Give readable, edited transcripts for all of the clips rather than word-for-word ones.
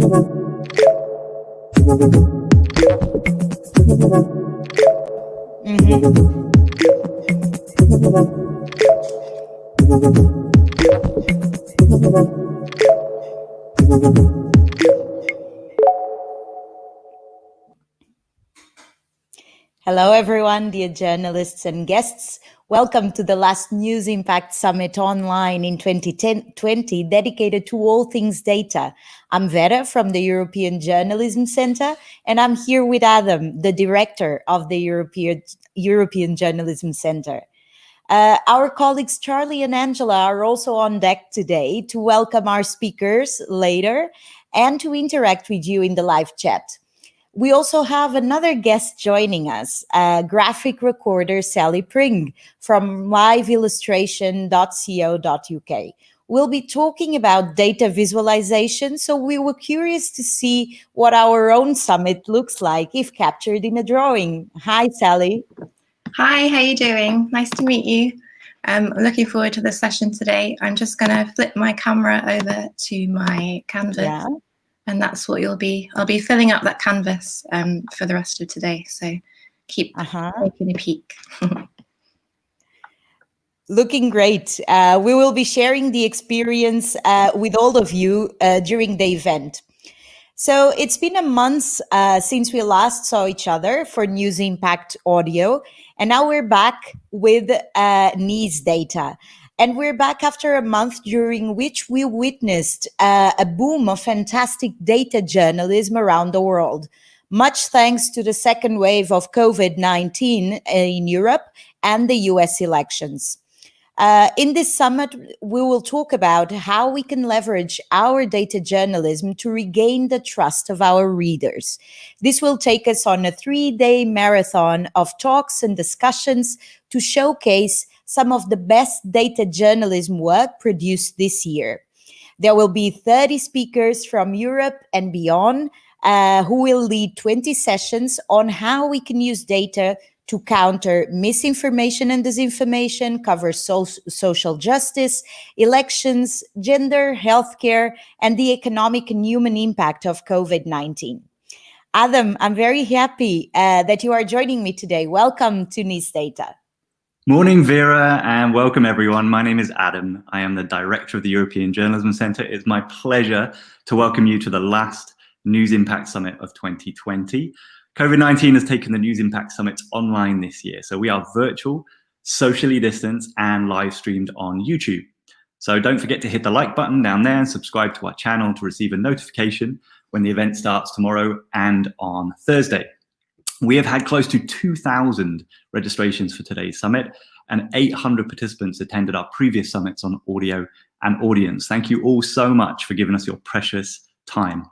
Hello, everyone, dear journalists and guests. Welcome to the last News Impact Summit online in 2020, dedicated to all things data. I'm Vera from the European Journalism Center, and I'm here with Adam, the director of the European Journalism Center. Our colleagues Charlie and Angela are also on deck today to welcome our speakers later and to interact with you in the live chat. We also have another guest joining us, graphic recorder Sally Pring from liveillustration.co.uk. We'll be talking about data visualization, so we were curious to see what our own summit looks like if captured in a drawing. Hi, Sally. Hi, how are you doing? Nice to meet you. I'm looking forward to the session today. I'm just going to flip my camera over to my canvas. Yeah. And that's what I'll be filling up that canvas for the rest of today. So keep taking a peek. Looking great. We will be sharing the experience with all of you during the event. So it's been a month since we last saw each other for News Impact Audio. And now we're back with NIS data. And we're back after a month during which we witnessed a boom of fantastic data journalism around the world, much thanks to the second wave of COVID-19 in Europe and the US elections. In this summit, we will talk about how we can leverage our data journalism to regain the trust of our readers. This will take us on a 3-day marathon of talks and discussions to showcase some of the best data journalism work produced this year. There will be 30 speakers from Europe and beyond who will lead 20 sessions on how we can use data to counter misinformation and disinformation, cover social justice, elections, gender, healthcare, and the economic and human impact of COVID-19. Adam, I'm very happy that you are joining me today. Welcome to NIS Data. Morning, Vera, and welcome everyone. My name is Adam. I am the director of the European Journalism Center. It's my pleasure to welcome you to the last News Impact Summit of 2020. COVID-19 has taken the News Impact Summits online this year, so we are virtual, socially distanced, and live streamed on YouTube. So don't forget to hit the like button down there and subscribe to our channel to receive a notification when the event starts tomorrow and on Thursday. We have had close to 2,000 registrations for today's summit, and 800 participants attended our previous summits on audio and audience. Thank you all so much for giving us your precious time.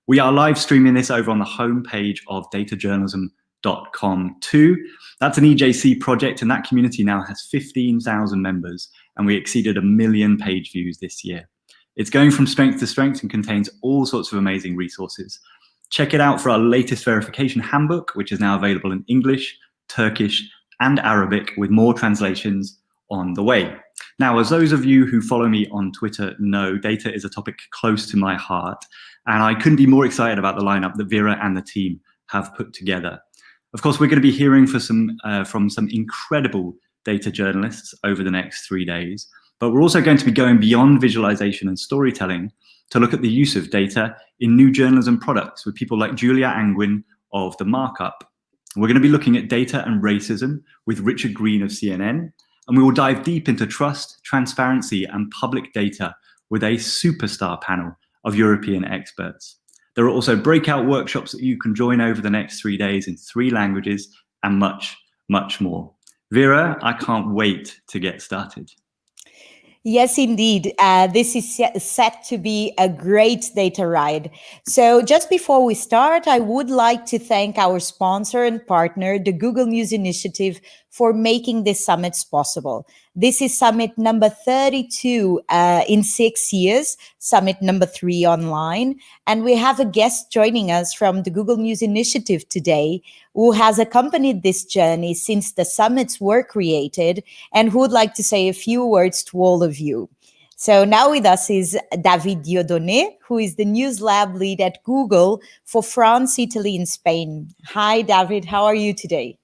We are live streaming this over on the homepage of datajournalism.com too. That's an EJC project, and that community now has 15,000 members, and we exceeded 1 million page views this year. It's going from strength to strength and contains all sorts of amazing resources. Check it out for our latest verification handbook, which is now available in English, Turkish, and Arabic, with more translations on the way. Now, as those of you who follow me on Twitter know, data is a topic close to my heart, and I couldn't be more excited about the lineup that Vera and the team have put together. Of course, we're going to be hearing from some incredible data journalists over the next 3 days, but we're also going to be going beyond visualization and storytelling to look at the use of data in new journalism products with people like Julia Angwin of The Markup. We're going to be looking at data and racism with Richard Green of CNN, and we will dive deep into trust, transparency, and public data with a superstar panel of European experts. There are also breakout workshops that you can join over the next 3 days in 3 languages and much, much more. Vera, I can't wait to get started. Yes, indeed. This is set to be a great data ride. So just before we start, I would like to thank our sponsor and partner, the Google News Initiative, for making this summit possible. This is summit number 32 in 6 years, summit number 3 online. And we have a guest joining us from the Google News Initiative today, who has accompanied this journey since the summits were created and who would like to say a few words to all of you. So now with us is David Dieudonné, who is the News Lab lead at Google for France, Italy, and Spain. Hi, David. How are you today?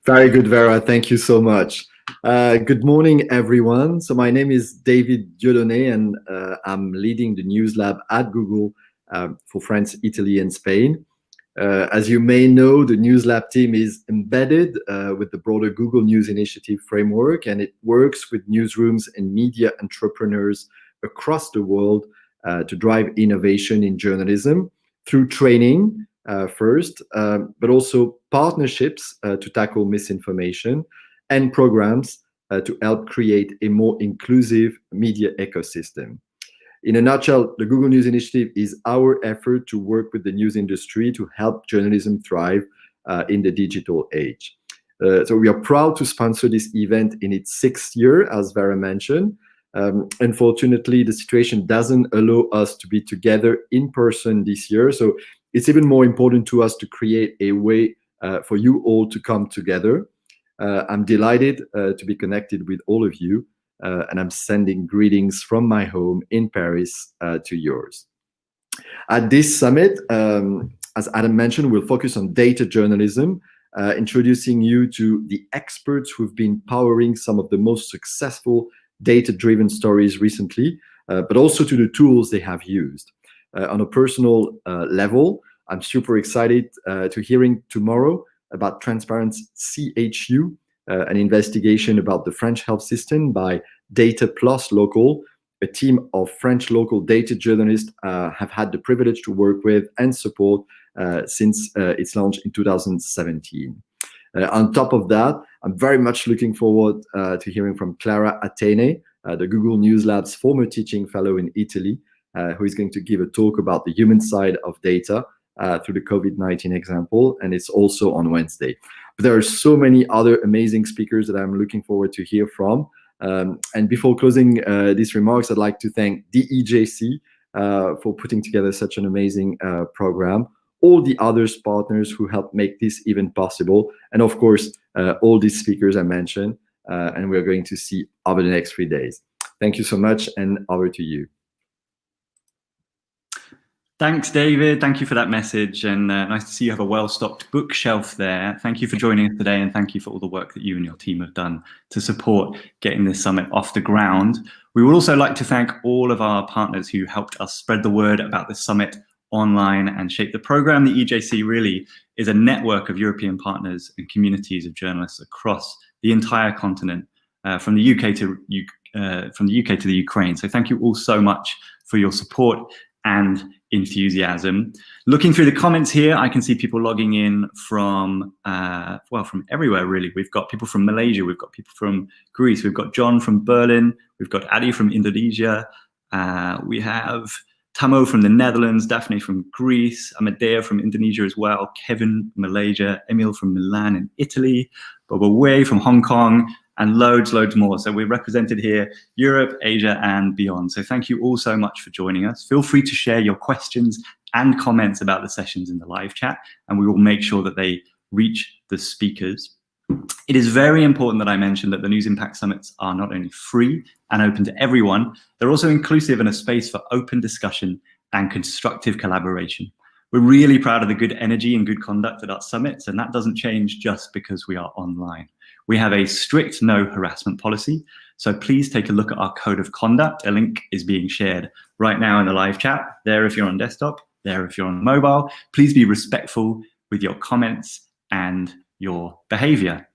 Very good, Vera. Thank you so much. Good morning, everyone. So my name is David Dieudonné, and I'm leading the News Lab at Google for France, Italy, and Spain. As you may know, the News Lab team is embedded with the broader Google News Initiative framework, and it works with newsrooms and media entrepreneurs across the world to drive innovation in journalism through training first, but also partnerships to tackle misinformation and programs to help create a more inclusive media ecosystem. In a nutshell, the Google News Initiative is our effort to work with the news industry to help journalism thrive in the digital age. So we are proud to sponsor this event in its 6th year, as Vera mentioned. Unfortunately, the situation doesn't allow us to be together in person this year. So it's even more important to us to create a way for you all to come together. I'm delighted to be connected with all of you. And I'm sending greetings from my home in Paris to yours. At this summit, as Adam mentioned, we'll focus on data journalism, introducing you to the experts who've been powering some of the most successful data-driven stories recently, but also to the tools they have used. On a personal level, I'm super excited to hearing tomorrow about Transparent's CHU, an investigation about the French health system by Data Plus Local, a team of French local data journalists have had the privilege to work with and support since its launch in 2017. On top of that, I'm very much looking forward to hearing from Clara Atene, the Google News Lab's former teaching fellow in Italy, who is going to give a talk about the human side of data through the COVID-19 example, and it's also on Wednesday. But there are so many other amazing speakers that I'm looking forward to hear from. And before closing these remarks, I'd like to thank the EJC for putting together such an amazing program, all the other partners who helped make this event possible, and of course, all these speakers I mentioned, and we're going to see over the next 3 days. Thank you so much, and over to you. Thanks, David. Thank you for that message, and nice to see you have a well-stocked bookshelf there. Thank you for joining us today, and thank you for all the work that you and your team have done to support getting this summit off the ground. We would also like to thank all of our partners who helped us spread the word about this summit online and shape the program. The EJC really is a network of European partners and communities of journalists across the entire continent, from the UK to the Ukraine. So thank you all so much for your support and enthusiasm. Looking through the comments here, I can see people logging in from, well, from everywhere, really. We've got people from Malaysia, we've got people from Greece, we've got John from Berlin, we've got Adi from Indonesia, we have Tamo from the Netherlands, Daphne from Greece, Amadea from Indonesia as well, Kevin from Malaysia, Emil from Milan in Italy, Bobo Wei from Hong Kong, and loads more. So we're represented here, Europe, Asia, and beyond. So thank you all so much for joining us. Feel free to share your questions and comments about the sessions in the live chat, and we will make sure that they reach the speakers. It is very important that I mention that the News Impact Summits are not only free and open to everyone, they're also inclusive and a space for open discussion and constructive collaboration. We're really proud of the good energy and good conduct at our summits, and that doesn't change just because we are online. We have a strict no harassment policy, so please take a look at our code of conduct. A link is being shared right now in the live chat, there if you're on desktop, there if you're on mobile. Please be respectful with your comments and your behavior.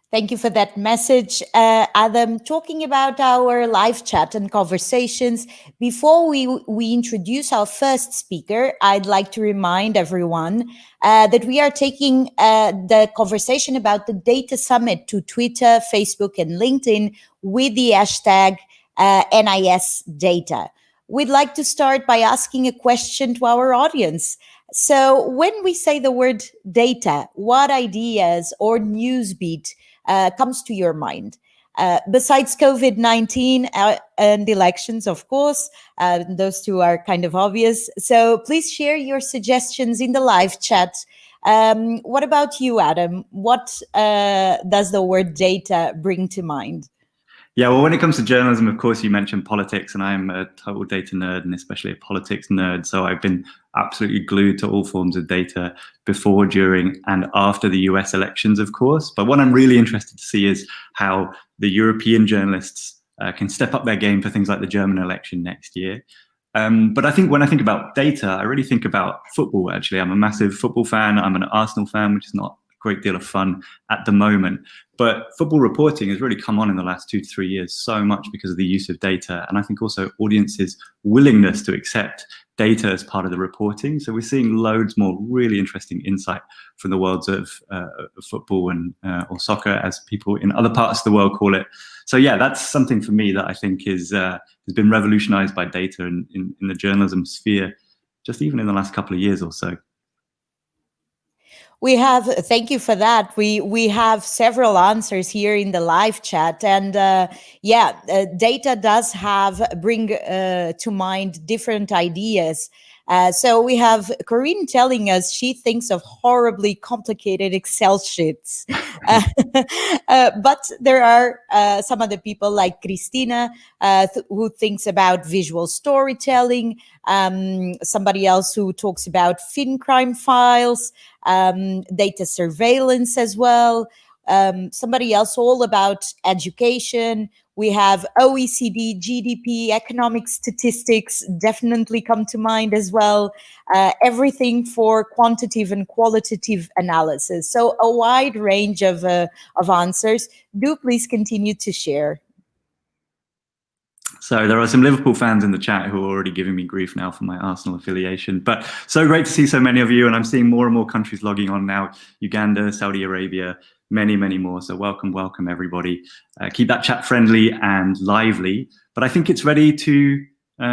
Thank you for that message, Adam. Talking about our live chat and conversations, before we introduce our first speaker, I'd like to remind everyone that we are taking the conversation about the Data Summit to Twitter, Facebook, and LinkedIn with the hashtag NIS Data. We'd like to start by asking a question to our audience. So when we say the word data, what ideas or newsbeat comes to your mind? Besides COVID-19 and elections, of course, those two are kind of obvious. So please share your suggestions in the live chat. What about you, Adam? What does the word data bring to mind? Yeah, well, when it comes to journalism, of course, you mentioned politics, and I'm a total data nerd, and especially a politics nerd. So I've been absolutely glued to all forms of data before, during, and after the US elections, of course. But what I'm really interested to see is how the European journalists can step up their game for things like the German election next year. But I think when I think about data, I really think about football, actually. I'm a massive football fan. I'm an Arsenal fan, which is not a great deal of fun at the moment. But football reporting has really come on in the last 2 to 3 years so much because of the use of data. And I think also audiences' willingness to accept data as part of the reporting. So we're seeing loads more really interesting insight from the worlds of football and or soccer, as people in other parts of the world call it. So yeah, that's something for me that I think is has been revolutionized by data in the journalism sphere, just even in the last couple of years or so. We have, thank you for that. We have several answers here in the live chat, and data does bring to mind different ideas. So we have Corinne telling us she thinks of horribly complicated Excel sheets. But there are some other people like Christina who thinks about visual storytelling, somebody else who talks about fin crime files, data surveillance as well. Somebody else all about education. We have OECD, GDP, economic statistics definitely come to mind as well. Everything for quantitative and qualitative analysis. So a wide range of answers. Do please continue to share. So there are some Liverpool fans in the chat who are already giving me grief now for my Arsenal affiliation. But so great to see so many of you, and I'm seeing more and more countries logging on now. Uganda, Saudi Arabia, many, many more. So welcome, welcome everybody. Keep that chat friendly and lively. But I think it's ready to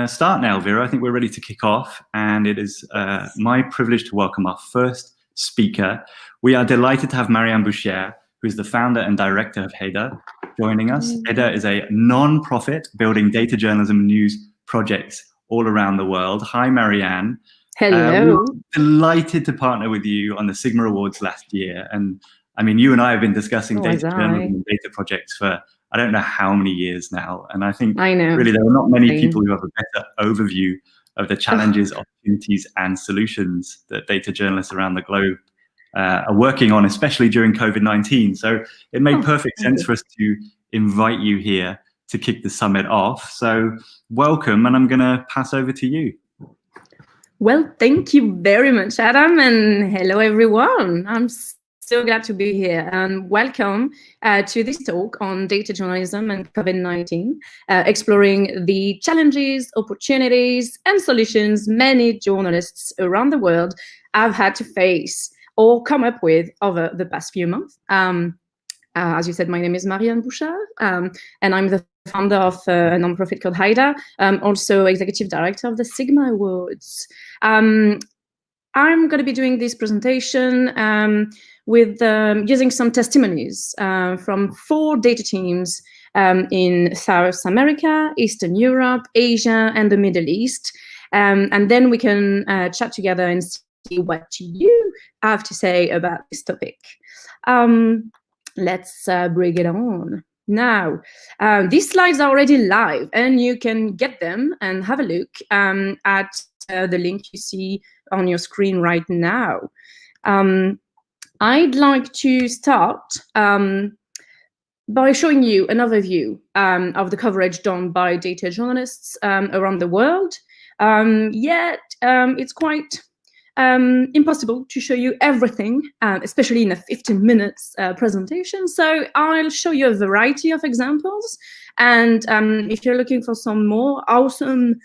start now, Vera. I think we're ready to kick off. And it is my privilege to welcome our first speaker. We are delighted to have Mariam Boucher, who is the founder and director of HEDA, joining us. HEDA is a non-profit building data journalism news projects all around the world. Hi, Marianne. Hello. We're delighted to partner with you on the Sigma Awards last year. And I mean, you and I have been discussing data journalism and data projects for I don't know how many years now. And I think really there are not many people who have a better overview of the challenges, opportunities, and solutions that data journalists around the globe are working on, especially during COVID-19. So it made perfect sense for us to invite you here to kick the summit off. So welcome, and I'm going to pass over to you. Well, thank you very much, Adam, and hello, everyone. I'm so glad to be here, and welcome to this talk on data journalism and COVID-19, exploring the challenges, opportunities, and solutions many journalists around the world have had to face or come up with over the past few months. As you said, my name is Mariam Boucher, and I'm the founder of a nonprofit called HEDA. I'm also executive director of the Sigma Awards. I'm going to be doing this presentation with using some testimonies from 4 data teams in South America, Eastern Europe, Asia, and the Middle East. And then we can chat together and see what you have to say about this topic. Let's bring it on. Now, these slides are already live, and you can get them and have a look at the link you see on your screen right now. I'd like to start by showing you an overview of the coverage done by data journalists around the world. Yet it's quite impossible to show you everything, especially in a 15 minutes presentation. So I'll show you a variety of examples. And if you're looking for some more awesome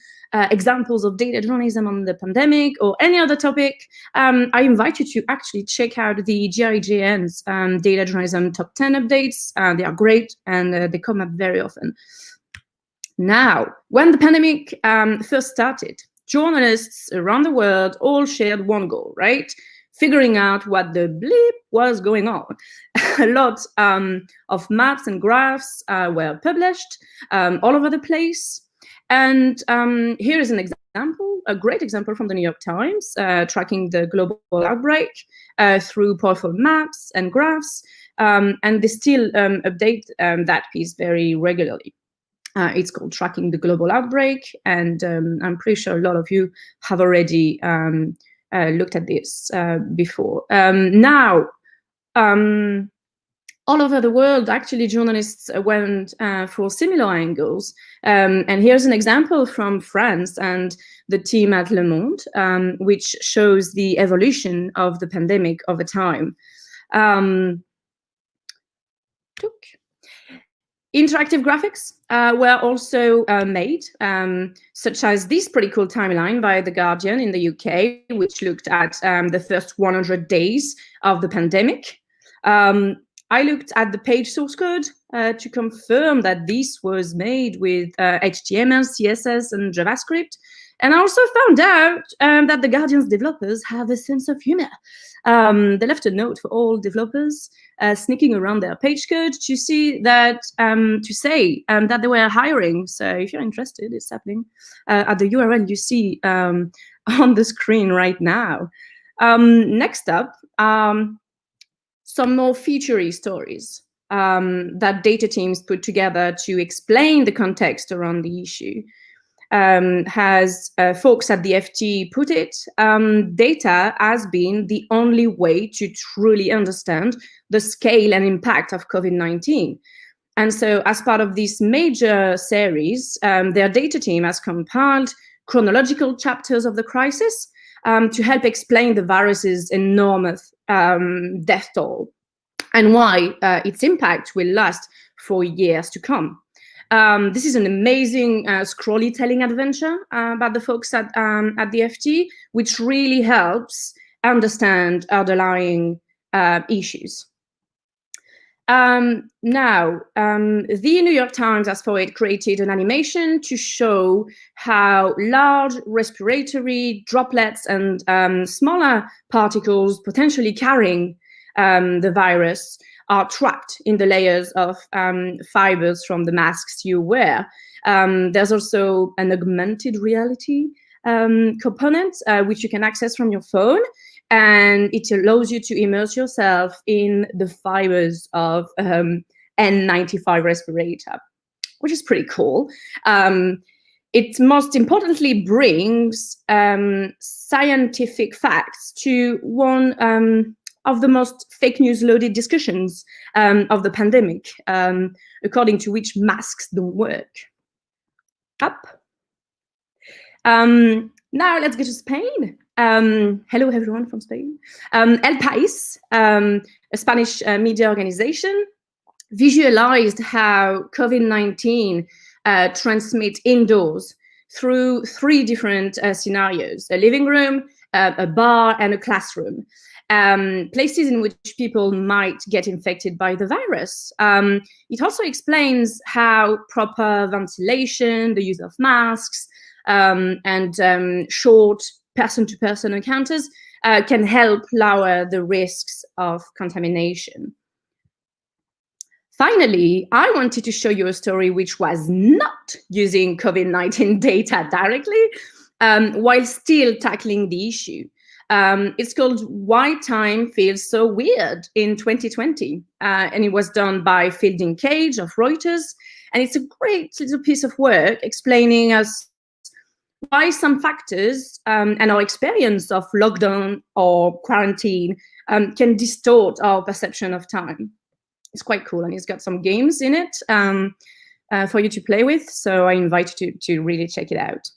examples of data journalism on the pandemic or any other topic, I invite you to actually check out the GIJN's data journalism top 10 updates. They are great, and they come up very often. Now, when the pandemic first started, journalists around the world all shared one goal, right? Figuring out what the bleep was going on. A lot of maps and graphs were published all over the place. And here is an example, a great example from the New York Times, tracking the global outbreak through powerful maps and graphs. and they still update that piece very regularly. It's called Tracking the Global Outbreak, and I'm pretty sure a lot of you have already looked at this before. Now, all over the world, actually, journalists went for similar angles. And here's an example from France and the team at Le Monde, which shows the evolution of the pandemic over time. Interactive graphics were also made, such as this pretty cool timeline by The Guardian in the UK, which looked at the first 100 days of the pandemic. I looked at the page source code to confirm that this was made with HTML, CSS, and JavaScript. And I also found out that The Guardian's developers have a sense of humor. They left a note for all developers sneaking around their page code to see that, to say that they were hiring. So if you're interested, it's happening at the URL you see on the screen right now. Next up, some more feature-y stories that data teams put together to explain the context around the issue. As folks at the FT put it, data has been the only way to truly understand the scale and impact of COVID-19. And so as part of this major series, their data team has compiled chronological chapters of the crisis to help explain the virus's enormous death toll and why its impact will last for years to come. This is an amazing scrolly-telling adventure about the folks at the FT, which really helps understand underlying issues. Now, the New York Times, as for it, created an animation to show how large respiratory droplets and smaller particles potentially carrying the virus are trapped in the layers of fibers from the masks you wear. There's also an augmented reality component, which you can access from your phone, and it allows you to immerse yourself in the fibers of N95 respirator, which is pretty cool. It most importantly brings scientific facts to one of the most fake news loaded discussions of the pandemic, according to which masks don't work. Up. Now let's go to Spain. Hello everyone from Spain. El País, a Spanish media organization, visualized how COVID-19 transmits indoors through 3 different scenarios: a living room, a bar, and a classroom. Places in which people might get infected by the virus. It also explains how proper ventilation, the use of masks, and short person-to-person encounters can help lower the risks of contamination. Finally, I wanted to show you a story which was not using COVID-19 data directly, while still tackling the issue. It's called Why Time Feels So Weird in 2020, and it was done by Fielding Cage of Reuters, and it's a great little piece of work explaining us why some factors and our experience of lockdown or quarantine can distort our perception of time. It's quite cool, and it's got some games in it for you to play with, so I invite you to really check it out.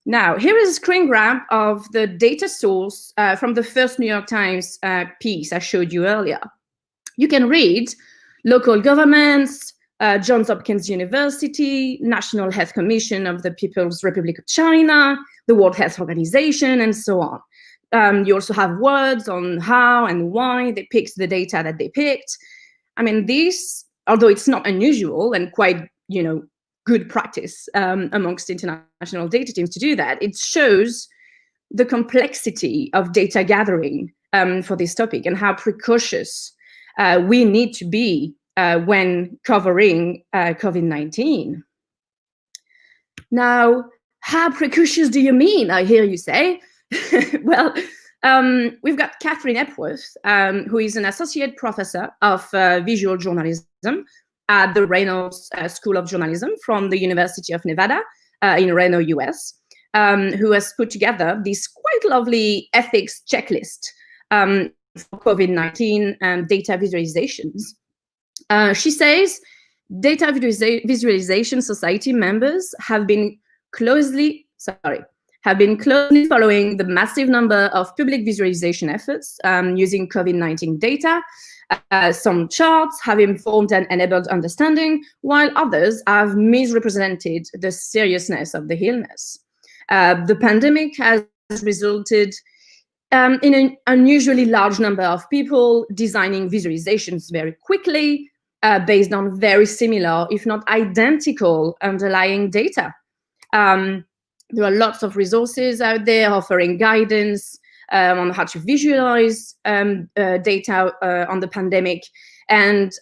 Now, here is a screen grab of the data source from the first New York Times piece I showed you earlier. You can read local governments, Johns Hopkins University, National Health Commission of the People's Republic of China, the World Health Organization, and so on. You also have words on how and why they picked the data that they picked. I mean, this, although it's not unusual and quite, good practice amongst international data teams to do that, it shows the complexity of data gathering for this topic and how precautious we need to be when covering COVID-19. Now, how precautious do you mean, I hear you say? Well, We've got Catherine Epworth, who is an associate professor of visual journalism at the Reynolds School of Journalism from the University of Nevada in Reno, US, who has put together this quite lovely ethics checklist for COVID-19 and data visualizations. She says data visualization society members have been closely following the massive number of public visualization efforts using COVID-19 data. Some charts have informed and enabled understanding, while others have misrepresented the seriousness of the illness. The pandemic has resulted in an unusually large number of people designing visualizations very quickly, based on very similar, if not identical, underlying data. There are lots of resources out there offering guidance on how to visualize data on the pandemic. And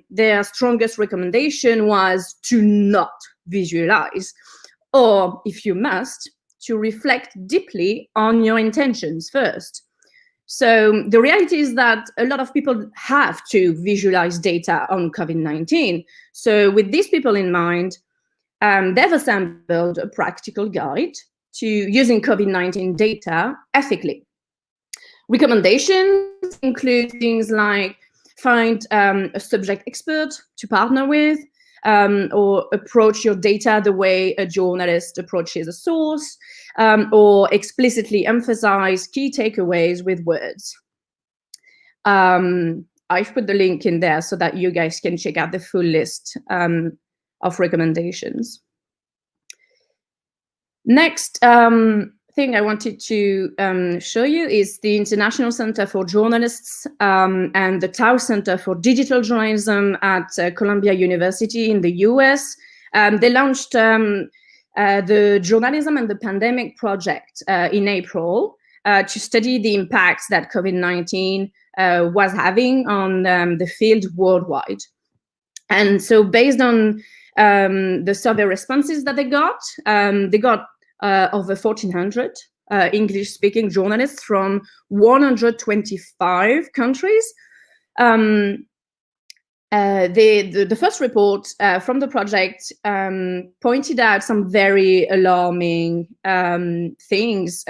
their strongest recommendation was to not visualize, or if you must, to reflect deeply on your intentions first. So the reality is that a lot of people have to visualize data on COVID-19. So with these people in mind, they've assembled a practical guide to using COVID-19 data ethically. Recommendations include things like find a subject expert to partner with, or approach your data the way a journalist approaches a source, or explicitly emphasize key takeaways with words. I've put the link in there so that you guys can check out the full list of recommendations. Next thing I wanted to show you is the International Center for Journalists and the Tau Center for Digital Journalism at Columbia University in the US. They launched the Journalism and the Pandemic Project in April to study the impacts that COVID-19 was having on the field worldwide. And so based on the survey responses that they got over 1,400 English-speaking journalists from 125 countries. The first report from the project pointed out some very alarming things,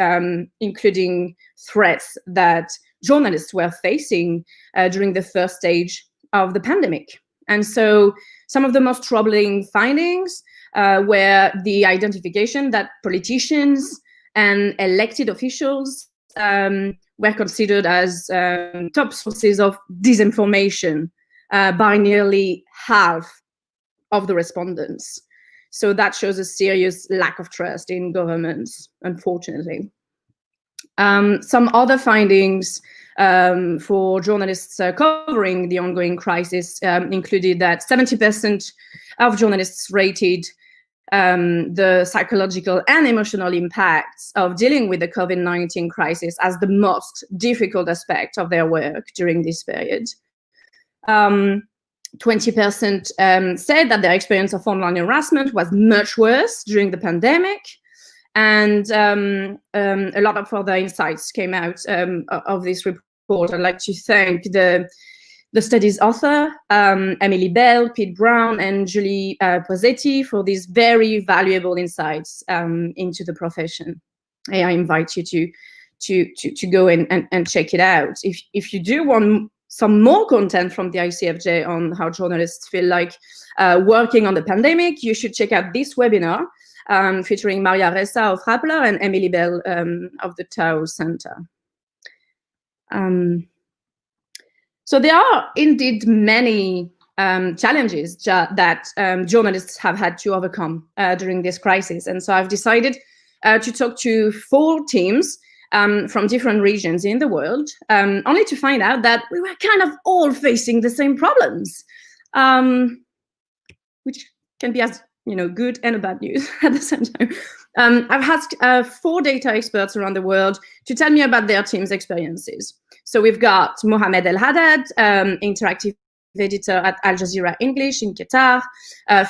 including threats that journalists were facing during the first stage of the pandemic. And so some of the most troubling findings were the identification that politicians and elected officials were considered as top sources of disinformation by nearly half of the respondents. So that shows a serious lack of trust in governments, unfortunately. Some other findings for journalists covering the ongoing crisis included that 70% of journalists rated the psychological and emotional impacts of dealing with the COVID-19 crisis as the most difficult aspect of their work during this period. 20% said that their experience of online harassment was much worse during the pandemic. And a lot of further insights came out of this report. I'd like to thank the study's author, Emily Bell, Pete Brown, and Julie Posetti for these very valuable insights into the profession. I invite you to go and check it out. If you do want some more content from the ICFJ on how journalists feel like working on the pandemic, you should check out this webinar featuring Maria Ressa of Rappler and Emily Bell of the Tau Center. So there are indeed many challenges that journalists have had to overcome during this crisis. And so I've decided to talk to 4 teams from different regions in the world, only to find out that we were kind of all facing the same problems, which can be as good and bad news at the same time. I've asked 4 data experts around the world to tell me about their team's experiences. So we've got Mohamed El Haddad, interactive editor at Al Jazeera English in Qatar,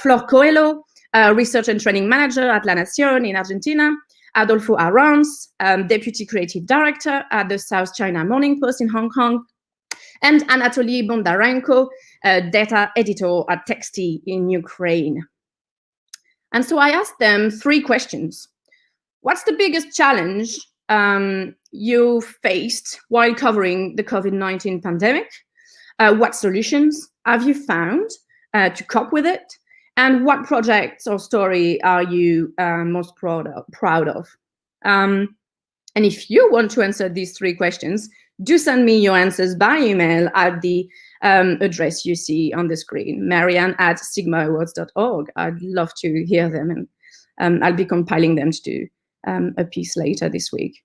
Flor Coelho, research and training manager at La Nación in Argentina, Adolfo Arranz, Deputy Creative Director at the South China Morning Post in Hong Kong, and Anatoly Bondarenko, Data Editor at Texty in Ukraine. And so I asked them 3 questions. What's the biggest challenge you faced while covering the COVID-19 pandemic? What solutions have you found to cope with it? And what projects or story are you most proud of? And if you want to answer these 3 questions, do send me your answers by email at the address you see on the screen, marian@sigmaawards.org. I'd love to hear them, and I'll be compiling them to do a piece later this week.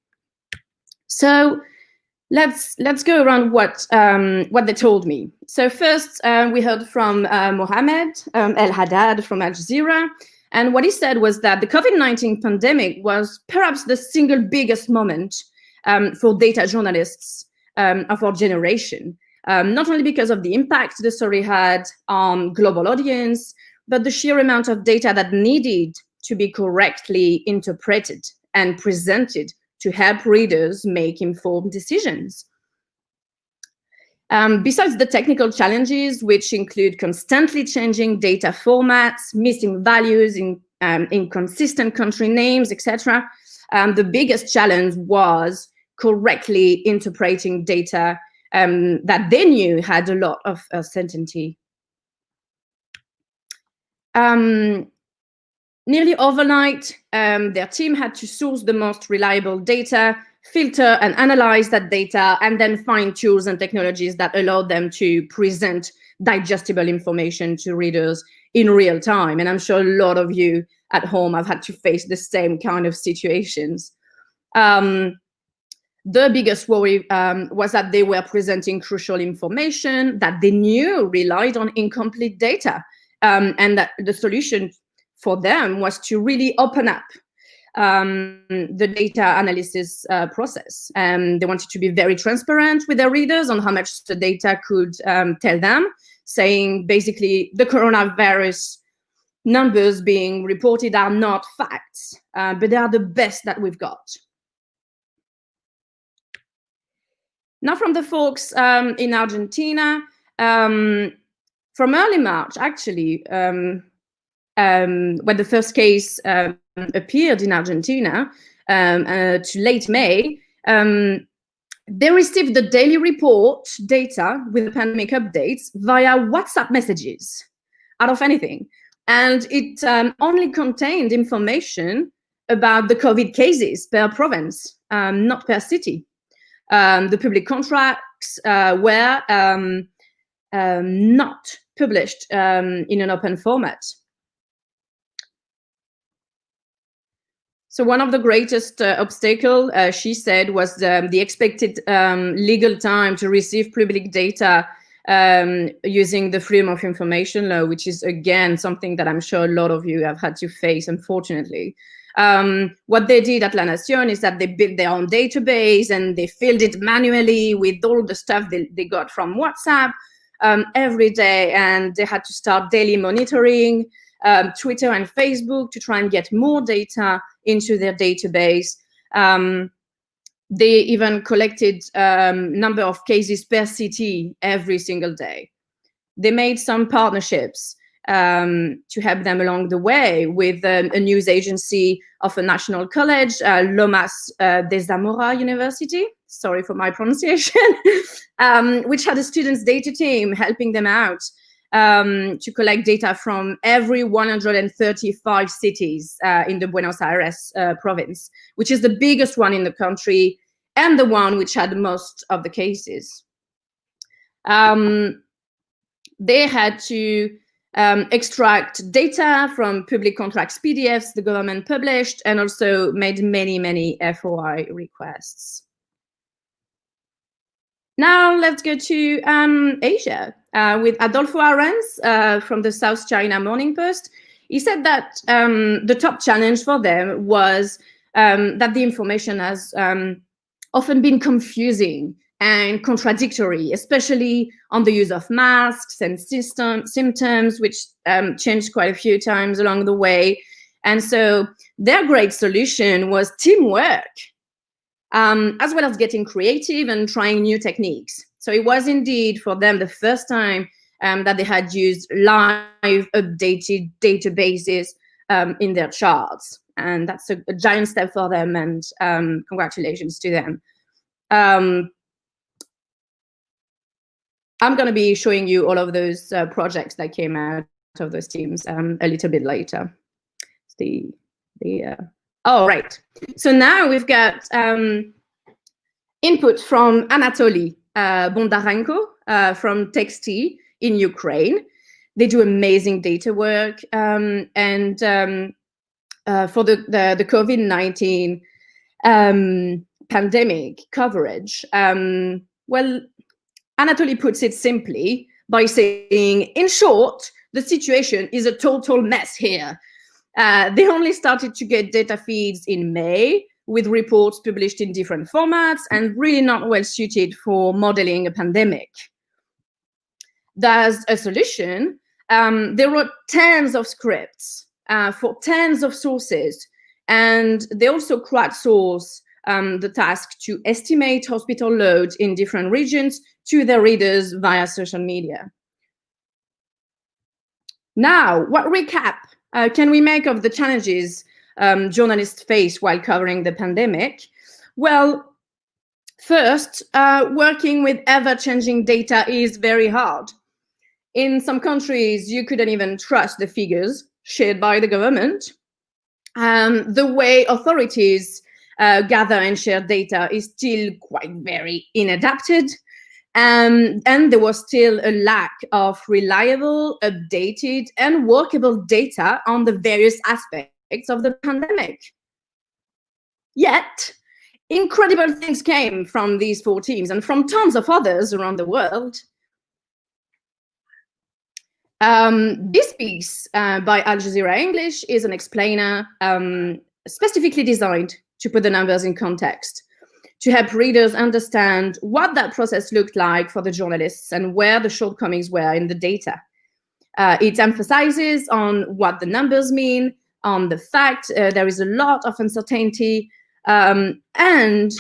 So let's go around what they told me. So first, we heard from Mohammed El Haddad from Al Jazeera, and what he said was that the COVID-19 pandemic was perhaps the single biggest moment for data journalists of our generation, not only because of the impact the story had on global audience, but the sheer amount of data that needed to be correctly interpreted and presented to help readers make informed decisions. Besides the technical challenges, which include constantly changing data formats, missing values, inconsistent country names, etc., the biggest challenge was correctly interpreting data that they knew had a lot of uncertainty. Nearly overnight, their team had to source the most reliable data, filter and analyze that data, and then find tools and technologies that allowed them to present digestible information to readers in real time. And I'm sure a lot of you at home have had to face the same kind of situations. The biggest worry was that they were presenting crucial information that they knew relied on incomplete data, and that the solution for them was to really open up the data analysis process. They wanted to be very transparent with their readers on how much the data could tell them, saying basically the coronavirus numbers being reported are not facts, but they are the best that we've got. Now from the folks in Argentina, from early March, actually, when the first case appeared in Argentina, to late May, they received the daily report data with the pandemic updates via WhatsApp messages, out of anything. And it only contained information about the COVID cases per province, not per city. The public contracts were not published in an open format. So one of the greatest obstacles, she said, was the expected legal time to receive public data using the Freedom of Information law, which is, again, something that I'm sure a lot of you have had to face, unfortunately. What they did at La Nación is that they built their own database and they filled it manually with all the stuff they got from WhatsApp every day, and they had to start daily monitoring Twitter and Facebook to try and get more data into their database. They even collected number of cases per city every single day. They made some partnerships to help them along the way with a news agency of a national college, Lomas de Zamora University, sorry for my pronunciation, which had a students' data team helping them out to collect data from every 135 cities in the Buenos Aires province, which is the biggest one in the country and the one which had most of the cases. They had to extract data from public contracts PDFs the government published, and also made many, many FOI requests. Now let's go to Asia with Adolfo Arranz from the South China Morning Post. He said that the top challenge for them was that the information has often been confusing and contradictory, especially on the use of masks and symptoms, which changed quite a few times along the way. And so their great solution was teamwork, as well as getting creative and trying new techniques. So it was indeed for them the first time that they had used live updated databases in their charts. And that's a giant step for them, and congratulations to them. I'm going to be showing you all of those projects that came out of those teams a little bit later. Oh, right. So now we've got input from Anatoly Bondarenko from Texty in Ukraine. They do amazing data work, and for the COVID-19 pandemic coverage, well, Anatoly puts it simply by saying, in short, the situation is a total mess here. They only started to get data feeds in May, with reports published in different formats and really not well suited for modeling a pandemic. As a solution, they wrote tens of scripts for tens of sources, and they also crowdsourced the task to estimate hospital loads in different regions to their readers via social media. Now, what recap can we make of the challenges journalists face while covering the pandemic? Well, first, working with ever-changing data is very hard. In some countries, you couldn't even trust the figures shared by the government. The way authorities gather and share data is still quite very inadapted. And there was still a lack of reliable, updated, and workable data on the various aspects of the pandemic. Yet, incredible things came from these 4 teams and from tons of others around the world. This piece by Al Jazeera English is an explainer specifically designed to put the numbers in context, to help readers understand what that process looked like for the journalists and where the shortcomings were in the data. It emphasizes on what the numbers mean, on the fact there is a lot of uncertainty, and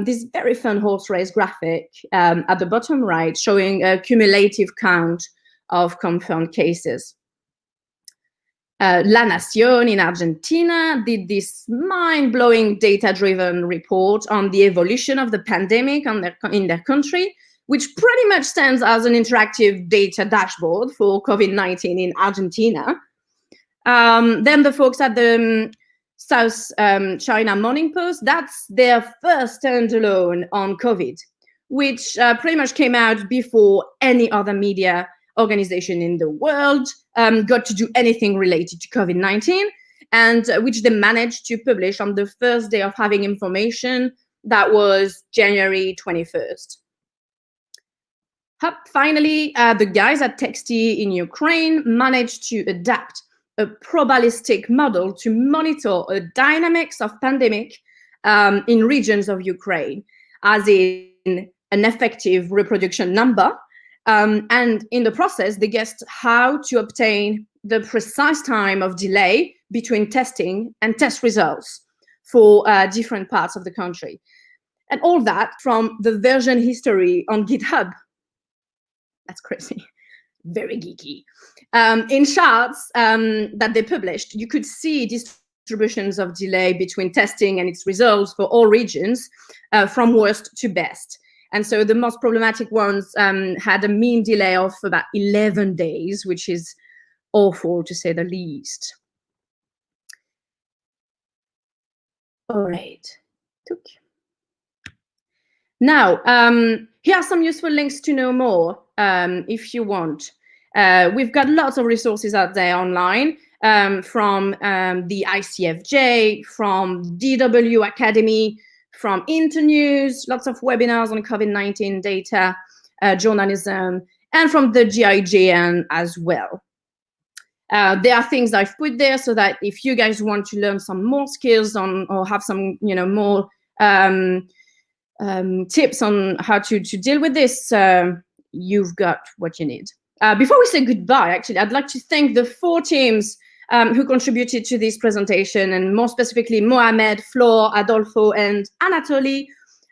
this very fun horse race graphic at the bottom right showing a cumulative count of confirmed cases. La Nación in Argentina did this mind-blowing data-driven report on the evolution of the pandemic in their country, which pretty much stands as an interactive data dashboard for COVID-19 in Argentina. Then the folks at the South China Morning Post, that's their first standalone on COVID, which pretty much came out before any other media organization in the world got to do anything related to COVID-19, and which they managed to publish on the first day of having information, that was January 21st. Finally, the guys at Texty in Ukraine managed to adapt a probabilistic model to monitor the dynamics of pandemic in regions of Ukraine, as in an effective reproduction number. And in the process, they guessed how to obtain the precise time of delay between testing and test results for different parts of the country. And all that from the version history on GitHub. That's crazy, very geeky. In charts that they published, you could see distributions of delay between testing and its results for all regions, from worst to best. And so the most problematic ones had a mean delay of about 11 days, which is awful to say the least. All right. Now, here are some useful links to know more if you want. We've got lots of resources out there online from the ICFJ, from DW Academy, from Internews, lots of webinars on COVID-19 data, journalism, and from the GIJN as well. There are things I've put there so that if you guys want to learn some more skills on, or have some, more tips on how to deal with this, you've got what you need. Before we say goodbye, actually, I'd like to thank the 4 teams who contributed to this presentation, and more specifically, Mohamed, Flor, Adolfo, and Anatoly.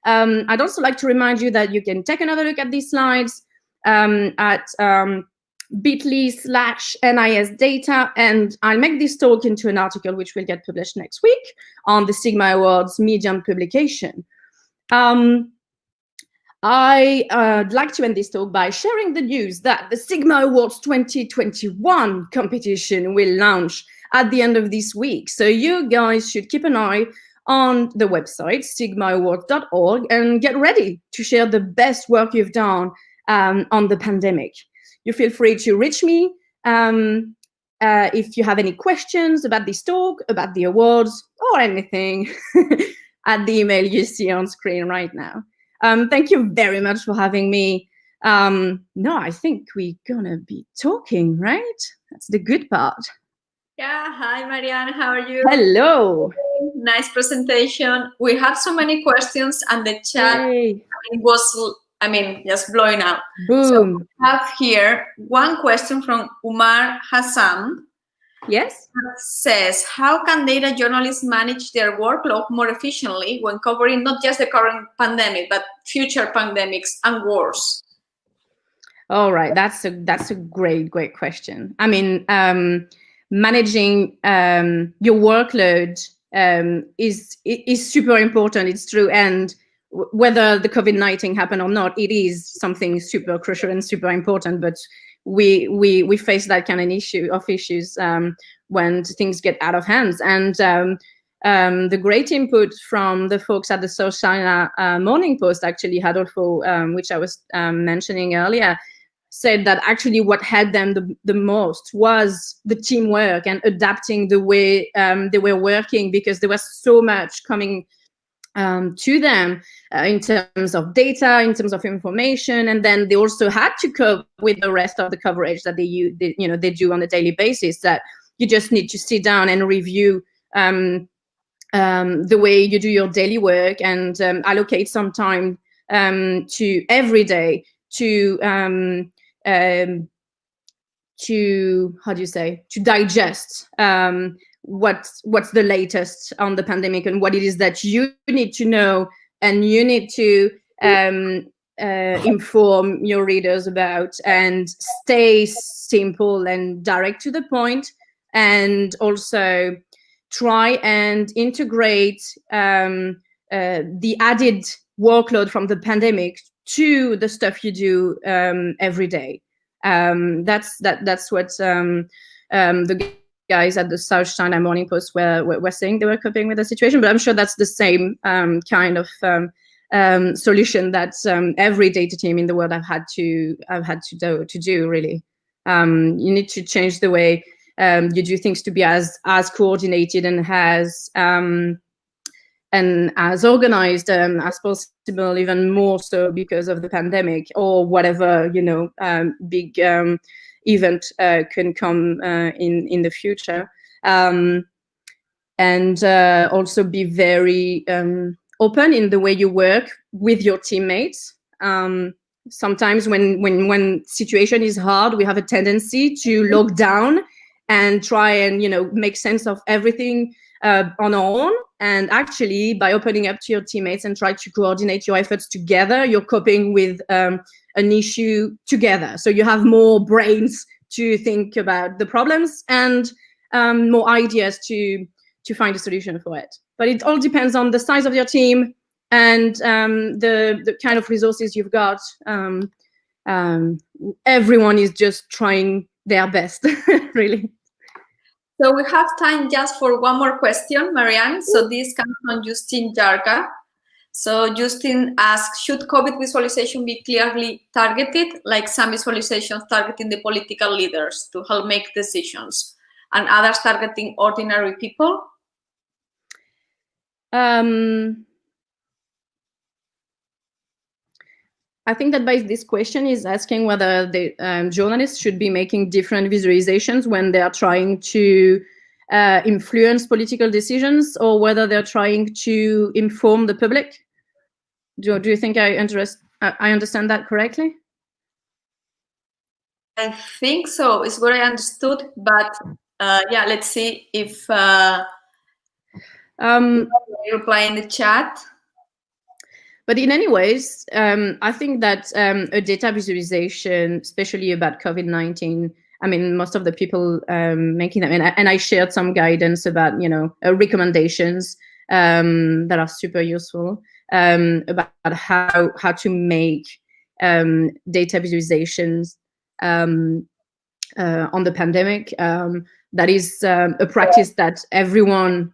I'd also like to remind you that you can take another look at these slides at bit.ly/NIS data, and I'll make this talk into an article which will get published next week on the Sigma Awards Medium publication. I'd like to end this talk by sharing the news that the Sigma Awards 2021 competition will launch at the end of this week. So you guys should keep an eye on the website, sigmaawards.org, and get ready to share the best work you've done on the pandemic. You feel free to reach me if you have any questions about this talk, about the awards, or anything at the email you see on screen right now. Thank you very much for having me. No, I think we're gonna be talking, right? That's the good part. Yeah, hi Marianne, how are you? Hello. Nice presentation. We have so many questions and the chat was, just blowing up. Boom. So we have here one question from Umar Hassan. Yes. That says, how can data journalists manage their workload more efficiently when covering not just the current pandemic, but future pandemics and wars? All right, that's a great question. I mean, managing your workload is super important. It's true, and whether the COVID-19 happened or not, it is something super crucial and super important. But we face that kind of issues when things get out of hands. And the great input from the folks at the South China Morning Post, actually, Adolfo, which I was mentioning earlier, said that actually what helped them the most was the teamwork and adapting the way they were working, because there was so much coming to them in terms of data, in terms of information, and then they also had to cope with the rest of the coverage that they do on a daily basis. That you just need to sit down and review the way you do your daily work and allocate some time to every day to digest what's the latest on the pandemic and what it is that you need to know and you need to inform your readers about, and stay simple and direct to the point, and also try and integrate the added workload from the pandemic to the stuff you do every day. That's what the guys at the South China Morning Post were saying they were coping with the situation. But I'm sure that's the same kind of solution that every data team in the world have had to do. Really, you need to change the way you do things to be as coordinated and as organized as possible, even more so because of the pandemic or whatever big event can come in the future, and also be very open in the way you work with your teammates. Sometimes when situation is hard, we have a tendency to lock down and try and make sense of everything on our own. And actually, by opening up to your teammates and try to coordinate your efforts together, you're coping with an issue together. So you have more brains to think about the problems and more ideas to find a solution for it. But it all depends on the size of your team and the kind of resources you've got. Everyone is just trying their best, really. So we have time just for one more question, Marianne. So this comes from Justin Jarka. So Justin asks, should COVID visualization be clearly targeted, like some visualizations targeting the political leaders to help make decisions, and others targeting ordinary people? I think that by this question is asking whether the journalists should be making different visualizations when they are trying to influence political decisions, or whether they're trying to inform the public. Do you think I understand that correctly? I think so. It's what I understood, but yeah, let's see if reply in the chat. But in any ways, I think that a data visualization, especially about COVID-19, I mean, most of the people making them, and I shared some guidance about, recommendations that are super useful about how to make data visualizations on the pandemic. That is a practice that everyone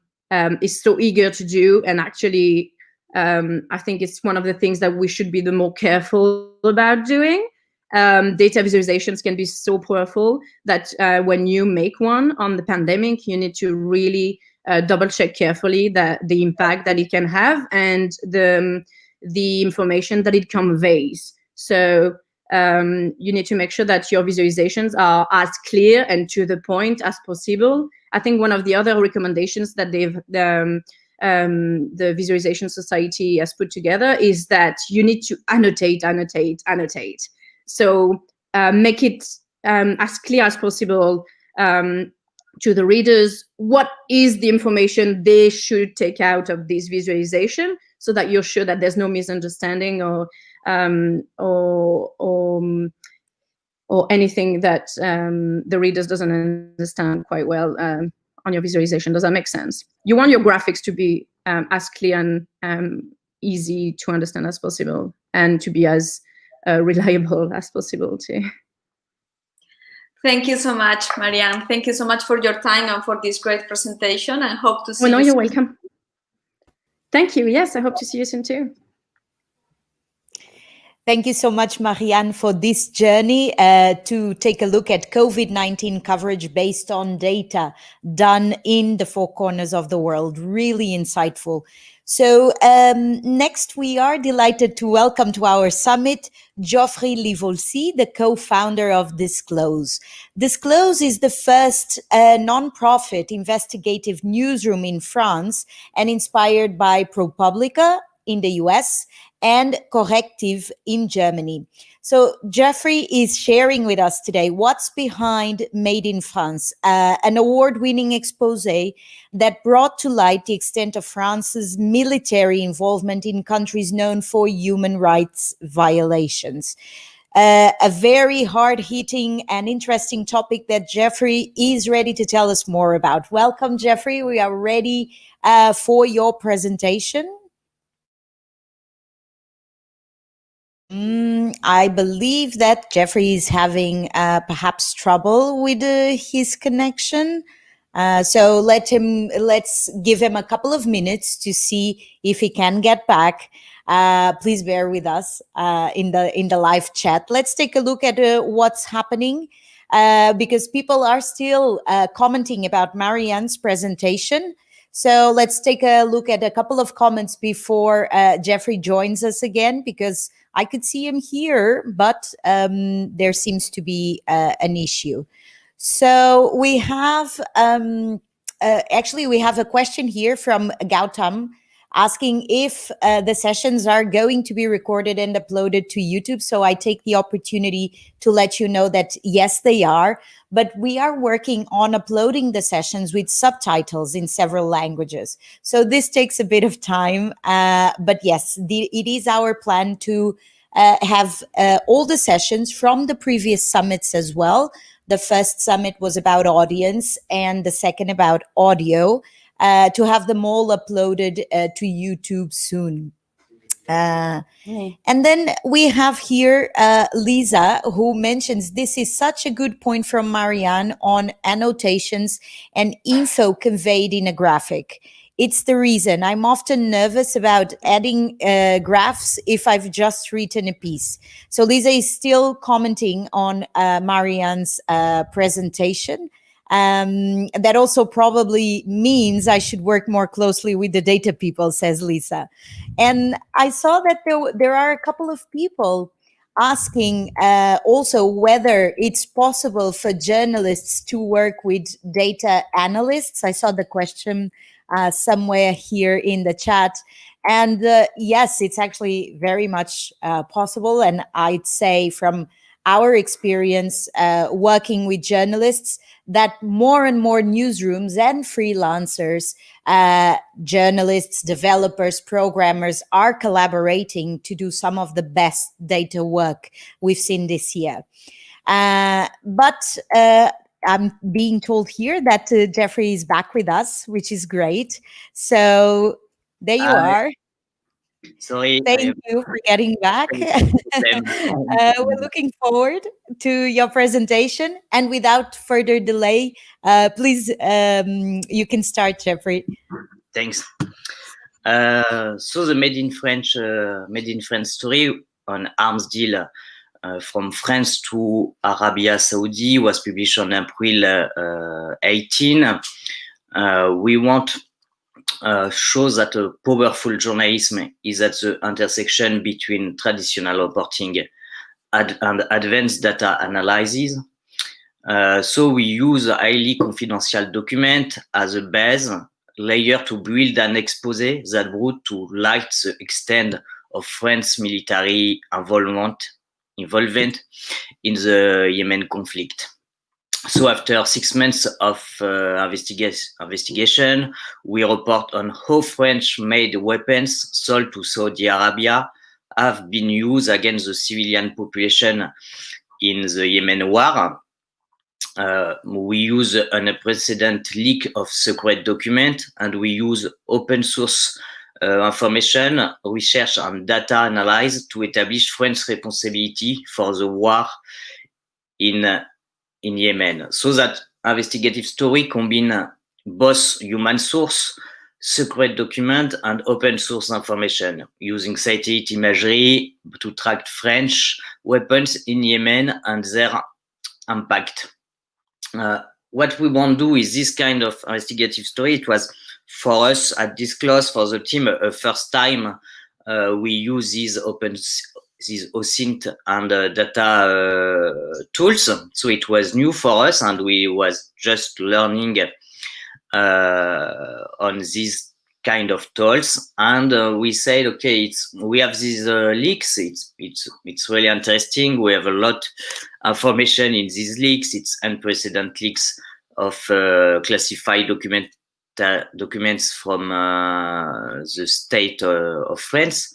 is so eager to do, and actually, I think it's one of the things that we should be the more careful about doing. Data visualizations can be so powerful that when you make one on the pandemic, you need to really double check carefully the impact that it can have and the information that it conveys. So you need to make sure that your visualizations are as clear and to the point as possible. I think one of the other recommendations that the Visualization Society has put together is that you need to annotate. So make it as clear as possible to the readers what is the information they should take out of this visualization, so that you're sure that there's no misunderstanding or anything that the readers doesn't understand quite well on your visualization. Does that make sense? You want your graphics to be as clear and easy to understand as possible, and to be as reliable as possible too. Thank you so much, Mariam. Thank you so much for your time and for this great presentation. I hope to see you. No, you're welcome. Thank you. Yes, I hope to see you soon too. Thank you so much, Marianne, for this journey to take a look at COVID-19 coverage based on data done in the four corners of the world. Really insightful. So next, we are delighted to welcome to our summit Geoffrey Livolsi, the co-founder of Disclose. Disclose is the first non-profit investigative newsroom in France, and inspired by ProPublica in the US and Corrective in Germany. So Geoffrey is sharing with us today what's behind Made in France, an award-winning expose that brought to light the extent of France's military involvement in countries known for human rights violations. A very hard-hitting and interesting topic that Geoffrey is ready to tell us more about. Welcome, Geoffrey. We are ready for your presentation. I believe that Geoffrey is having perhaps trouble with his connection. So let's give him a couple of minutes to see if he can get back. Please bear with us in the live chat. Let's take a look at what's happening because people are still commenting about Marianne's presentation. So let's take a look at a couple of comments before Geoffrey joins us again, because I could see him here, but there seems to be an issue. So we have, actually, we have a question here from Gautam asking if the sessions are going to be recorded and uploaded to YouTube. So I take the opportunity to let you know that yes, they are, but we are working on uploading the sessions with subtitles in several languages. So this takes a bit of time, but yes, it is our plan to have all the sessions from the previous summits as well. The first summit was about audience and the second about audio, to have them all uploaded to YouTube soon. And then we have here Lisa, who mentions this is such a good point from Marianne on annotations and info conveyed in a graphic. It's the reason I'm often nervous about adding graphs if I've just written a piece. So Lisa is still commenting on Marianne's presentation. That also probably means I should work more closely with the data people, says Lisa. And I saw that there are a couple of people asking also whether it's possible for journalists to work with data analysts. I saw the question somewhere here in the chat. And yes, it's actually very much possible. And I'd say from our experience working with journalists that more and more newsrooms and freelancers, journalists, developers, programmers are collaborating to do some of the best data work we've seen this year. But I'm being told here that Jeffrey is back with us, which is great. So there you are. Sorry. Thank you for getting back. We're looking forward to your presentation. And without further delay, please, you can start, Jeffrey. Thanks. So the Made in France story on arms deal from France to Arabia Saudi was published on April 18. We want show that a powerful journalism is at the intersection between traditional reporting and advanced data analysis. So we use a highly confidential document as a base layer to build an expose that brought to light the extent of France's military involvement in the Yemen conflict. So after 6 months of investigation, we report on how French-made weapons sold to Saudi Arabia have been used against the civilian population in the Yemen war. We use an unprecedented leak of secret document, and we use open source information, research and data analysis to establish France's responsibility for the war in Yemen. So that investigative story combine both human source, secret document, and open source information using satellite imagery to track French weapons in Yemen and their impact. What we want to do is this kind of investigative story. It was for us at Disclose, for the team, first time we use these OSINT and data tools. So it was new for us, and we was just learning on these kind of tools. And we said, okay, we have these leaks. It's really interesting. We have a lot of information in these leaks. It's unprecedented leaks of classified documents from the state of France.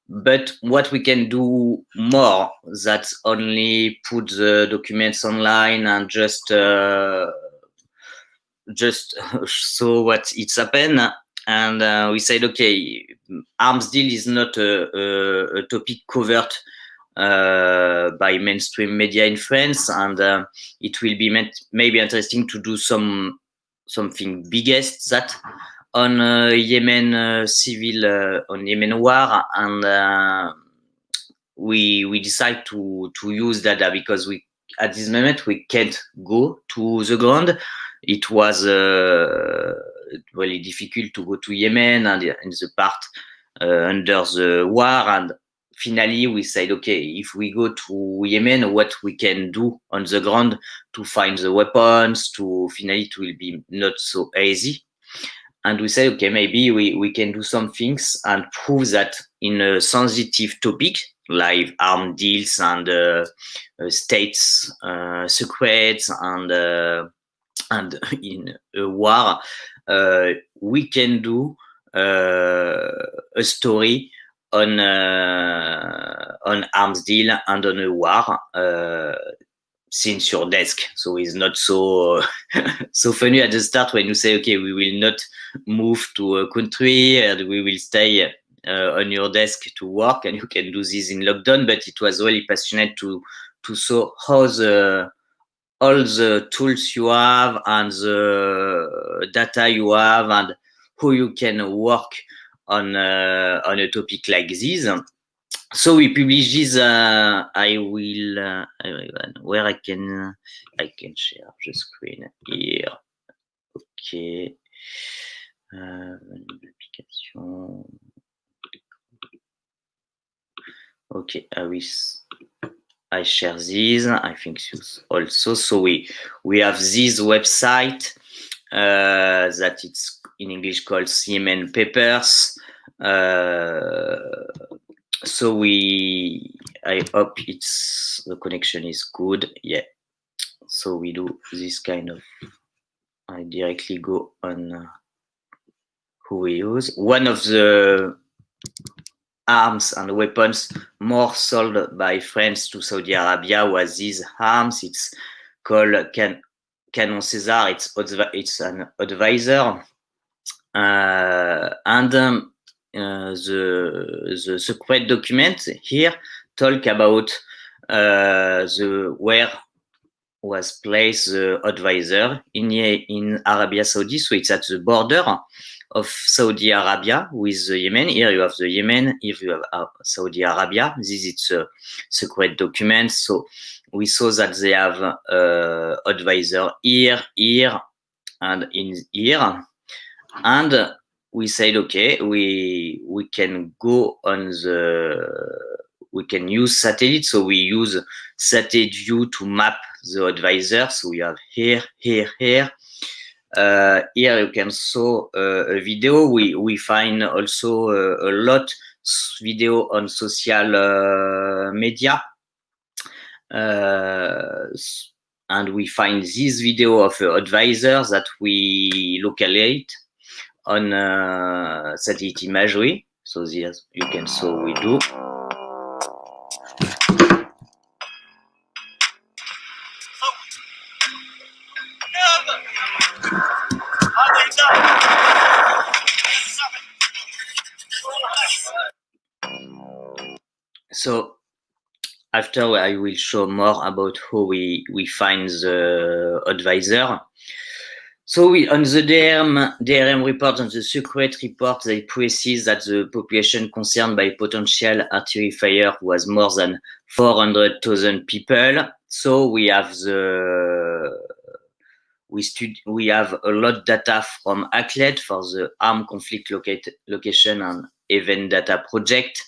But what we can do more that only put the documents online and just show what it's happened. And we said, okay, arms deal is not a topic covered by mainstream media in France, and it will be maybe interesting to do something biggest that on Yemen civil on Yemen war, and we decide to use data because at this moment we can't go to the ground. It was really difficult to go to Yemen and in the part under the war, and finally we said, okay, if we go to Yemen, what we can do on the ground to find the weapons, finally it will be not so easy. And we said, okay, maybe we can do some things and prove that in a sensitive topic like armed deals and states secrets and in a war, we can do a story on arms deal and on a war since your desk. So it's not so so funny at the start when you say, okay, we will not move to a country and we will stay on your desk to work, and you can do this in lockdown. But it was really passionate to show how all the tools you have and the data you have and how you can work on a topic like this. So we publish this. I will where I can share the screen here. Okay. Application. Okay, I share this. I think you also. So we have this website that it's in English called Yemen Papers. So we I hope the connection is good. Yeah. So we do this kind of, I directly go on who we use. One of the arms and weapons more sold by France to Saudi Arabia was these arms. It's called Canon César. It's an advisor. The secret document here talk about where was placed the advisor in Arabia Saudi. So it's at the border of Saudi Arabia with the Yemen. Here you have the Yemen, here you have Saudi Arabia. This is a secret document. So we saw that they have advisor here, and in here. And we said, okay, we can go on we can use satellite. So we use satellite view to map the advisor. So we have here. Here you can saw a video. We find also a lot video on social media. And we find this video of advisors that we locate on satellite imagery. So this you can saw we do. So after I will show more about how we find the advisor. So on the DRM report, on the secret report, they precise that the population concerned by potential artillery fire was more than 400,000 people. So we have we have a lot of data from ACLED for the armed conflict location and event data project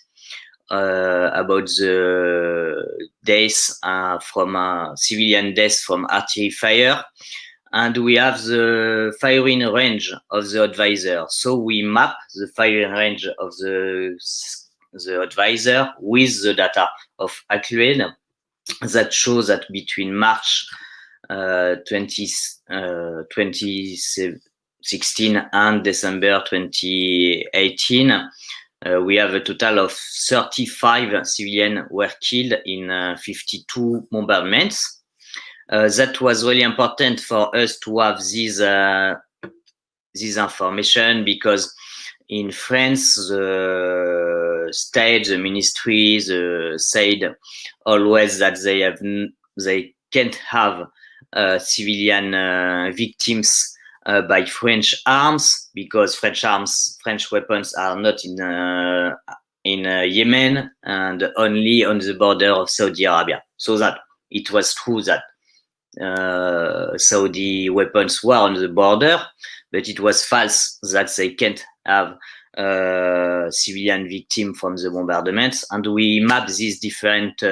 about the deaths from civilian deaths from artillery fire. And we have the firing range of the advisor. So we map the firing range of the advisor with the data of ACLED that shows that between March 2016 and December 2018, we have a total of 35 civilians were killed in 52 bombardments. That was really important for us to have this information, because in France, the state, the ministries said always that they can't have civilian victims by French arms, because French weapons are not in Yemen and only on the border of Saudi Arabia. So that it was true that Saudi weapons were on the border, but it was false that they can't have civilian victims from the bombardments. And we map these different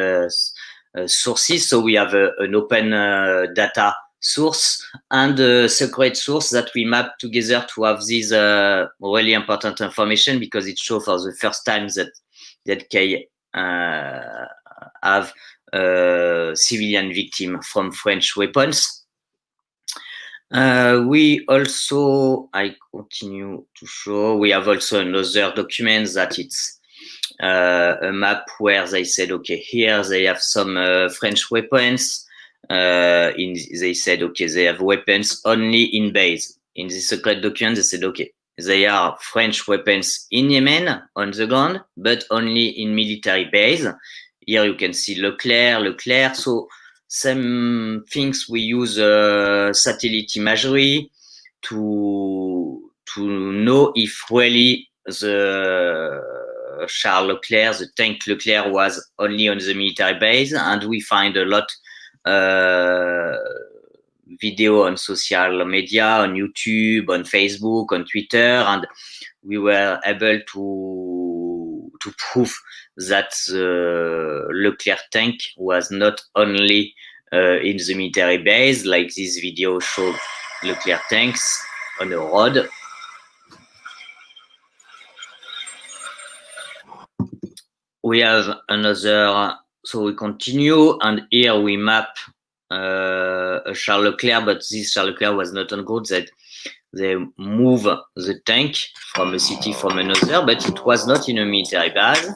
sources. So we have an open data source and a secret source that we map together to have this really important information, because it shows for the first time that ZK have civilian victim from French weapons. We also, I continue to show, we have also another document that it's a map where they said, okay, here they have some French weapons. They said, okay, they have weapons only in base. In the secret document, they said, okay, they are French weapons in Yemen on the ground, but only in military base. Here you can see Leclerc. So some things we use satellite imagery to know if really the Charles Leclerc, the tank Leclerc, was only on the military base. And we find a lot video on social media, on YouTube, on Facebook, on Twitter, and we were able to prove that the Leclerc tank was not only in the military base, like this video showed Leclerc tanks on the road. We have another So we continue, and here we map a Charles Leclerc, but this Charles Leclerc was not on good. That they move the tank from a city from another, but it was not in a military base.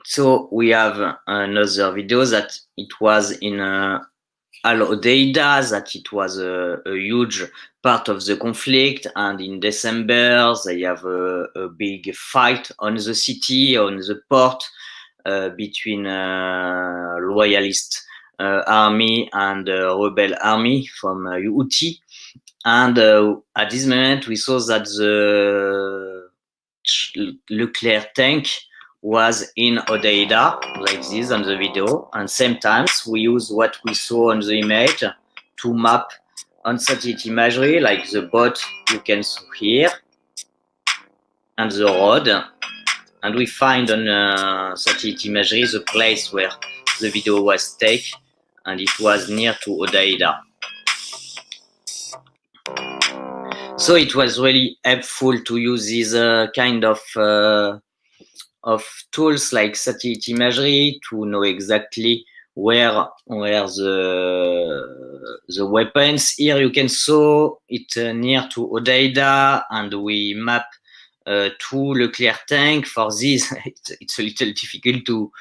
So we have another video that it was in Al-Hodeida, that it was a huge part of the conflict, and in December they have a big fight on the city, on the port, between loyalist army and rebel army from Houthi. And at this moment we saw that the Leclerc tank was in Hodeida, like this on the video, and same times we use what we saw on the image to map on satellite imagery, like the boat you can see here, and the road, and we find on satellite imagery the place where the video was taken, and it was near to Hodeida. So it was really helpful to use this kind of tools like satellite imagery to know exactly where the weapons. Here you can saw it near to Hodeida, and we map two Leclerc tank. For this, it's a little difficult to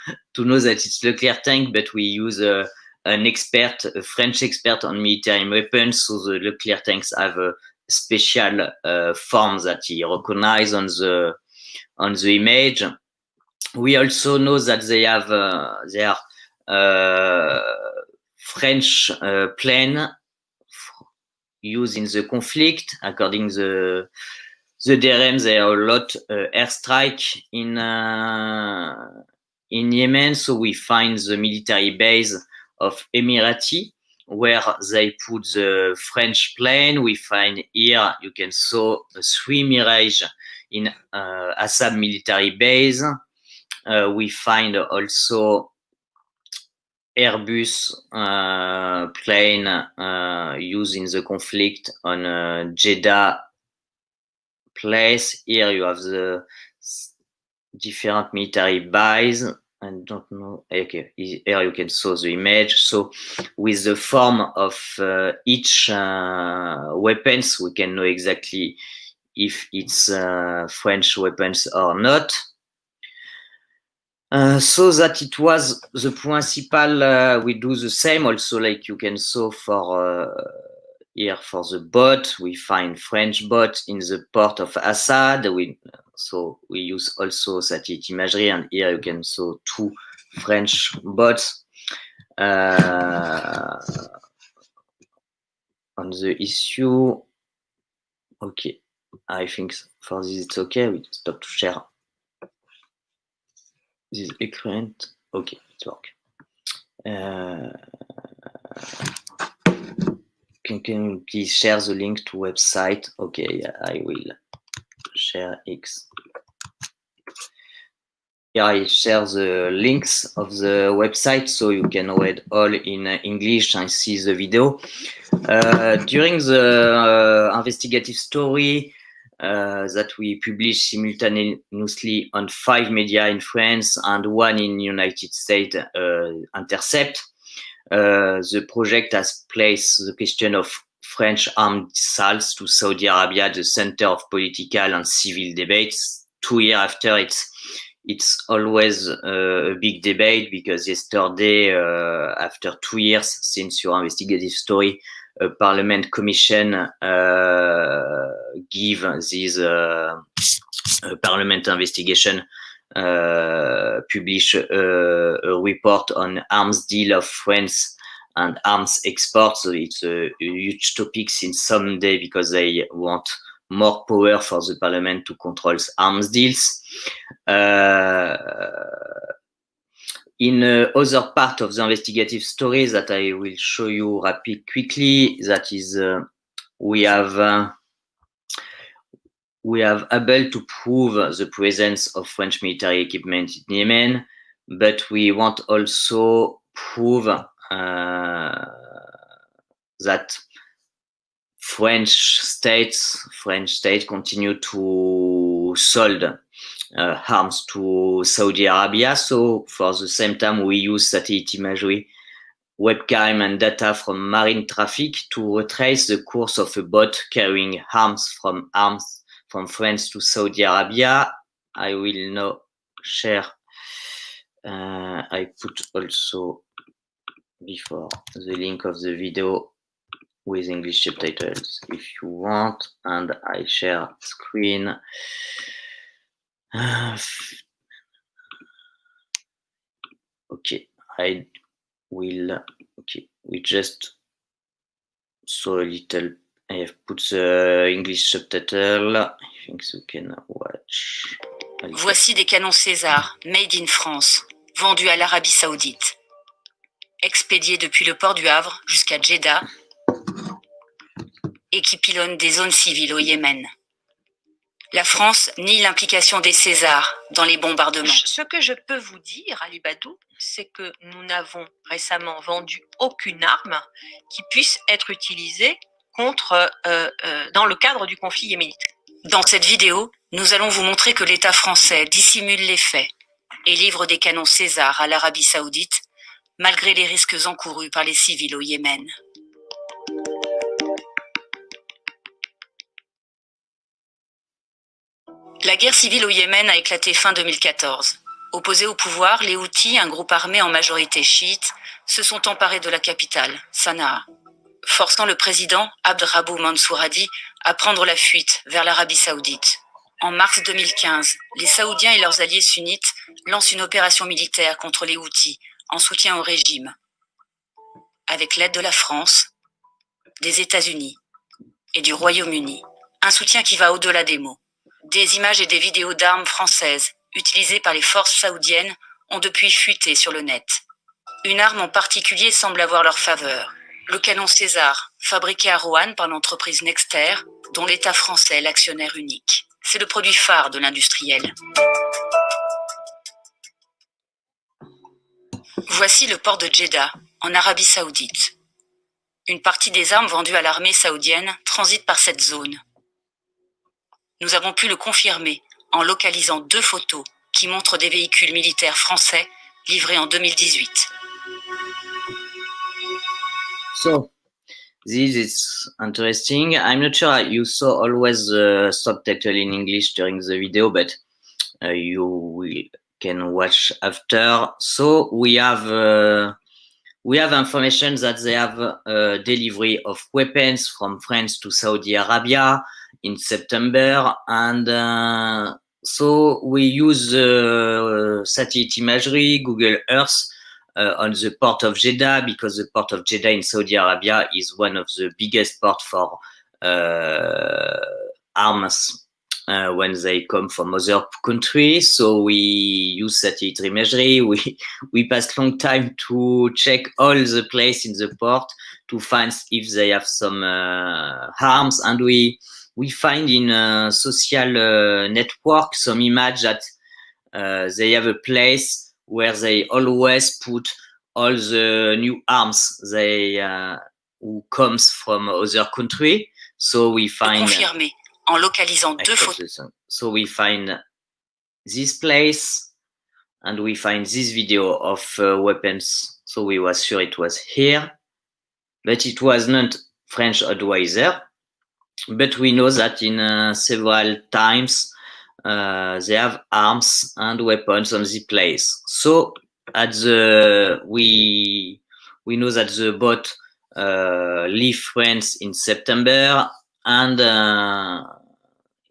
know that it's Leclerc tank, but we use an expert, a French expert on military weapons. So the Leclerc tanks have a special form that he recognizes on the image. We also know that they have their French plane used in the conflict. According to the DRM, there are a lot airstrike in Yemen. So we find the military base of Emirati, where they put the French plane. We find here, you can saw 3 Mirage in Assad military base. We find also Airbus plane used in the conflict on Jeddah place. Here you have the different military bases. I don't know. Okay, here you can saw the image. So with the form of each weapons, we can know exactly if it's French weapons or not. So that it was the principal, we do the same also, like you can saw for here for the boat, we find French boat in the port of Assad. So we use also satellite imagery, and here you can saw 2 French boats on the issue. Okay, I think for this it's okay. We stop to share this current. Okay, it works. Can you please share the link to website? Okay, yeah, I will share X. Yeah, I share the links of the website so you can read all in English and see the video. During the investigative story that we published simultaneously on 5 media in France and 1 in United States, Intercept, the project has placed the question of French armed missiles to Saudi Arabia at the center of political and civil debates. 2 years after, it's always a big debate, because yesterday, after 2 years since your investigative story, a parliament commission give this parliament investigation publish a report on arms deal of France and arms export. So it's a huge topic since some day, because they want more power for the parliament to control arms deals. In other part of the investigative story that I will show you quickly, that is we have able to prove the presence of French military equipment in Yemen, but we want also prove that French state continue to sold arms to Saudi Arabia. So for the same time, we use satellite imagery, webcam and data from marine traffic to retrace the course of a boat carrying arms from France to Saudi Arabia. I will now share. I put also before the link of the video with English subtitles if you want, and I share screen. Okay, I will. Okay, we just saw a little. I have put the English subtitle. I think you can watch. Voici des canons César, made in France, vendus à l'Arabie Saoudite. Expédiés depuis le port du Havre jusqu'à Jeddah et qui pilonnent des zones civiles au Yémen. La France nie l'implication des Césars dans les bombardements. Ce que je peux vous dire, Ali Badou, c'est que nous n'avons récemment vendu aucune arme qui puisse être utilisée dans le cadre du conflit yéménite. Dans cette vidéo, nous allons vous montrer que l'État français dissimule les faits et livre des canons César à l'Arabie Saoudite, malgré les risques encourus par les civils au Yémen. La guerre civile au Yémen a éclaté fin 2014. Opposés au pouvoir, les Houthis, un groupe armé en majorité chiite, se sont emparés de la capitale, Sanaa, forçant le président Abdrabbuh Mansour Hadi à prendre la fuite vers l'Arabie Saoudite. En mars 2015, les Saoudiens et leurs alliés sunnites lancent une opération militaire contre les Houthis en soutien au régime, avec l'aide de la France, des États-Unis et du Royaume-Uni. Un soutien qui va au-delà des mots. Des images et des vidéos d'armes françaises utilisées par les forces saoudiennes ont depuis fuité sur le net. Une arme en particulier semble avoir leur faveur. Le canon César, fabriqué à Roanne par l'entreprise Nexter, dont l'État français est l'actionnaire unique. C'est le produit phare de l'industriel. Voici le port de Jeddah, en Arabie Saoudite. Une partie des armes vendues à l'armée saoudienne transite par cette zone. Nous avons pu le confirmer en localisant 2 photos qui montrent des véhicules militaires français livrés en 2018. So, this is interesting. I'm not sure you saw always the subtitle in English during the video, but you can watch after. So we have information that they have delivery of weapons from France to Saudi Arabia in September, and so we use satellite imagery, Google Earth, on the port of Jeddah, because the port of Jeddah in Saudi Arabia is one of the biggest ports for arms when they come from other countries. So we use satellite imagery. We passed long time to check all the place in the port to find if they have some arms, and we find in social network some image that they have a place where they always put all the new arms they who comes from other country. So we find confirmé en localisant 2 photos. So we find this place and we find this video of weapons. So we was sure it was here, but it was not French advisor. But we know that in several times they have arms and weapons on the place. So at we know that the boat leave France in September, and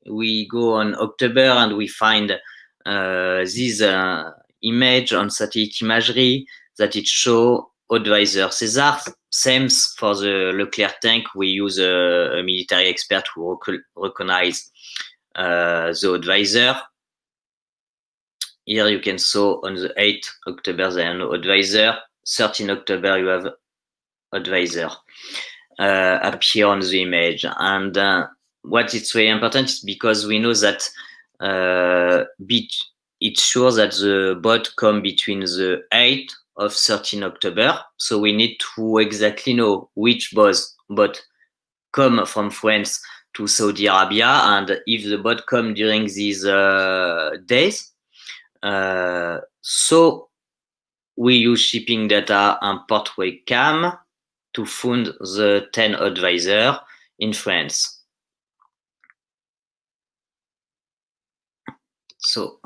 we go on October and we find this image on satellite imagery that it show advisor César. Same for the Leclerc tank. We use a military expert who recognize the advisor. Here you can saw on the 8th October there are no advisor. 13 October you have advisor. appear on the image. And what is very important is because we know that it shows that the bot come between the 8th of 13 October. So we need to exactly know which bot come from France to Saudi Arabia, and if the bot come during these days. So we use shipping data and port webcam to find the 10 advisor in France. So,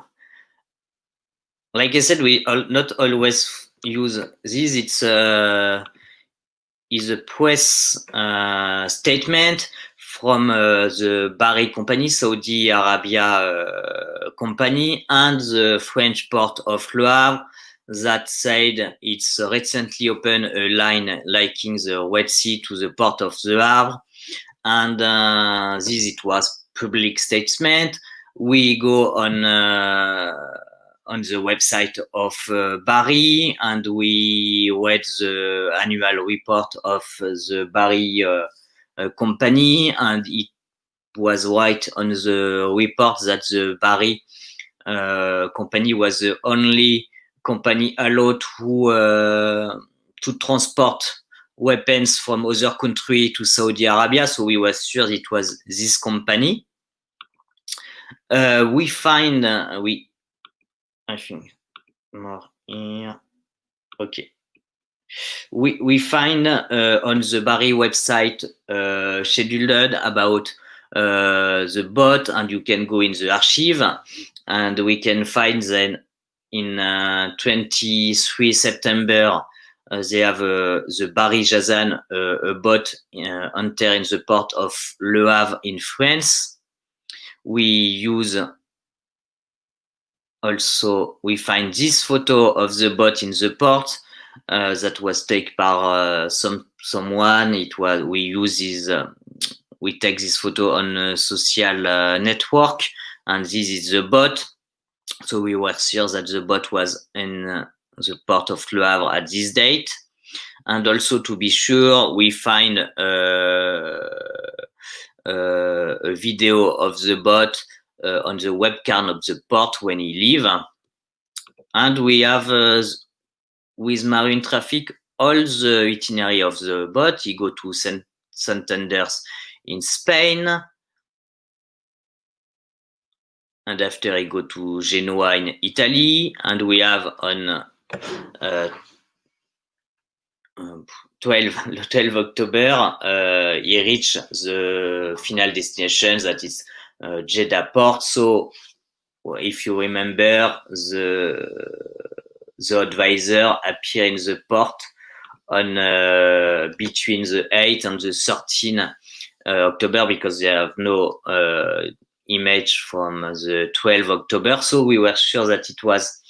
like I said, we not always use this. It's is a press statement from the Bahri company, Saudi Arabia company, and the French port of Le Havre that said it's recently opened a line linking the Red Sea to the port of Le Havre. And this, it was public statement. We go on the website of Bahri, and we read the annual report of the Bahri company, and it was right on the report that the Bahri company was the only company allowed to transport weapons from other country to Saudi Arabia. So we were sure it was this company. We find I think more here. Okay. We find on the Bahri website scheduled about the bot, and you can go in the archive, and we can find then in 23 September they have the Bahri Jazan a bot enter in the port of Le Havre in France. We use also, we find this photo of the bot in the port that was taken by someone. It was, we use this, we take this photo on a social network, and this is the bot. So we were sure that the bot was in the port of Le Havre at this date. And also, to be sure, we find a video of the bot on the webcam of the port when he leave. And we have, with marine traffic, all the itinerary of the bot. He go to Santander in Spain. And after he go to Genoa in Italy. And we have on 12 October, he reached the final destination, that is Jeddah port. So if you remember, the advisor appear in the port on between the 8th and the 13th October, because they have no image from the 12th October. So we were sure that it was,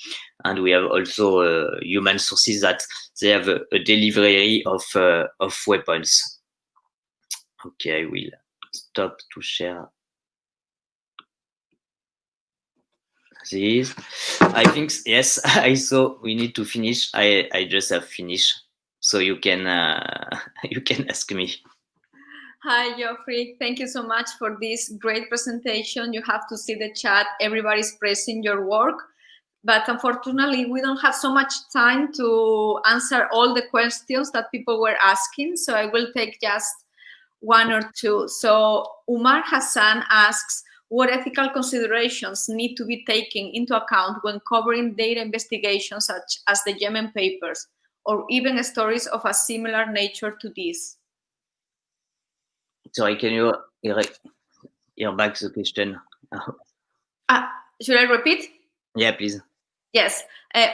and we have also human sources that they have a delivery of weapons. Okay, I will stop to share this. I think, yes, I saw we need to finish. I just have finished, so you can ask me. Hi, Geoffrey. Thank you so much for this great presentation. You have to see the chat. Everybody's praising your work. But unfortunately, we don't have so much time to answer all the questions that people were asking. So I will take just one or two. So Umar Hassan asks, what ethical considerations need to be taken into account when covering data investigations such as the Yemen papers, or even stories of a similar nature to this? Sorry, can you hear back the question? Should I repeat? Yeah, please. Yes.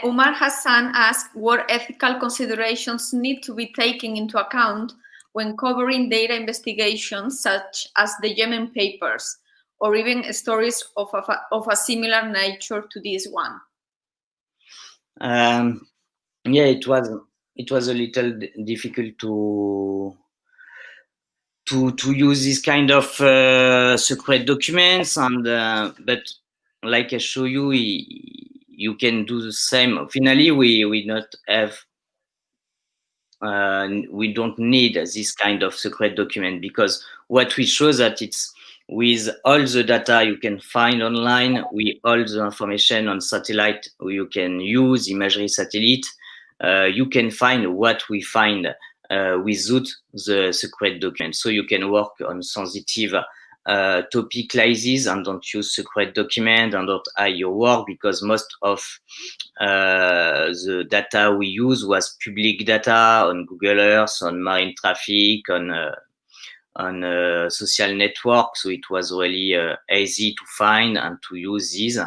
Umar Hassan asked what ethical considerations need to be taken into account when covering data investigations such as the Yemen papers, or even stories of a similar nature to this one. Yeah, it was a little difficult to use this kind of secret documents, and but like I show you, you can do the same. Finally, we not have we don't need this kind of secret document, because what we show that it's with all the data you can find online, with all the information on satellite, you can use imagery satellite, you can find what we find without the secret document. So you can work on sensitive topic like this and don't use secret document and don't hide your work, because most of the data we use was public data on Google Earth, on marine traffic, on social network. So it was really easy to find and to use these.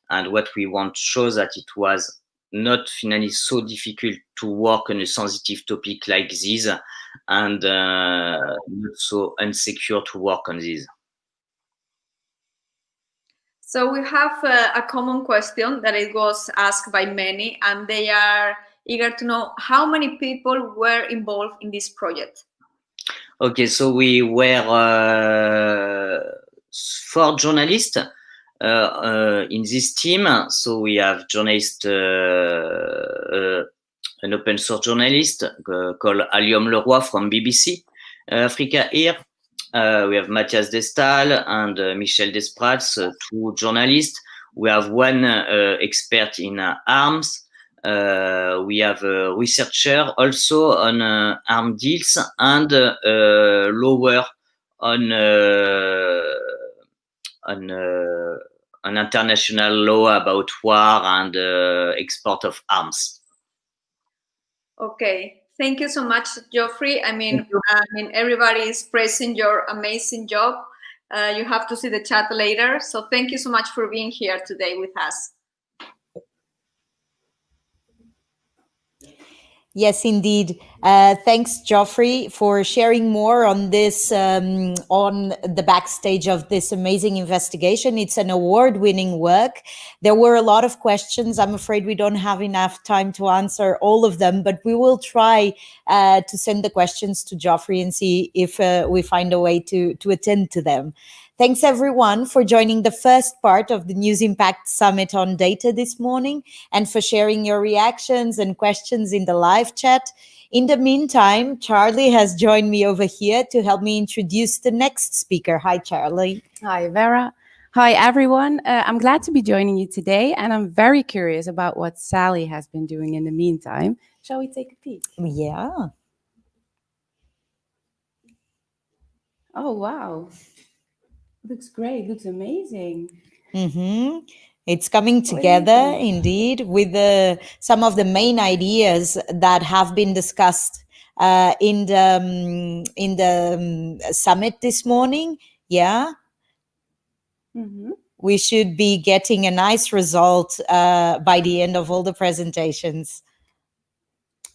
And what we want to show that it was not finally so difficult to work on a sensitive topic like this, and not so insecure to work on this. So we have a common question that it was asked by many, and they are eager to know how many people were involved in this project. Okay, so we were 4 journalists in this team. So we have journalist, an open source journalist called Aliom Leroy from BBC Africa here. We have Mathias Destal and Michel Desprats, 2 journalists. We have 1 expert in arms. We have a researcher also on arm deals, and lawyer on international law about war and export of arms. Okay, thank you so much, Geoffrey. I mean, everybody is praising your amazing job. You have to see the chat later. So thank you so much for being here today with us. Yes, indeed. Thanks, Geoffrey, for sharing more on this, on the backstage of this amazing investigation. It's an award-winning work. There were a lot of questions. I'm afraid we don't have enough time to answer all of them, but we will try to send the questions to Geoffrey and see if we find a way to attend to them. Thanks, everyone, for joining the first part of the News Impact Summit on Data this morning, and for sharing your reactions and questions in the live chat. In the meantime, Charlie has joined me over here to help me introduce the next speaker. Hi, Charlie. Hi, Vera. Hi, everyone. I'm glad to be joining you today, and I'm very curious about what Sally has been doing in the meantime. Shall we take a peek? Yeah. Oh, wow. Looks great. Looks amazing. Mm-hmm. It's coming together, indeed, with some of the main ideas that have been discussed in the summit this morning. Yeah. Mm-hmm. We should be getting a nice result by the end of all the presentations.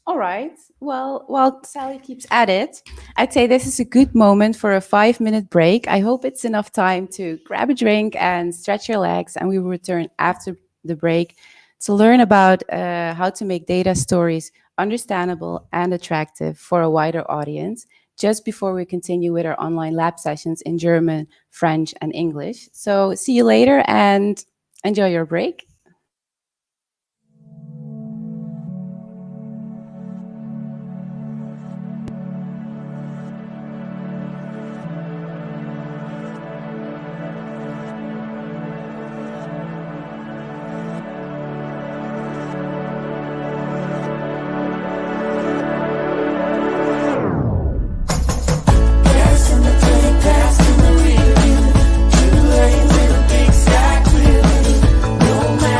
All right. Well, while Sally keeps at it, I'd say this is a good moment for a 5-minute break. I hope it's enough time to grab a drink and stretch your legs, and we will return after the break to learn about how to make data stories understandable and attractive for a wider audience, just before we continue with our online lab sessions in German, French, and English. So see you later and enjoy your break. No matter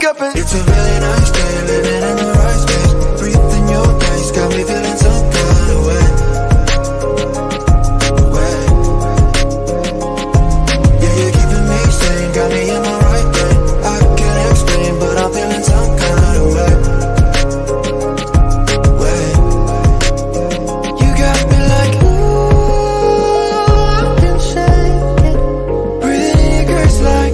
up and it's a really nice day, living in the right space. Breathing your grace, got me feeling some kind of way. Yeah, you're keeping me sane, got me in my right brain. I can't explain, but I'm feeling some kind of way. You got me like, ooh, I can shake it. Breathing in your grace like,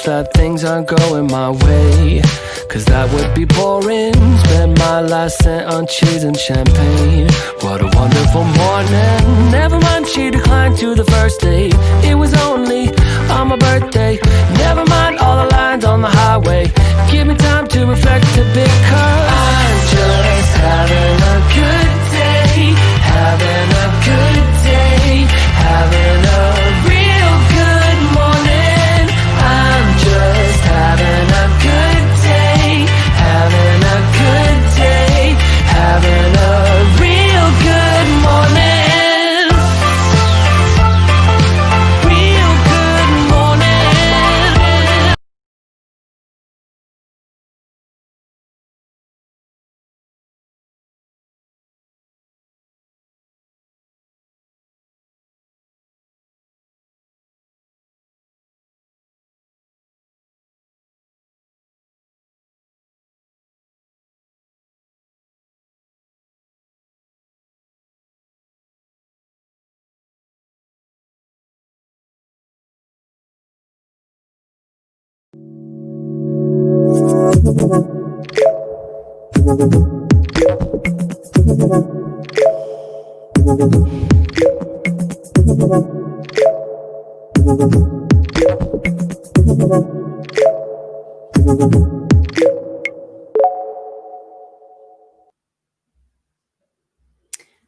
that things aren't going my way, cause that would be boring. Spend my last cent on cheese and champagne. What a wonderful morning. Never mind, she declined to the first date. It was only on my birthday. Never mind all the lines on the highway. Give me time to reflect a bit, cause I'm just having a good day. Having a good day. Having a real good morning. I'm just having a good day. Having a good day. Having a real good morning. Real good morning.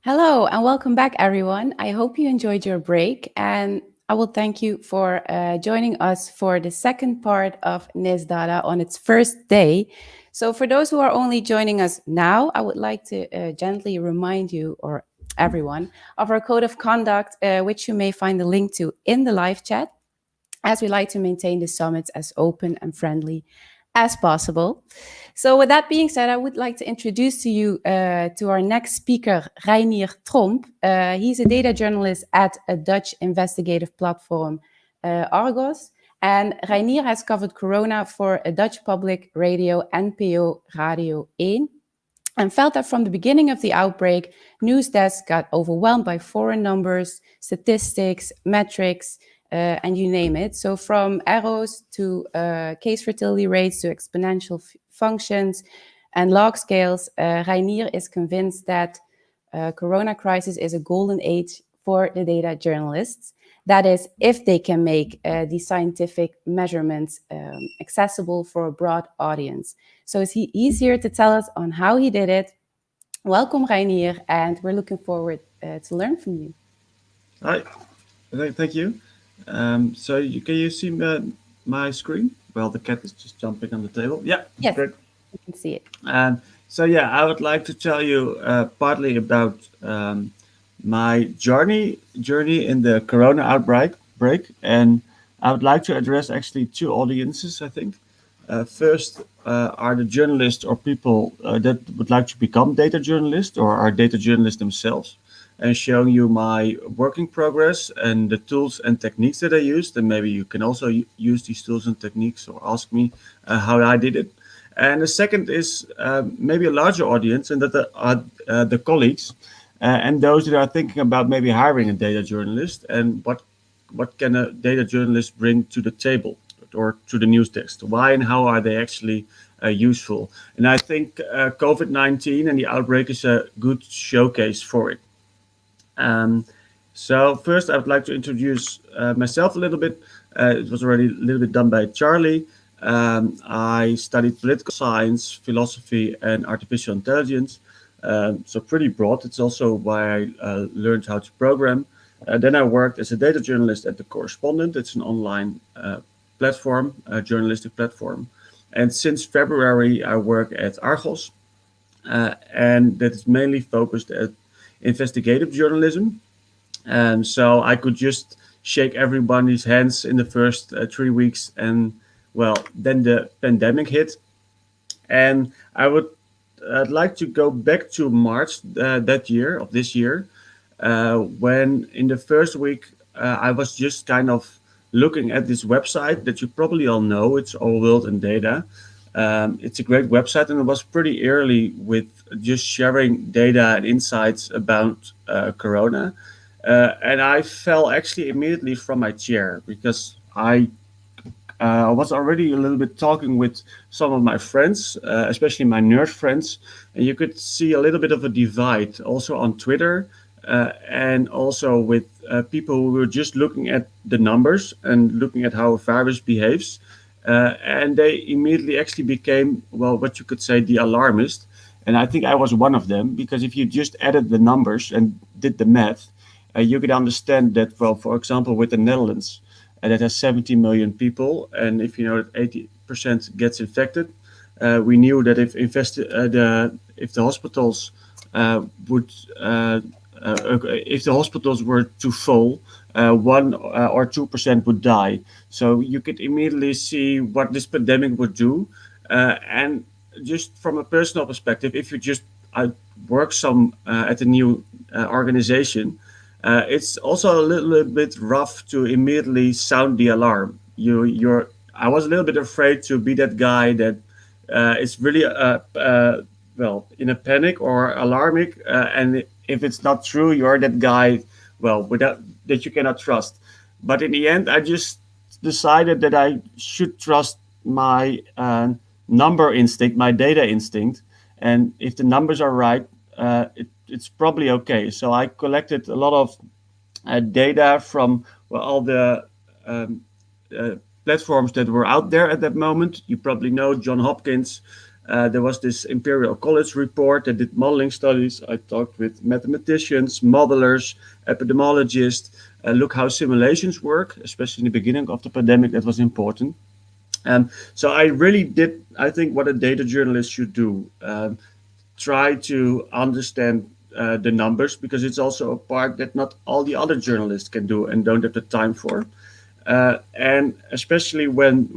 Hello and welcome back, everyone. I hope you enjoyed your break, and I will thank you for joining us for the second part of NIS Data on its first day. So for those who are only joining us now, I would like to gently remind you, or everyone, of our code of conduct, which you may find the link to in the live chat, as we like to maintain the summits as open and friendly as possible. So with that being said, I would like to introduce to you to our next speaker, Reinier Tromp. He's a data journalist at a Dutch investigative platform, Argos. And Reinier has covered Corona for a Dutch public radio, NPO Radio 1, and felt that from the beginning of the outbreak, news desks got overwhelmed by foreign numbers, statistics, metrics, and you name it. So from arrows to case fertility rates to exponential functions and log scales, Reinier is convinced that Corona crisis is a golden age for the data journalists. That is, if they can make these scientific measurements accessible for a broad audience. So he's here to tell us on how he did it. Welcome, Reinier, and we're looking forward to learn from you. Hi, thank you. Can you see my screen? Well, the cat is just jumping on the table. Yeah, yes, great. You can see it. I would like to tell you partly about my journey in the Corona outbreak, and I would like to address actually two audiences, I think. First are the journalists or people that would like to become data journalists or are data journalists themselves, and showing you my working progress and the tools and techniques that I used. And maybe you can also use these tools and techniques or ask me how I did it. And the second is maybe a larger audience, and that are the colleagues and those that are thinking about maybe hiring a data journalist, and what can a data journalist bring to the table or to the news text? Why and how are they actually useful? And I think COVID-19 and the outbreak is a good showcase for it. So first, I would like to introduce myself a little bit. It was already a little bit done by Charlie. I studied political science, philosophy, and artificial intelligence. So pretty broad. It's also why I learned how to program. Then I worked as a data journalist at The Correspondent. It's an online platform, a journalistic platform. And since February, I work at Argos. And that is mainly focused at investigative journalism. So I could just shake everybody's hands in the first 3 weeks, and well, then the pandemic hit, and I'd like to go back to March this year, when in the first week I was just kind of looking at this website that you probably all know. It's All World and Data. It's a great website, and it was pretty early with just sharing data and insights about Corona. And I fell actually immediately from my chair because I was already a little bit talking with some of my friends, especially my nerd friends, and you could see a little bit of a divide also on Twitter, and also with people who were just looking at the numbers and looking at how a virus behaves. And they immediately actually became, well, what you could say, the alarmist. And I think I was one of them, because if you just added the numbers and did the math, you could understand that, well, for example, with the Netherlands, that has 70 million people, and if you know that 80% gets infected, we knew that if the hospitals if the hospitals were too full, 1 or 2% would die. So you could immediately see what this pandemic would do, and just from a personal perspective, if you just work at a new organization. It's also a little bit rough to immediately sound the alarm. I was a little bit afraid to be that guy that is really in a panic or alarmic, and if it's not true, you're that guy, that you cannot trust. But in the end, I just decided that I should trust my number instinct, my data instinct, and if the numbers are right, it's probably okay. So I collected a lot of data from all the platforms that were out there at that moment. You probably know John Hopkins. There was this Imperial College report that did modeling studies. I talked with mathematicians, modelers, epidemiologists. Look how simulations work, especially in the beginning of the pandemic. That was important. So I really did, I think, what a data journalist should do. Try to understand the numbers, because it's also a part that not all the other journalists can do and don't have the time for. And especially when,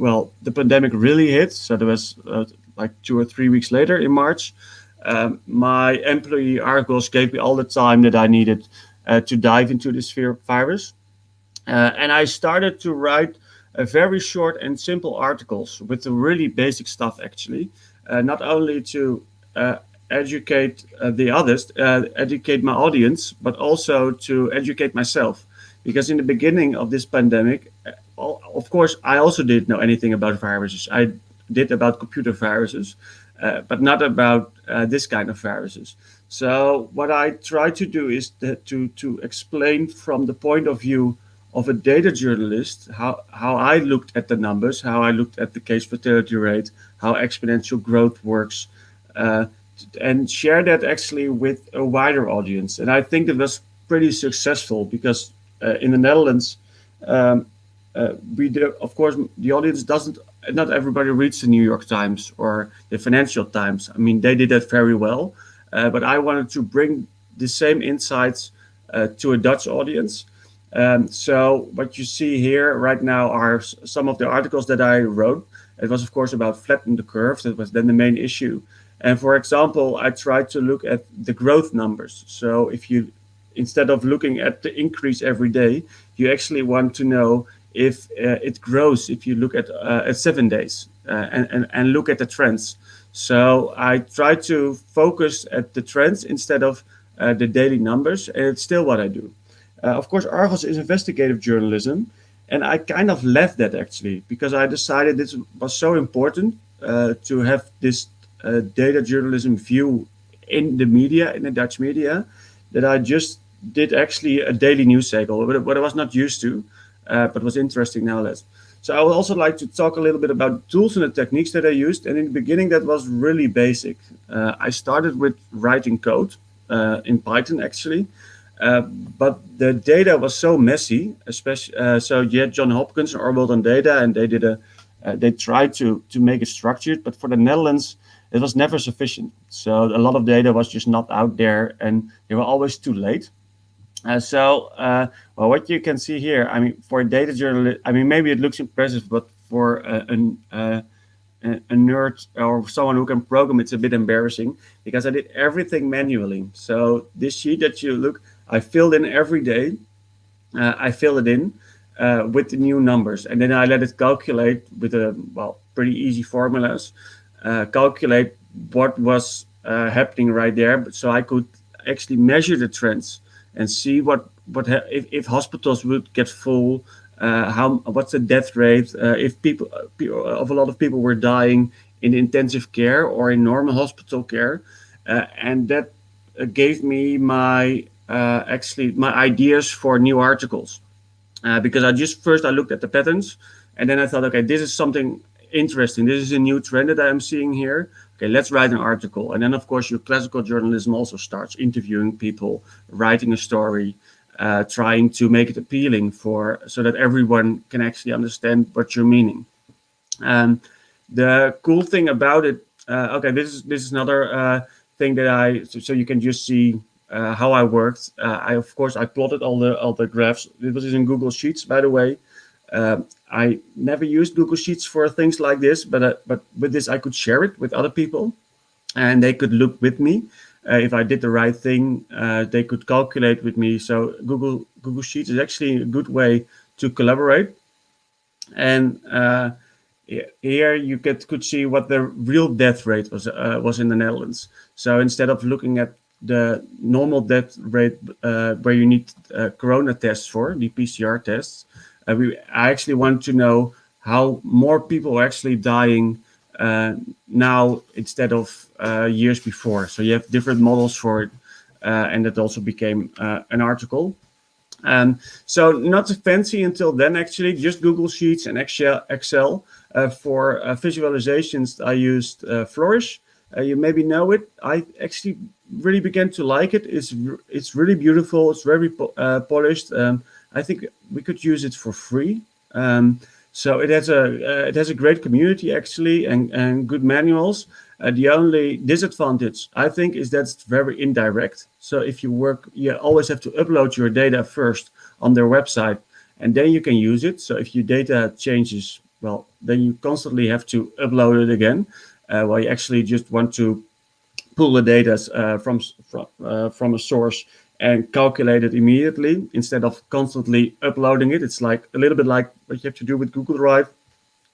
the pandemic really hit, so there was like 2 or 3 weeks later in March, my employee Argos gave me all the time that I needed to dive into this virus. And I started to write very short and simple articles with the really basic stuff, actually, not only to educate the others, educate my audience, but also to educate myself. Because in the beginning of this pandemic, of course, I also didn't know anything about viruses. I did about computer viruses, but not about this kind of viruses. So what I try to do is to explain from the point of view of a data journalist how I looked at the numbers, how I looked at the case fatality rate, how exponential growth works, and share that actually with a wider audience. And I think that was pretty successful, because in the Netherlands, of course, the audience not everybody reads the New York Times or the Financial Times. I mean, they did that very well, but I wanted to bring the same insights to a Dutch audience. So what you see here right now are some of the articles that I wrote. It was, of course, about flatten the curve. That was then the main issue. And for example, I tried to look at the growth numbers. So if you, instead of looking at the increase every day, you actually want to know if it grows if you look at 7 days and look at the trends. So I try to focus at the trends instead of the daily numbers, and it's still what I do. Of course, Argos is investigative journalism, and I kind of left that actually because I decided this was so important to have this data journalism view in the media, in the Dutch media, that I just did actually a daily news cycle, what I was not used to, but was interesting nonetheless. So I would also like to talk a little bit about the tools and the techniques that I used. And in the beginning, that was really basic. I started with writing code in Python, actually. But the data was so messy, especially so you had John Hopkins and Orwell on data, and they tried to make it structured, but for the Netherlands it was never sufficient. So a lot of data was just not out there, and they were always too late. Well, what you can see here, I mean, for a data journalist, I mean, maybe it looks impressive, but for a nerd or someone who can program, it's a bit embarrassing because I did everything manually. So this sheet that you look, I filled in every day. I fill it in with the new numbers, and then I let it calculate with pretty easy formulas, calculate what was happening right there. So I could actually measure the trends and see if hospitals would get full, what's the death rate, if a lot of people were dying in intensive care or in normal hospital care, and that gave me my ideas for new articles, because I looked at the patterns, and then I thought, okay, this is something interesting. This is a new trend that I'm seeing here. Okay, let's write an article. And then, of course, your classical journalism also starts interviewing people, writing a story, trying to make it appealing so that everyone can actually understand what you're meaning. The cool thing about it, this is another thing that so you can just see how I worked. I plotted all the graphs. It was in Google Sheets, by the way. I never used Google Sheets for things like this, but with this I could share it with other people, and they could look with me. If I did the right thing, they could calculate with me. So Google Sheets is actually a good way to collaborate. And here you could see what the real death rate was in the Netherlands. So instead of looking at the normal death rate where you need corona tests for, the PCR tests, I actually want to know how more people are actually dying now instead of years before. So you have different models for it, and that also became an article. So not fancy until then, actually, just Google Sheets and Excel. For visualizations, I used Flourish. You maybe know it. I actually really began to like it. It's really beautiful. It's very polished. I think we could use it for free. So it has a great community actually, and good manuals. The only disadvantage, I think, is that it's very indirect. So if you work, you always have to upload your data first on their website, and then you can use it. So if your data changes, well, then you constantly have to upload it again. While you actually just want to pull the data from a source and calculate it immediately instead of constantly uploading it. It's like a little bit like what you have to do with Google Drive.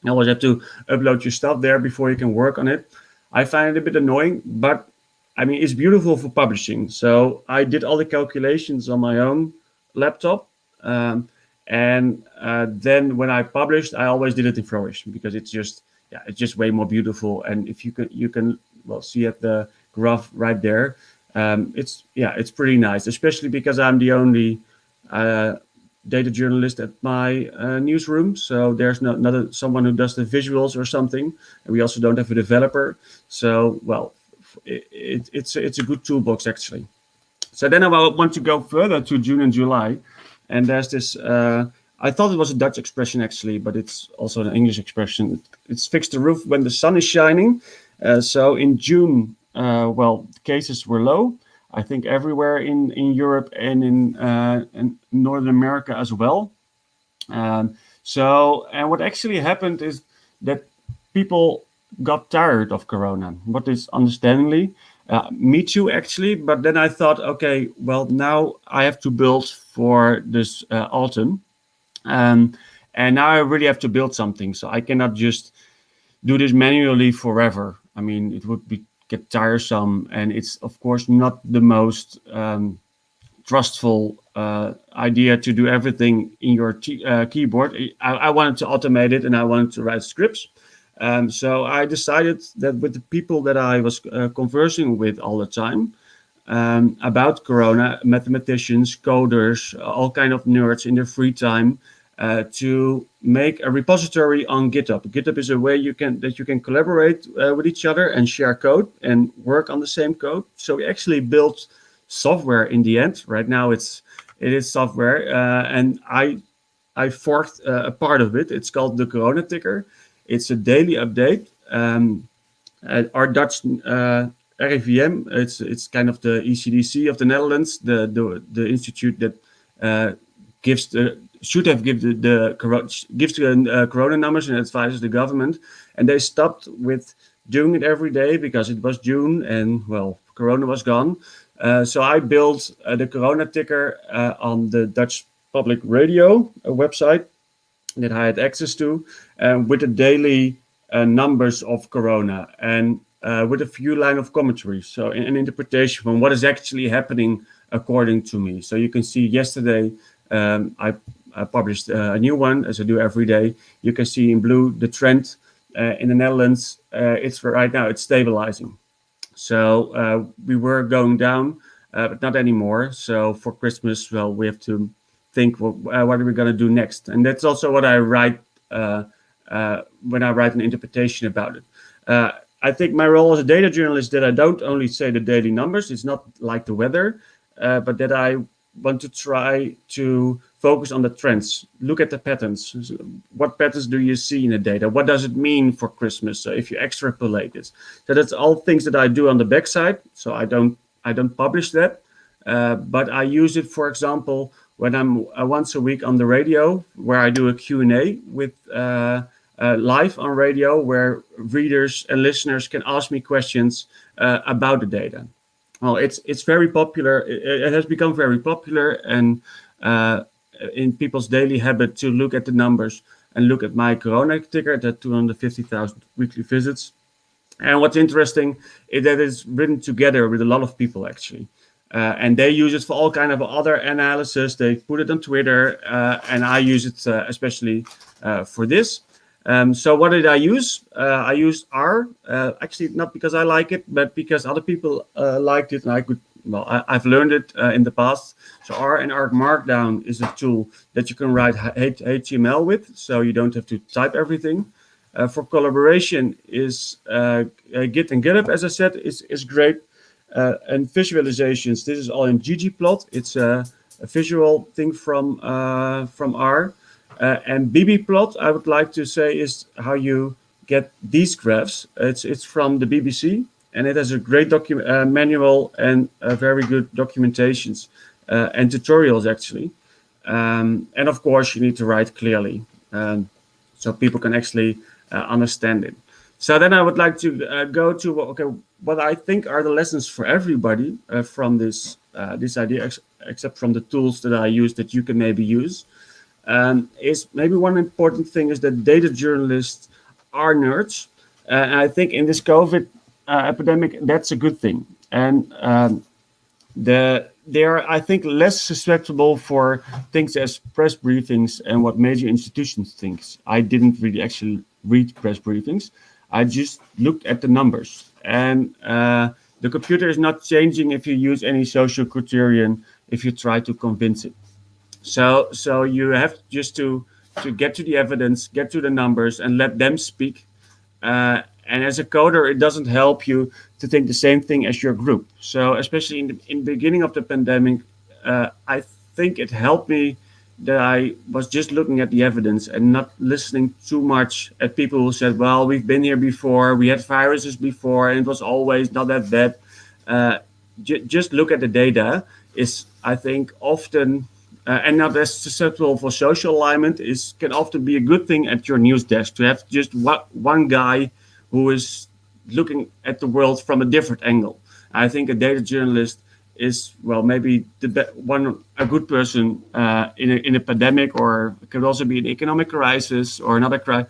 You always have to upload your stuff there before you can work on it. I find it a bit annoying, but I mean, it's beautiful for publishing. So I did all the calculations on my own laptop. And then when I published, I always did it in Flourish because it's just way more beautiful. And if you can see at the graph right there, it's pretty nice, especially because I'm the only data journalist at my newsroom. So there's not someone who does the visuals or something, and we also don't have a developer. So it's a good toolbox actually. So then I want to go further to June and July, and there's this. I thought it was a Dutch expression actually, but it's also an English expression. It's fix the roof when the sun is shining. So in June, the cases were low. I think everywhere in Europe and in Northern America as well. And what actually happened is that people got tired of Corona. What is understandingly, me too actually. But then I thought, okay, well now I have to build for this autumn, and now I really have to build something. So I cannot just do this manually forever. I mean, it would get tiresome, and it's of course not the most trustful idea to do everything in your keyboard. I wanted to automate it, and I wanted to write scripts. So I decided that with the people that I was conversing with all the time about Corona, mathematicians, coders, all kind of nerds in their free time, to make a repository on GitHub. GitHub is a way you can collaborate with each other and share code and work on the same code. So we actually built software in the end. Right now it is software, and I forked a part of it. It's called the Corona Ticker. It's a daily update. Our Dutch RIVM, it's kind of the ECDC of the Netherlands, the institute that should have given the Corona numbers and advises the government, and they stopped with doing it every day because it was June and well, Corona was gone. So I built the Corona Ticker on the Dutch Public Radio website that I had access to, with the daily numbers of Corona and with a few lines of commentary. So an interpretation from what is actually happening according to me. So you can see yesterday I published a new one, as I do every day. You can see in blue the trend in the Netherlands. It's right now it's stabilizing. So we were going down, but not anymore. So for Christmas, well, we have to think what are we going to do next, and that's also what I write when I write an interpretation about it. I think my role as a data journalist that I don't only say the daily numbers. It's not like the weather, but that I want to try to focus on the trends, look at the patterns. What patterns do you see in the data? What does it mean for Christmas? So if you extrapolate this, so that's all things that I do on the backside. So I don't publish that, but I use it, for example, when I'm once a week on the radio, where I do a Q&A with live on radio, where readers and listeners can ask me questions about the data. Well, it's very popular. It has become very popular, and in people's daily habit to look at the numbers and look at my Corona Ticker, that 250,000 weekly visits. And what's interesting is that it's written together with a lot of people actually. And they use it for all kind of other analysis. They put it on Twitter, and I use it especially for this. So what did I use? I used R, actually not because I like it, but because other people liked it, and I've learned it in the past. So R and R Markdown is a tool that you can write HTML with, so you don't have to type everything. For collaboration is Git and GitHub, as I said, is great. And visualizations, this is all in ggplot. It's a visual thing from R. And bbplot, I would like to say, is how you get these graphs. It's from the BBC, and it has a great manual and very good documentations and tutorials actually. And of course, you need to write clearly so people can actually understand it. So then I would like to go to what I think are the lessons for everybody from this idea, except from the tools that I use that you can maybe use. Is maybe one important thing is that data journalists are nerds. And I think in this COVID epidemic, that's a good thing. And they are, I think, less susceptible for things as press briefings and what major institutions think. I didn't really actually read press briefings. I just looked at the numbers. And the computer is not changing if you use any social criterion, if you try to convince it. So you have just to get to the evidence, get to the numbers, and let them speak. And as a coder, it doesn't help you to think the same thing as your group. So especially in the beginning of the pandemic, I think it helped me that I was just looking at the evidence and not listening too much at people who said, well, we've been here before, we had viruses before, and it was always not that bad. Just look at the data is, I think, often... and not as susceptible for social alignment can often be a good thing at your news desk, to have just one guy who is looking at the world from a different angle. I think a data journalist is, well, maybe a good person in a pandemic, or it could also be an economic crisis or another crisis,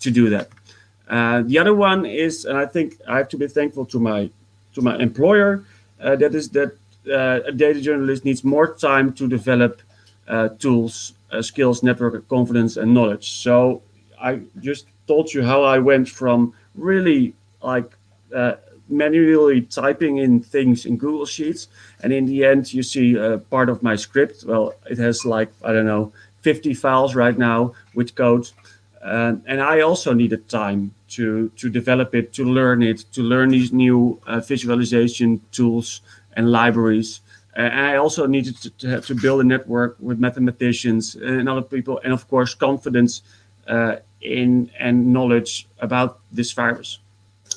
to do that. The other one is, and I think I have to be thankful to my employer, that is that a data journalist needs more time to develop tools, skills, network confidence, and knowledge. So I just told you how I went from really like manually typing in things in Google Sheets, and in the end you see part of my script. Well, it has like, I don't know, 50 files right now with code. And I also needed time to develop it, to learn these new visualization tools and libraries. And I also needed to build a network with mathematicians and other people, and of course confidence in and knowledge about this virus.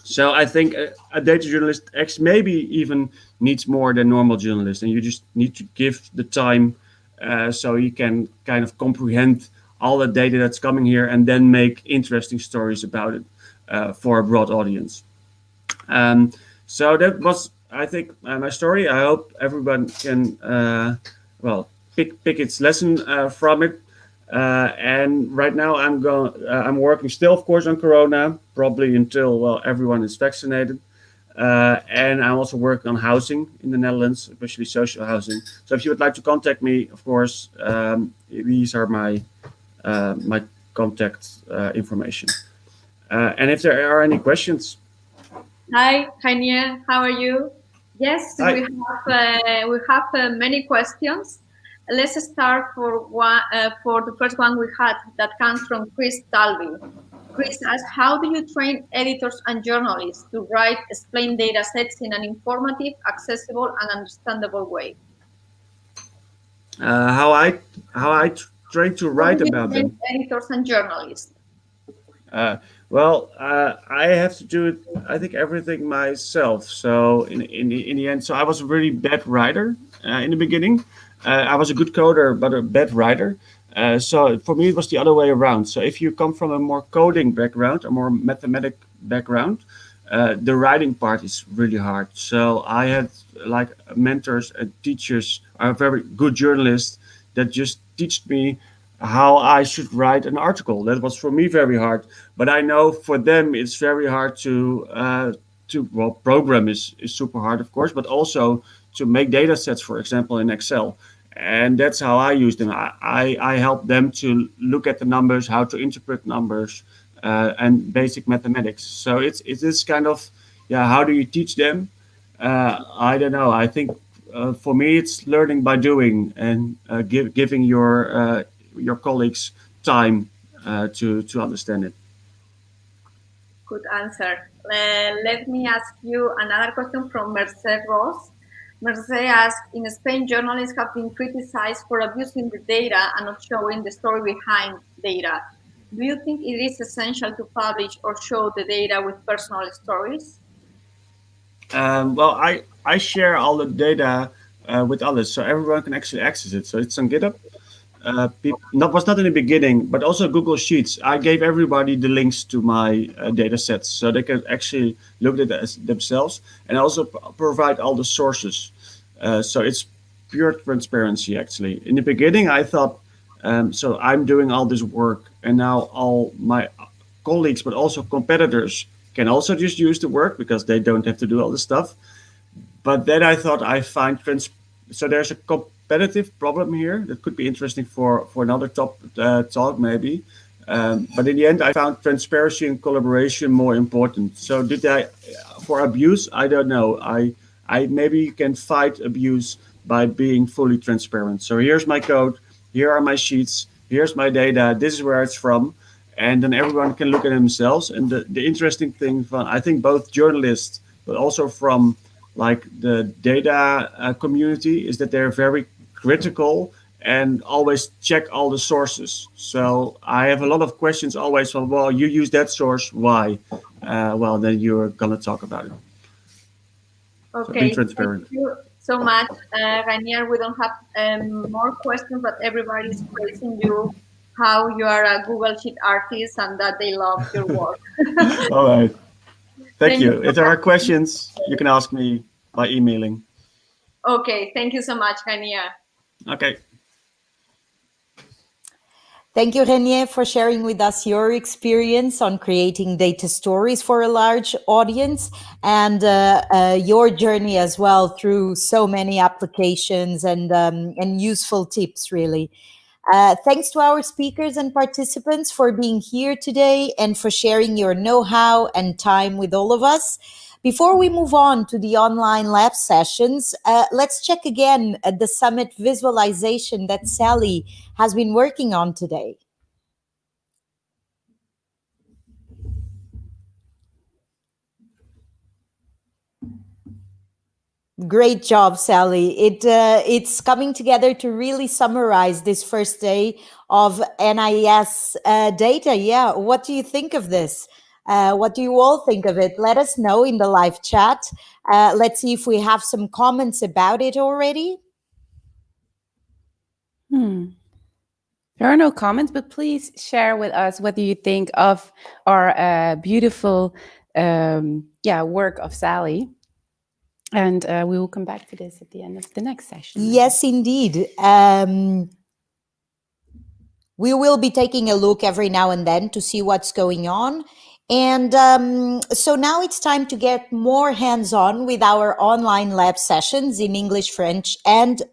So I think a data journalist maybe even needs more than normal journalists, and you just need to give the time so you can kind of comprehend all the data that's coming here and then make interesting stories about it for a broad audience. So that was, I think, my story. I hope everyone can, pick its lesson from it. And right now I'm working still, of course, on Corona, probably until everyone is vaccinated. And I'm also working on housing in the Netherlands, especially social housing. So if you would like to contact me, of course, these are my contact information. And if there are any questions. Hi, Rainier, how are you? Yes, Hi. we have many questions. Let's start for the first one we had that comes from Chris Dalby. Chris asks, how do you train editors and journalists to write explain data sets in an informative, accessible, and understandable way? How I train to write about them. Editors and journalists. I have to do it, I think, everything myself. So in the end, so I was a really bad writer in the beginning. I was a good coder, but a bad writer. So for me, it was the other way around. So if you come from a more coding background, a more mathematic background, the writing part is really hard. So I had like mentors and teachers, are very good journalists that just teach me how I should write an article. That was for me very hard, but I know for them it's very hard to program is super hard, of course, but also to make data sets, for example, in Excel. And that's how I use them. I help them to look at the numbers, how to interpret numbers, and basic mathematics. So it is kind of, how do you teach them? I don't know. I think for me it's learning by doing, and giving your colleagues time to understand it. Good answer. Let me ask you another question from Merced Ross. Merced asks, in Spain, journalists have been criticized for abusing the data and not showing the story behind data. Do you think it is essential to publish or show the data with personal stories? I share all the data with others, so everyone can actually access it. So it's on GitHub. Was not in the beginning, but also Google Sheets. I gave everybody the links to my data sets, so they can actually look at it themselves, and also provide all the sources. So it's pure transparency, actually. In the beginning, I thought, so I'm doing all this work, and now all my colleagues, but also competitors, can also just use the work because they don't have to do all the stuff. But then I thought so there's a competitive problem here that could be interesting for another talk maybe. But in the end, I found transparency and collaboration more important. So for abuse, I don't know. I maybe can fight abuse by being fully transparent. So here's my code, here are my sheets, here's my data, this is where it's from. And then everyone can look at themselves. And the interesting thing I think both journalists, but also from like the data community, is that they're very critical and always check all the sources. So I have a lot of questions always from, well, you use that source, why? Then you're gonna talk about it. Okay, so be transparent. Thank you so much, Rainier. We don't have more questions, but everybody's praising you, how you are a Google Sheet artist and that they love your work. All right. Thank you. If there are questions, you can ask me by emailing. Okay, thank you so much, Rainier. Okay. Thank you, Renier, for sharing with us your experience on creating data stories for a large audience and your journey as well through so many applications and useful tips, really. Thanks to our speakers and participants for being here today and for sharing your know-how and time with all of us. Before we move on to the online lab sessions, let's check again at the summit visualization that Sally has been working on today. Great job, Sally. It's coming together to really summarize this first day of NIS data. Yeah, what do you think of this? What do you all think of it? Let us know in the live chat. Let's see if we have some comments about it already. There are no comments, but please share with us what do you think of our beautiful work of Sally. And we will come back to this at the end of the next session. Yes, indeed. We will be taking a look every now and then to see what's going on. And so now it's time to get more hands-on with our online lab sessions in English, French, and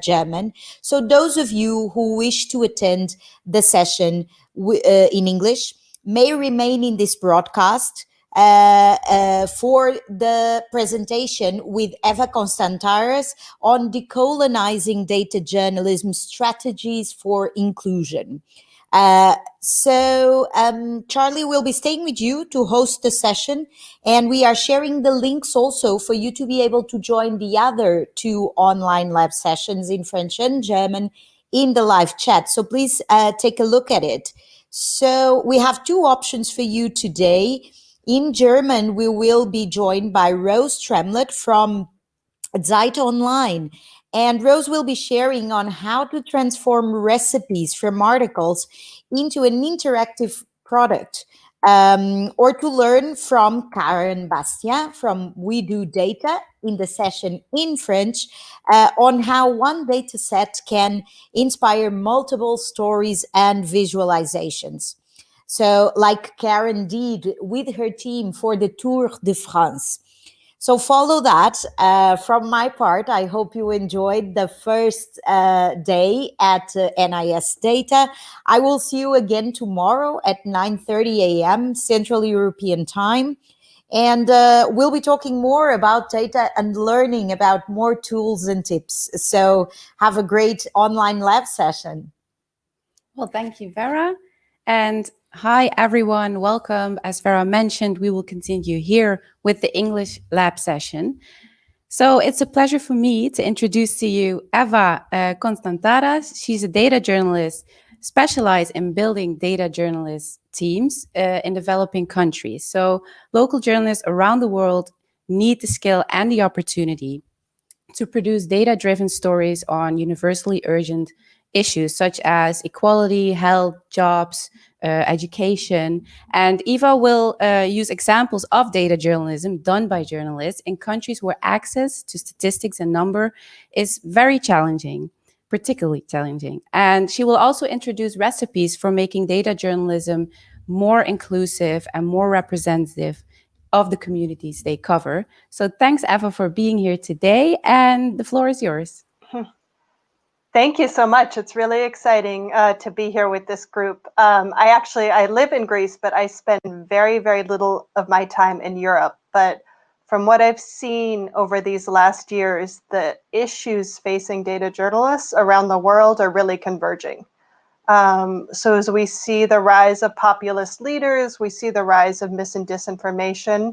German. So those of you who wish to attend the session in English may remain in this broadcast for the presentation with Eva Constantares on decolonizing data journalism strategies for inclusion. So Charlie will be staying with you to host the session, and we are sharing the links also for you to be able to join the other 2 online lab sessions in French and German in the live chat. So please take a look at it. So we have 2 options for you today. In German, we will be joined by Rose Tremlett from Zeit Online. And Rose will be sharing on how to transform recipes from articles into an interactive product. Or to learn from Karen Bastien from We Do Data in the session in French on how one data set can inspire multiple stories and visualizations. So like Karen did with her team for the Tour de France. So follow that. From my part, I hope you enjoyed the first day at NIS Data. I will see you again tomorrow at 9:30 a.m. Central European Time. And we'll be talking more about data and learning about more tools and tips. So have a great online lab session. Well, thank you, Vera. And hi, everyone. Welcome. As Vera mentioned, we will continue here with the English lab session. So it's a pleasure for me to introduce to you Eva Constantaras. She's a data journalist specialized in building data journalist teams in developing countries. So local journalists around the world need the skill and the opportunity to produce data-driven stories on universally urgent issues such as equality, health, jobs, education. And Eva will use examples of data journalism done by journalists in countries where access to statistics and number is very challenging, particularly challenging. And she will also introduce recipes for making data journalism more inclusive and more representative of the communities they cover. So thanks, Eva, for being here today, and the floor is yours. Thank you so much. It's really exciting to be here with this group. I live in Greece, but I spend very, very little of my time in Europe. But from what I've seen over these last years, the issues facing data journalists around the world are really converging. So as we see the rise of populist leaders, we see the rise of mis and disinformation.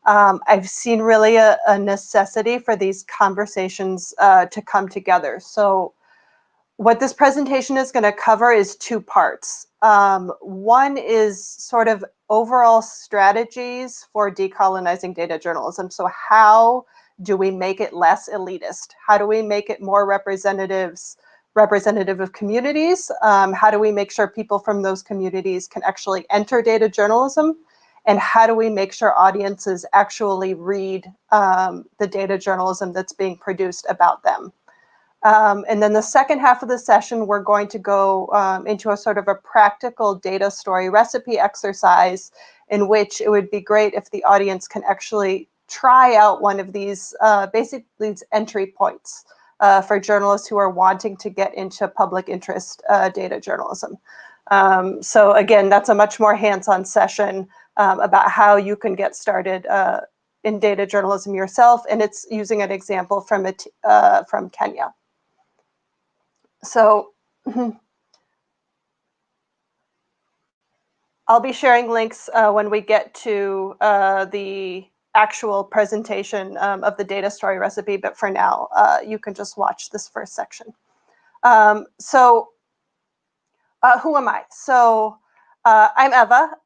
I've seen really a necessity for these conversations to come together. So what this presentation is going to cover is 2 parts. One is sort of overall strategies for decolonizing data journalism. So how do we make it less elitist? How do we make it more representative of communities? How do we make sure people from those communities can actually enter data journalism? And how do we make sure audiences actually read the data journalism that's being produced about them? And then the second half of the session, we're going to go into a sort of a practical data story recipe exercise in which it would be great if the audience can actually try out one of these basically these entry points for journalists who are wanting to get into public interest data journalism. So again, that's a much more hands-on session about how you can get started in data journalism yourself, and it's using an example from Kenya. So I'll be sharing links when we get to the actual presentation of the data story recipe, but for now, you can just watch this first section. So who am I? So I'm Eva.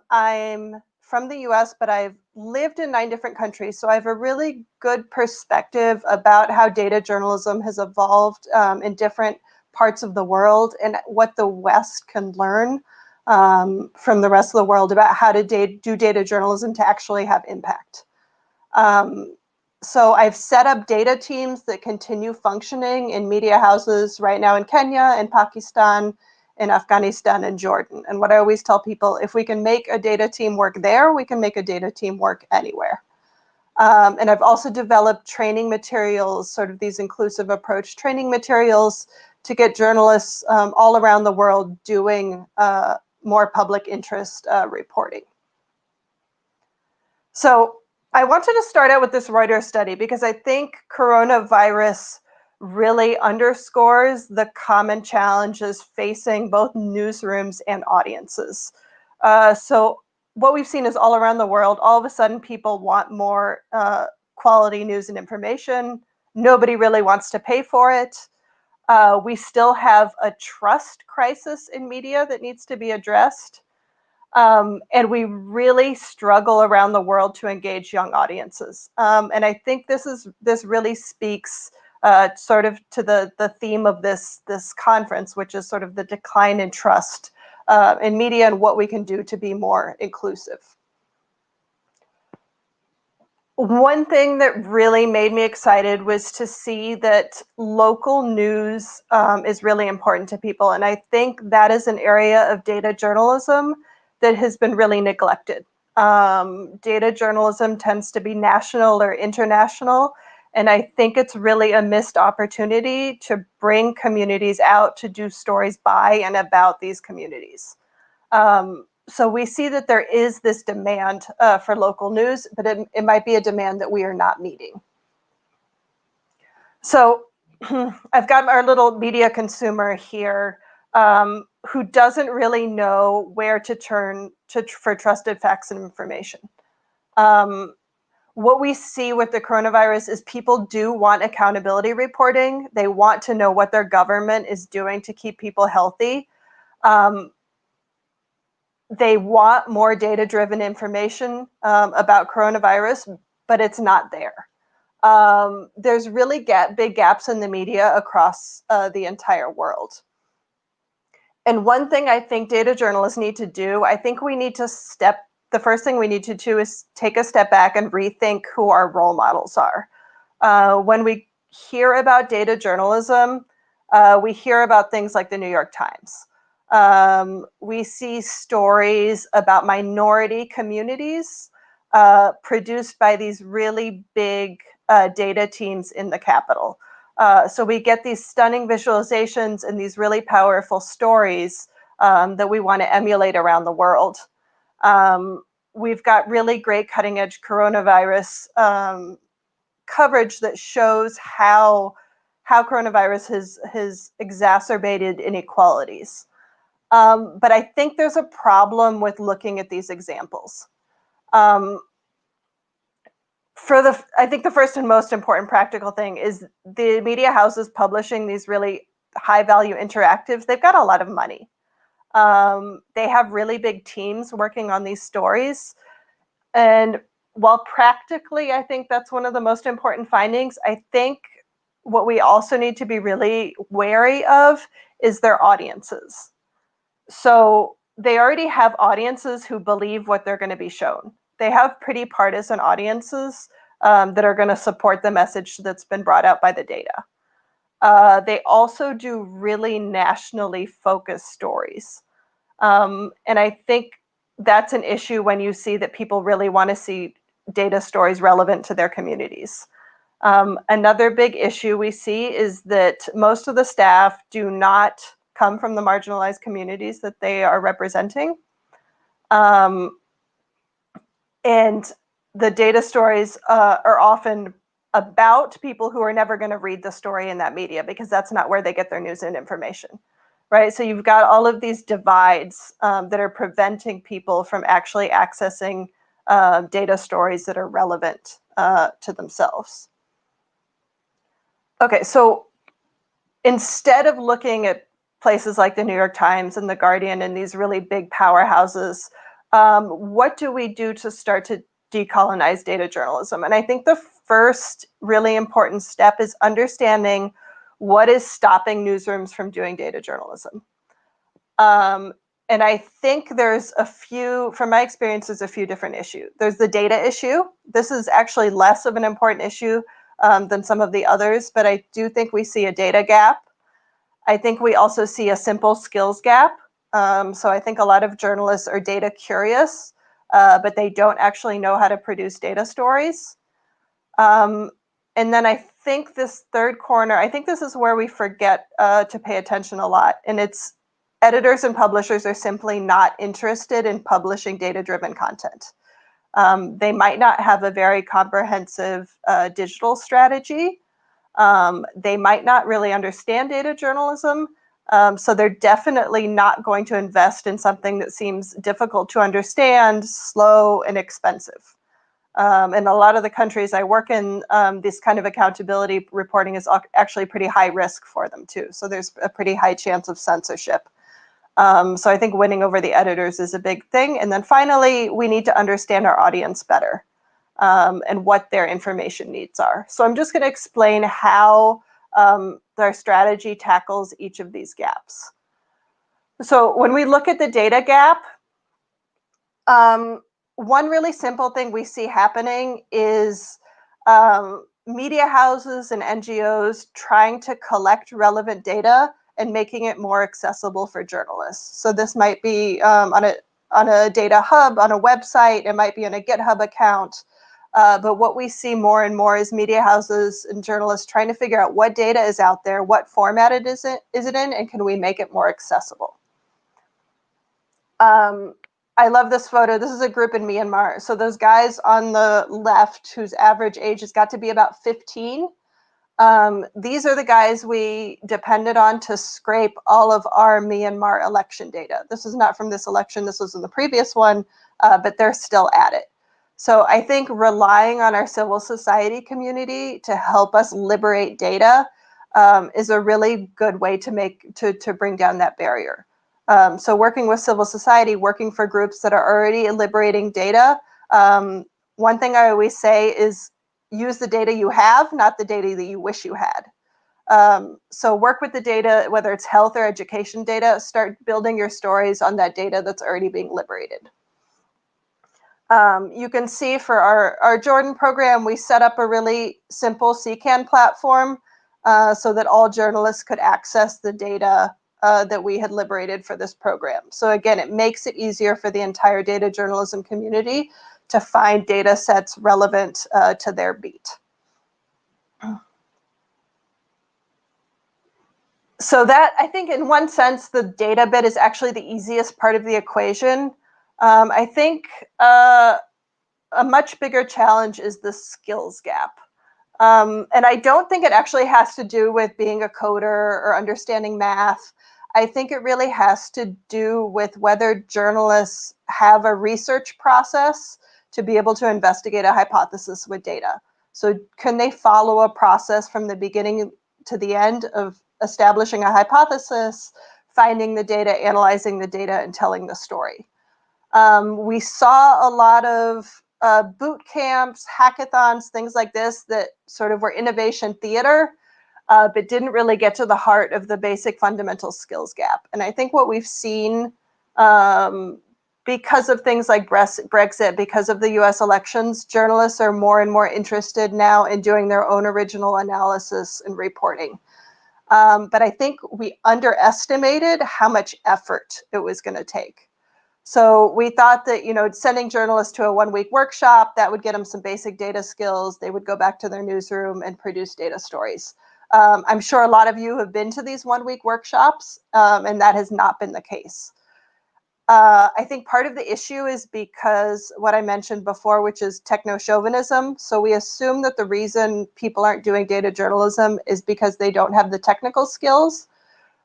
I'm from the US, but I've lived in 9 different countries. So I have a really good perspective about how data journalism has evolved in different parts of the world and what the West can learn from the rest of the world about how to do data journalism to actually have impact. So I've set up data teams that continue functioning in media houses right now in Kenya and Pakistan, in Afghanistan and Jordan. And what I always tell people, if we can make a data team work there, we can make a data team work anywhere. And I've also developed training materials, sort of these inclusive approach training materials to get journalists all around the world doing more public interest reporting. So I wanted to start out with this Reuters study because I think coronavirus really underscores the common challenges facing both newsrooms and audiences. So what we've seen is all around the world, all of a sudden people want more quality news and information. Nobody really wants to pay for it. We still have a trust crisis in media that needs to be addressed. And we really struggle around the world to engage young audiences. And I think this really speaks sort of to the theme of this conference, which is sort of the decline in trust in media and what we can do to be more inclusive. One thing that really made me excited was to see that local news is really important to people. And I think that is an area of data journalism that has been really neglected. Data journalism tends to be national or international. And I think it's really a missed opportunity to bring communities out to do stories by and about these communities. So we see that there is this demand for local news, but it might be a demand that we are not meeting. So I've got our little media consumer here who doesn't really know where to turn for trusted facts and information. What we see with the coronavirus is people do want accountability reporting. They want to know what their government is doing to keep people healthy. They want more data-driven information about coronavirus, but it's not there. There's really big gaps in the media across the entire world. And one thing I think data journalists need to do, I think we need to the first thing we need to do is take a step back and rethink who our role models are. When we hear about data journalism, we hear about things like the New York Times. We see stories about minority communities produced by these really big data teams in the Capitol. So we get these stunning visualizations and these really powerful stories that we want to emulate around the world. We've got really great cutting edge coronavirus coverage that shows how coronavirus has exacerbated inequalities. But I think there's a problem with looking at these examples. I think the first and most important practical thing is the media houses publishing these really high value interactives. They've got a lot of money. They have really big teams working on these stories. And while practically, I think that's one of the most important findings, I think what we also need to be really wary of is their audiences. So they already have audiences who believe what they're going to be shown. They have pretty partisan audiences that are going to support the message that's been brought out by the data. They also do really nationally focused stories. And I think that's an issue when you see that people really want to see data stories relevant to their communities. Another big issue we see is that most of the staff do not come from the marginalized communities that they are representing. And the data stories are often about people who are never going to read the story in that media because that's not where they get their news and information, right? So you've got all of these divides that are preventing people from actually accessing data stories that are relevant to themselves. Okay, so instead of looking at places like the New York Times and the Guardian and these really big powerhouses, what do we do to start to decolonize data journalism? And I think the first really important step is understanding what is stopping newsrooms from doing data journalism. And I think there's a few, from my experience, there's a few different issues. There's the data issue. This is actually less of an important issue than some of the others, but I do think we see a data gap. I think we also see a simple skills gap. So I think a lot of journalists are data curious, but they don't actually know how to produce data stories. And then I think this third corner, I think this is where we forget to pay attention a lot. And it's editors and publishers are simply not interested in publishing data-driven content. They might not have a very comprehensive digital strategy. They might not really understand data journalism. So they're definitely not going to invest in something that seems difficult to understand, slow, and expensive. In a lot of the countries I work in, this kind of accountability reporting is actually pretty high risk for them too. So there's a pretty high chance of censorship. So I think winning over the editors is a big thing. And then finally, we need to understand our audience better and what their information needs are. So I'm just going to explain how their strategy tackles each of these gaps. So when we look at the data gap, one really simple thing we see happening is media houses and NGOs trying to collect relevant data and making it more accessible for journalists. So this might be on a data hub, on a website, it might be on a GitHub account. But what we see more and more is media houses and journalists trying to figure out what data is out there, what format is it in, and can we make it more accessible? I love this photo. This is a group in Myanmar. So those guys on the left whose average age has got to be about 15, these are the guys we depended on to scrape all of our Myanmar election data. This is not from this election, this was in the previous one, but they're still at it. So I think relying on our civil society community to help us liberate data is a really good way to bring down that barrier. So working with civil society, working for groups that are already liberating data, one thing I always say is use the data you have, not the data that you wish you had. So work with the data, whether it's health or education data, start building your stories on that data that's already being liberated. You can see for our Jordan program, we set up a really simple CCAN platform so that all journalists could access the data that we had liberated for this program. So again, it makes it easier for the entire data journalism community to find data sets relevant to their beat. So that, I think in one sense, the data bit is actually the easiest part of the equation. I think a much bigger challenge is the skills gap. And I don't think it actually has to do with being a coder or understanding math. I think it really has to do with whether journalists have a research process to be able to investigate a hypothesis with data. So can they follow a process from the beginning to the end of establishing a hypothesis, finding the data, analyzing the data, and telling the story? We saw a lot of boot camps, hackathons, things like this that sort of were innovation theater, but didn't really get to the heart of the basic fundamental skills gap. And I think what we've seen because of things like Brexit, because of the US elections, journalists are more and more interested now in doing their own original analysis and reporting. But I think we underestimated how much effort it was going to take. So we thought that, sending journalists to a 1-week workshop, that would get them some basic data skills. They would go back to their newsroom and produce data stories. I'm sure a lot of you have been to these 1-week workshops, and that has not been the case. I think part of the issue is because what I mentioned before, which is techno-chauvinism. So we assume that the reason people aren't doing data journalism is because they don't have the technical skills,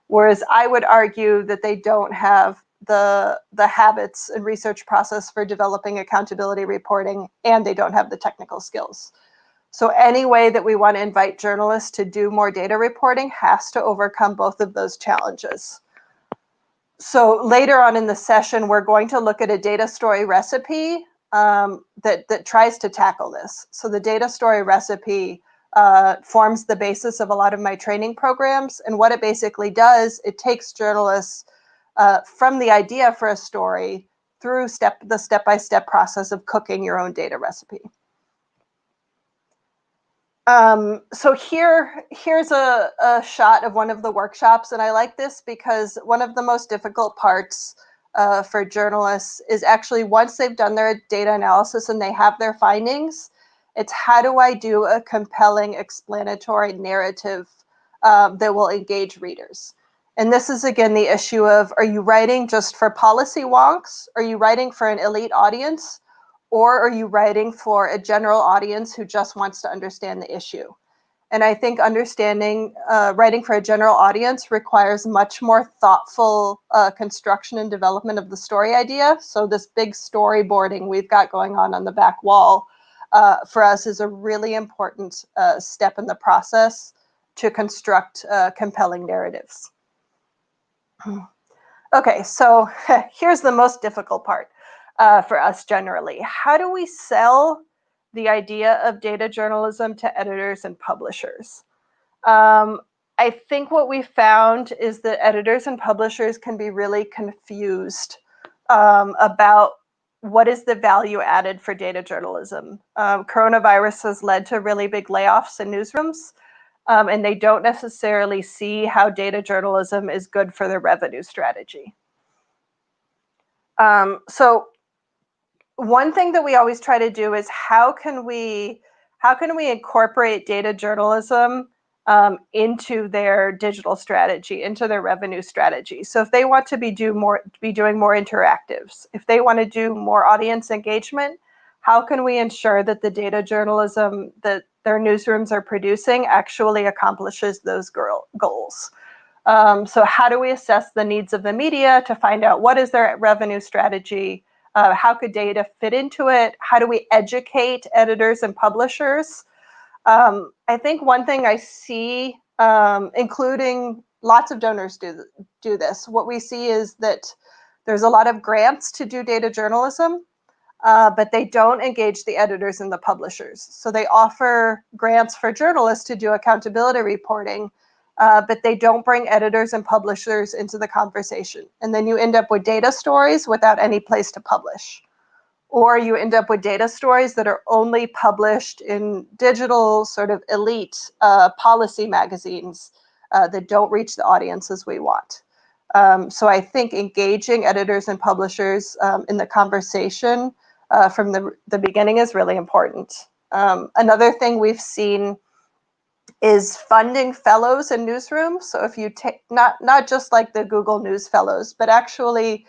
whereas I would argue that they don't have the habits and research process for developing accountability reporting, and they don't have the technical skills. So any way that we want to invite journalists to do more data reporting has to overcome both of those challenges. So later on in the session, we're going to look at a data story recipe that tries to tackle this. So the data story recipe forms the basis of a lot of my training programs. And what it basically does, it takes journalists from the idea for a story through the step-by-step process of cooking your own data recipe. So here's a shot of one of the workshops, and I like this because one of the most difficult parts for journalists is actually once they've done their data analysis and they have their findings, it's how do I do a compelling explanatory narrative that will engage readers? And this is, again, the issue of, are you writing just for policy wonks? Are you writing for an elite audience? Or are you writing for a general audience who just wants to understand the issue? And I think writing for a general audience requires much more thoughtful construction and development of the story idea. So this big storyboarding we've got going on the back wall for us is a really important step in the process to construct compelling narratives. Okay, so here's the most difficult part. For us generally. How do we sell the idea of data journalism to editors and publishers? I think what we found is that editors and publishers can be really confused about what is the value added for data journalism. Coronavirus has led to really big layoffs in newsrooms, and they don't necessarily see how data journalism is good for their revenue strategy. So one thing that we always try to do is how can we incorporate data journalism into their digital strategy, into their revenue strategy. So if they want to be doing more interactives, if they want to do more audience engagement, how can we ensure that the data journalism that their newsrooms are producing actually accomplishes those goals? So how do we assess the needs of the media to find out what is their revenue strategy? How could data fit into it? How do we educate editors and publishers? I think one thing I see, including lots of donors do this, what we see is that there's a lot of grants to do data journalism, but they don't engage the editors and the publishers. So they offer grants for journalists to do accountability reporting, but they don't bring editors and publishers into the conversation. And then you end up with data stories without any place to publish. Or you end up with data stories that are only published in digital sort of elite policy magazines that don't reach the audiences we want. So I think engaging editors and publishers in the conversation from the beginning is really important. Another thing we've seen is funding fellows in newsrooms. So if you take not just like the Google News Fellows, but actually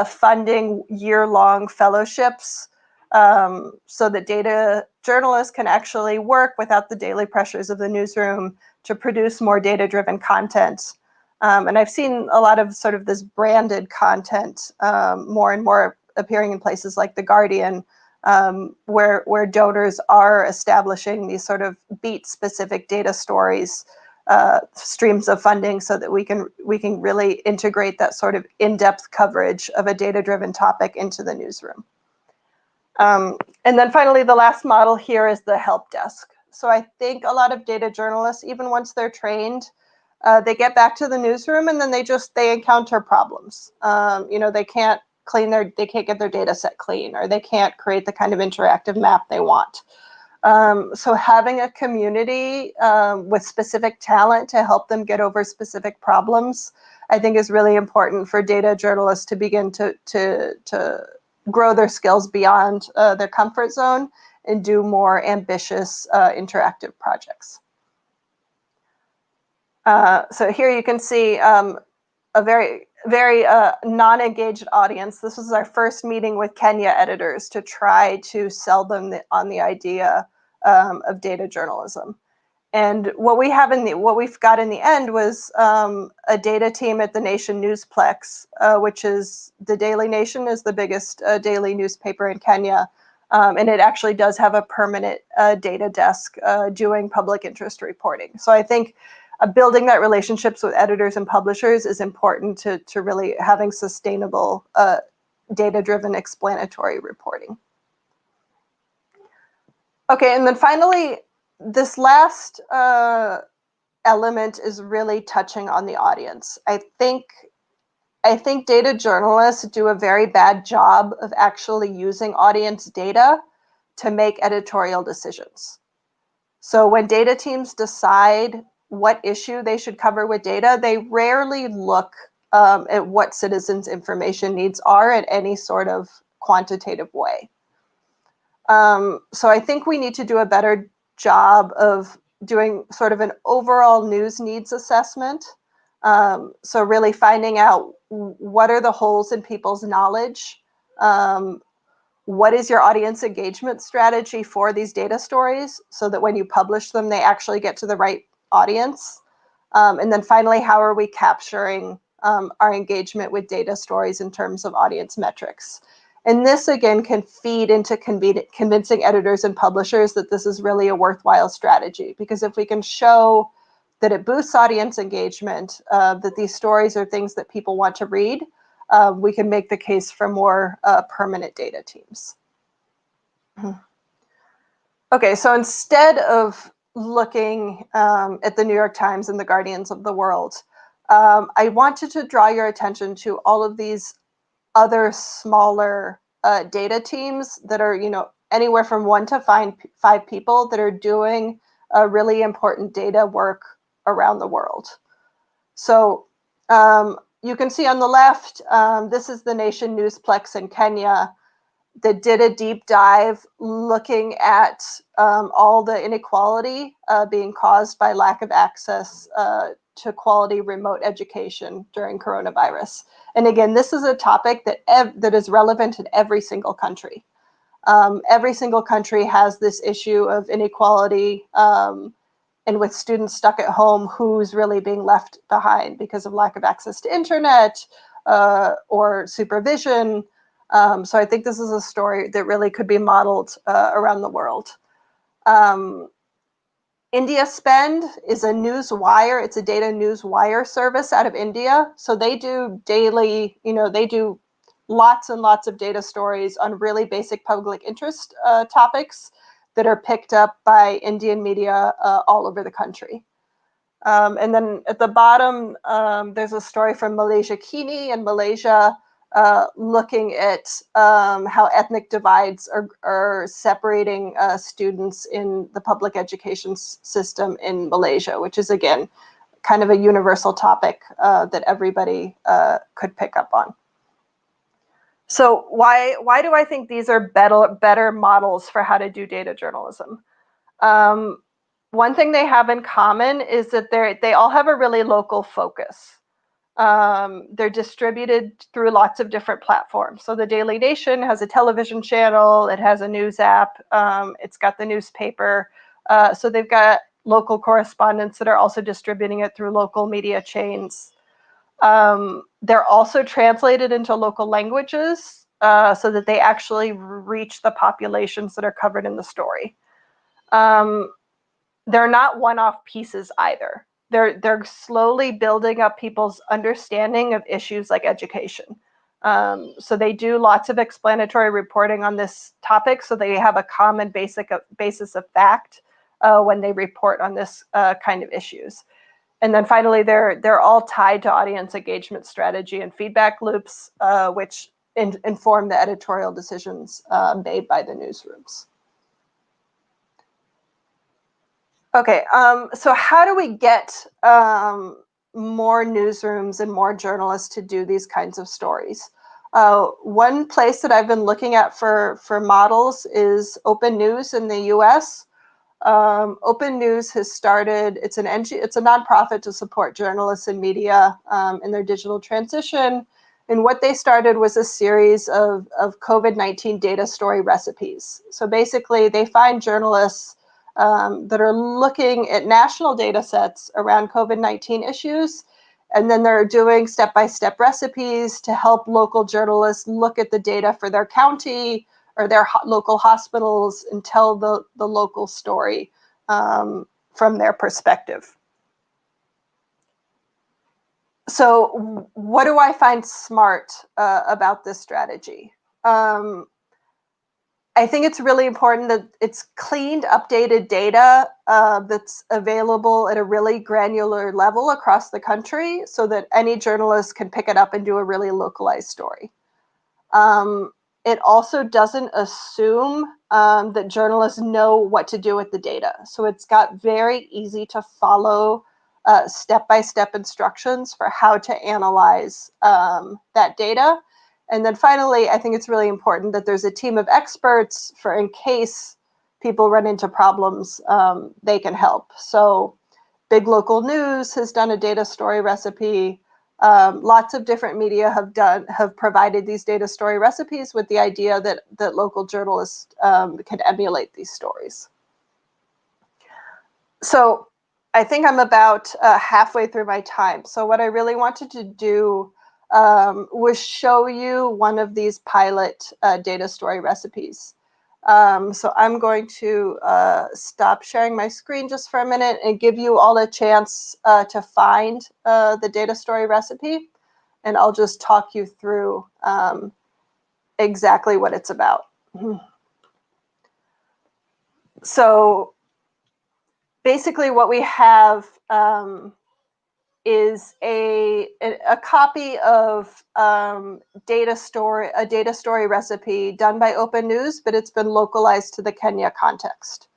funding year-long fellowships so that data journalists can actually work without the daily pressures of the newsroom to produce more data-driven content. And I've seen a lot of sort of this branded content more and more appearing in places like The Guardian, where donors are establishing these sort of beat-specific data stories, streams of funding, so that we can really integrate that sort of in-depth coverage of a data-driven topic into the newsroom. And then finally, the last model here is the help desk. So I think a lot of data journalists, even once they're trained, they get back to the newsroom and then they encounter problems. They can't get their data set clean, or they can't create the kind of interactive map they want. So having a community with specific talent to help them get over specific problems, I think is really important for data journalists to begin to grow their skills beyond their comfort zone and do more ambitious interactive projects. So here you can see a very non-engaged audience. This was our first meeting with Kenya editors to try to sell them on the idea of data journalism. And what we've got in the end was a data team at the Nation Newsplex, which is the Daily Nation is the biggest daily newspaper in Kenya. And it actually does have a permanent data desk doing public interest reporting. So I think building that relationships with editors and publishers is important to really having sustainable data-driven explanatory reporting. Okay, and then finally, this last element is really touching on the audience. I think data journalists do a very bad job of actually using audience data to make editorial decisions. So when data teams decide what issue they should cover with data, they rarely look at what citizens' information needs are in any sort of quantitative way. So I think we need to do a better job of doing sort of an overall news needs assessment. So really finding out what are the holes in people's knowledge, what is your audience engagement strategy for these data stories so that when you publish them, they actually get to the right audience. And then finally, how are we capturing our engagement with data stories in terms of audience metrics? And this, again, can feed into convincing editors and publishers that this is really a worthwhile strategy. Because if we can show that it boosts audience engagement, that these stories are things that people want to read, we can make the case for more permanent data teams. Okay, so instead of looking at the New York Times and the Guardians of the world, I wanted to draw your attention to all of these other smaller data teams that are, anywhere from 1 to 5 people that are doing really important data work around the world. So you can see on the left, this is the Nation Newsplex in Kenya that did a deep dive looking at all the inequality being caused by lack of access to quality remote education during coronavirus. And again, this is a topic that is relevant in every single country. Every single country has this issue of inequality, and with students stuck at home, who's really being left behind because of lack of access to internet or supervision. So I think this is a story that really could be modeled around the world. India Spend is a news wire. It's a data news wire service out of India. So they do daily, they do lots and lots of data stories on really basic public interest topics that are picked up by Indian media all over the country. And then at the bottom, there's a story from Malaysia Kini in Malaysia, looking at how ethnic divides are separating students in the public education system in Malaysia, which is, again, kind of a universal topic that everybody could pick up on. So why do I think these are better models for how to do data journalism? One thing they have in common is that they all have a really local focus. They're distributed through lots of different platforms. So the Daily Nation has a television channel, it has a news app, it's got the newspaper. So they've got local correspondents that are also distributing it through local media chains. They're also translated into local languages so that they actually reach the populations that are covered in the story. They're not one-off pieces either. They're slowly building up people's understanding of issues like education. So they do lots of explanatory reporting on this topic, so they have a common basis of fact when they report on this kind of issues. And then finally, they're all tied to audience engagement strategy and feedback loops, which inform the editorial decisions made by the newsrooms. Okay, so how do we get more newsrooms and more journalists to do these kinds of stories? One place that I've been looking at for models is Open News in the US. Open News has started, it's a nonprofit to support journalists and media in their digital transition. And what they started was a series of COVID-19 data story recipes. So basically they find journalists that are looking at national data sets around COVID-19 issues, and then they're doing step-by-step recipes to help local journalists look at the data for their county or their local hospitals and tell the local story from their perspective. So what do I find smart about this strategy? I think it's really important that it's cleaned, updated data that's available at a really granular level across the country so that any journalist can pick it up and do a really localized story. It also doesn't assume that journalists know what to do with the data. So it's got very easy to follow step-by-step instructions for how to analyze that data. And then finally, I think it's really important that there's a team of experts for in case people run into problems, they can help. So Big Local News has done a data story recipe. Lots of different media have provided these data story recipes with the idea that local journalists can emulate these stories. So I think I'm about halfway through my time. So what I really wanted to do was show you one of these pilot data story recipes. So I'm going to stop sharing my screen just for a minute and give you all a chance to find the data story recipe. And I'll just talk you through exactly what it's about. So basically what we have is a copy of a data story recipe done by Open News, but it's been localized to the Kenya context.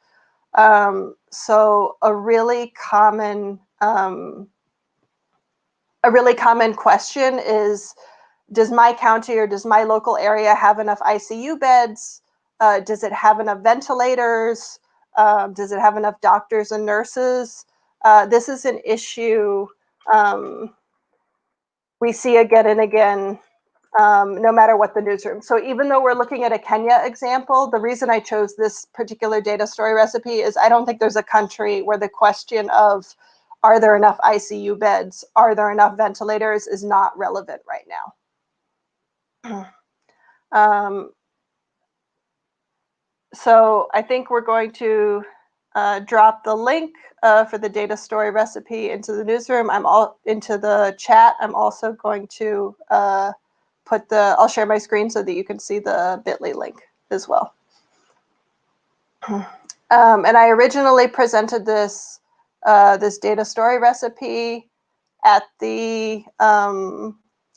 So a really common question is, does my county or does my local area have enough ICU beds? Does it have enough ventilators? Does it have enough doctors and nurses? This is an issue we see again and again, no matter what the newsroom. So even though we're looking at a Kenya example, the reason I chose this particular data story recipe is I don't think there's a country where the question of, are there enough ICU beds? Are there enough ventilators is not relevant right now. So I think we're going to drop the link for the data story recipe into the newsroom. Into the chat. I'm also going to I'll share my screen so that you can see the bit.ly link as well. And I originally presented this data story recipe at the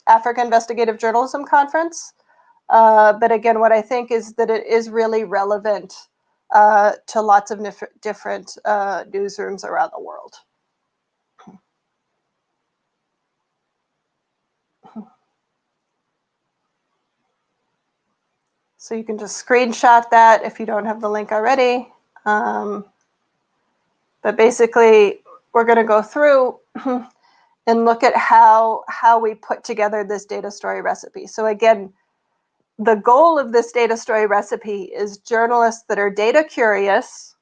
Africa Investigative Journalism Conference. But again, what I think is that it is really relevant to lots of different newsrooms around the world. So you can just screenshot that if you don't have the link already. But basically, we're going to go through and look at how we put together this data story recipe. So again, the goal of this data story recipe is journalists that are data curious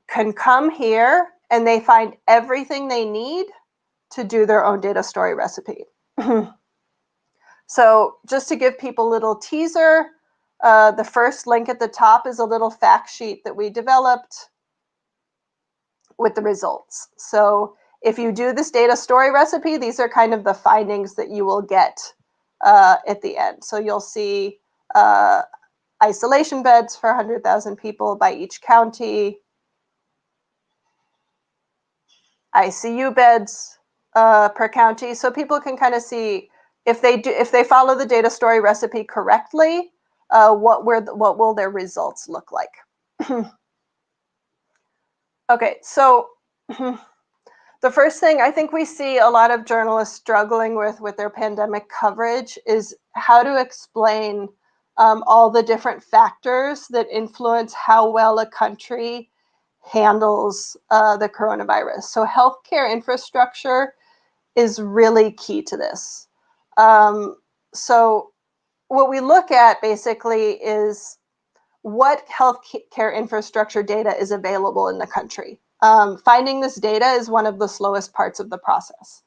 can come here and they find everything they need to do their own data story recipe. So just to give people a little teaser, the first link at the top is a little fact sheet that we developed with the results. So if you do this data story recipe, these are kind of the findings that you will get at the end. So you'll see isolation beds for 100,000 people by each county, ICU beds per county, so people can kind of see if they follow the data story recipe correctly, what will their results look like. Okay, so the first thing I think we see a lot of journalists struggling with their pandemic coverage is how to explain all the different factors that influence how well a country handles the coronavirus. So healthcare infrastructure is really key to this. So what we look at basically is what healthcare infrastructure data is available in the country. Finding this data is one of the slowest parts of the process.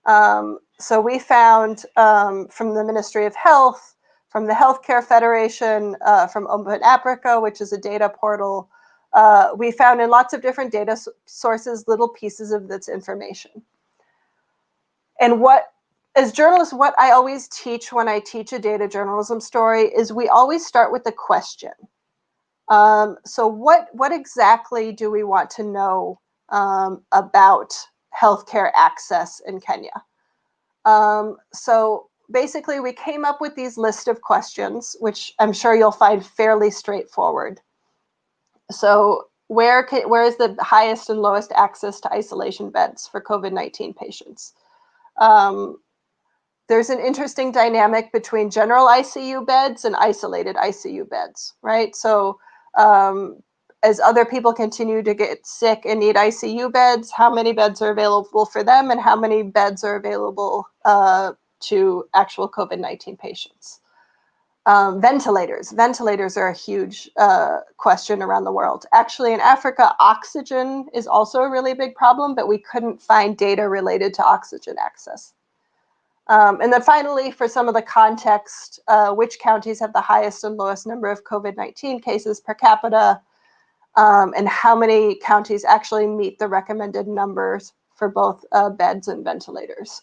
So we found from the Ministry of Health, from the Healthcare Federation, from Open Africa, which is a data portal, we found in lots of different data sources little pieces of this information. And as journalists, what I always teach when I teach a data journalism story is we always start with the question. So what exactly do we want to know about healthcare access in Kenya? So basically, we came up with these list of questions, which I'm sure you'll find fairly straightforward. So where is the highest and lowest access to isolation beds for COVID-19 patients? There's an interesting dynamic between general ICU beds and isolated ICU beds, right? So as other people continue to get sick and need ICU beds, how many beds are available for them and how many beds are available to actual COVID-19 patients? Ventilators. Ventilators are a huge question around the world. Actually, in Africa, oxygen is also a really big problem, but we couldn't find data related to oxygen access. And then finally, for some of the context, which counties have the highest and lowest number of COVID-19 cases per capita, and how many counties actually meet the recommended numbers for both beds and ventilators.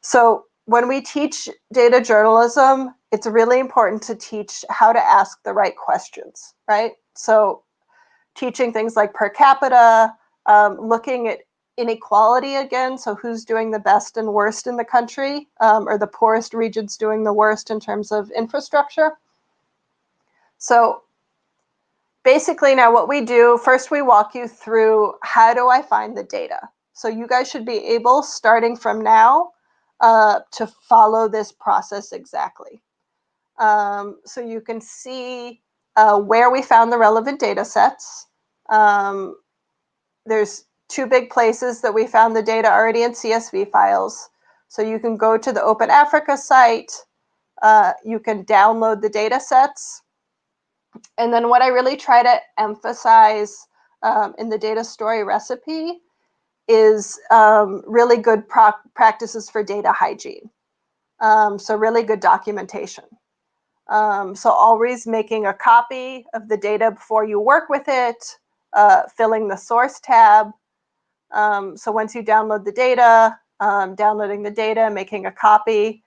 So when we teach data journalism, it's really important to teach how to ask the right questions, right? So teaching things like per capita, looking at inequality again, so who's doing the best and worst in the country, or the poorest regions doing the worst in terms of infrastructure. So basically now what we do, first we walk you through how do I find the data. So you guys should be able, starting from now, to follow this process exactly. So you can see where we found the relevant data sets. There's two big places that we found the data already in CSV files. So you can go to the Open Africa site, you can download the data sets. And then what I really try to emphasize in the data story recipe is really good practices for data hygiene. So really good documentation. So always making a copy of the data before you work with it, filling the source tab. So once you download the data, downloading the data, making a copy,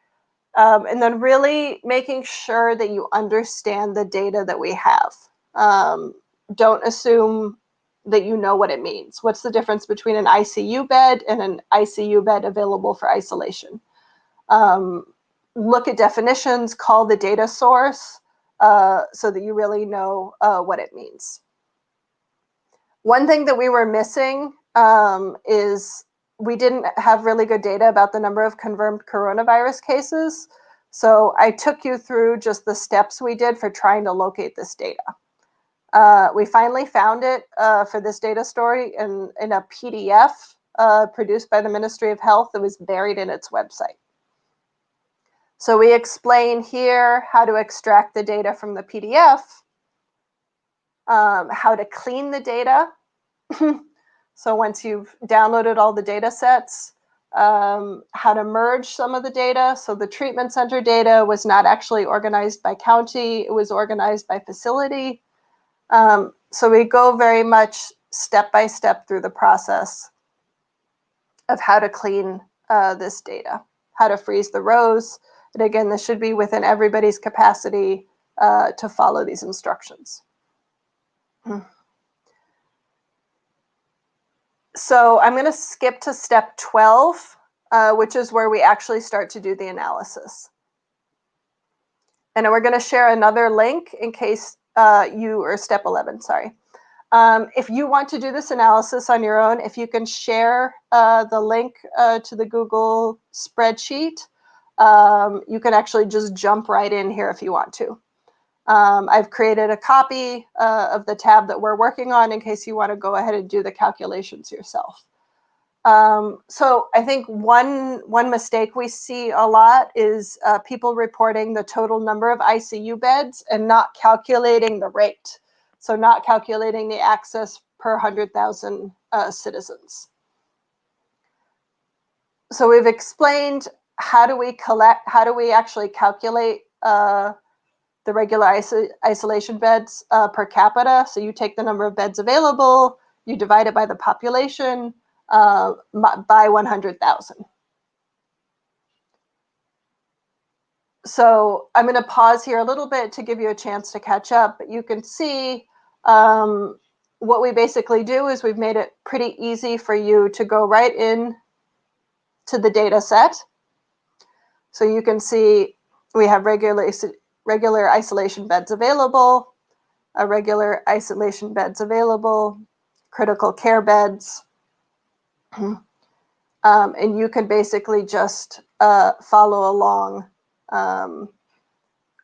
and then really making sure that you understand the data that we have. Don't assume that you know what it means. What's the difference between an ICU bed and an ICU bed available for isolation? Look at definitions, call the data source so that you really know what it means. One thing that we were missing is we didn't have really good data about the number of confirmed coronavirus cases. So I took you through just the steps we did for trying to locate this data. We finally found it for this data story in a PDF produced by the Ministry of Health that was buried in its website. So we explain here how to extract the data from the PDF, how to clean the data. So once you've downloaded all the data sets, how to merge some of the data. So the treatment center data was not actually organized by county, it was organized by facility. So we go very much step by step through the process of how to clean this data, how to freeze the rows. And again, this should be within everybody's capacity to follow these instructions. So I'm going to skip to step 12, which is where we actually start to do the analysis. And we're going to share another link in case or step 11, sorry. If you want to do this analysis on your own, if you can share the link to the Google spreadsheet, you can actually just jump right in here if you want to. I've created a copy of the tab that we're working on in case you want to go ahead and do the calculations yourself. So I think one mistake we see a lot is people reporting the total number of ICU beds and not calculating the rate. So not calculating the access per 100,000 citizens. So we've explained how do we actually calculate the regular isolation beds per capita. So you take the number of beds available, you divide it by the population by 100,000. So I'm going to pause here a little bit to give you a chance to catch up. But you can see what we basically do is we've made it pretty easy for you to go right in to the data set. So you can see we have regular isolation beds available, irregular isolation beds available, critical care beds. And you can basically just follow along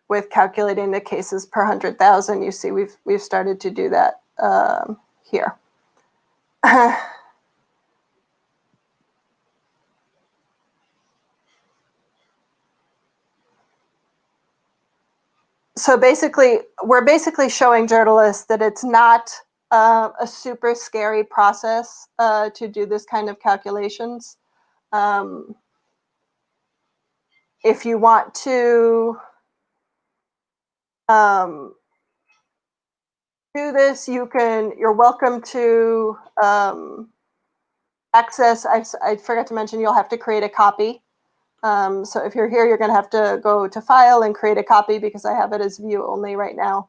with calculating the cases per 100,000. You see we've started to do that here. So basically, we're basically showing journalists that it's not a super scary process to do this kind of calculations. If you want to do this, you're welcome to access. I forgot to mention you'll have to create a copy. So if you're here, you're going to have to go to File and create a copy because I have it as view only right now.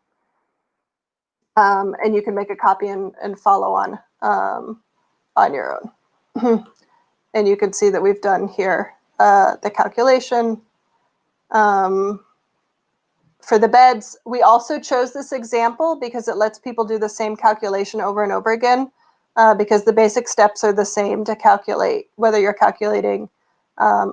And you can make a copy and follow on your own. And you can see that we've done here the calculation. For the beds, we also chose this example because it lets people do the same calculation over and over again because the basic steps are the same to calculate, whether you're calculating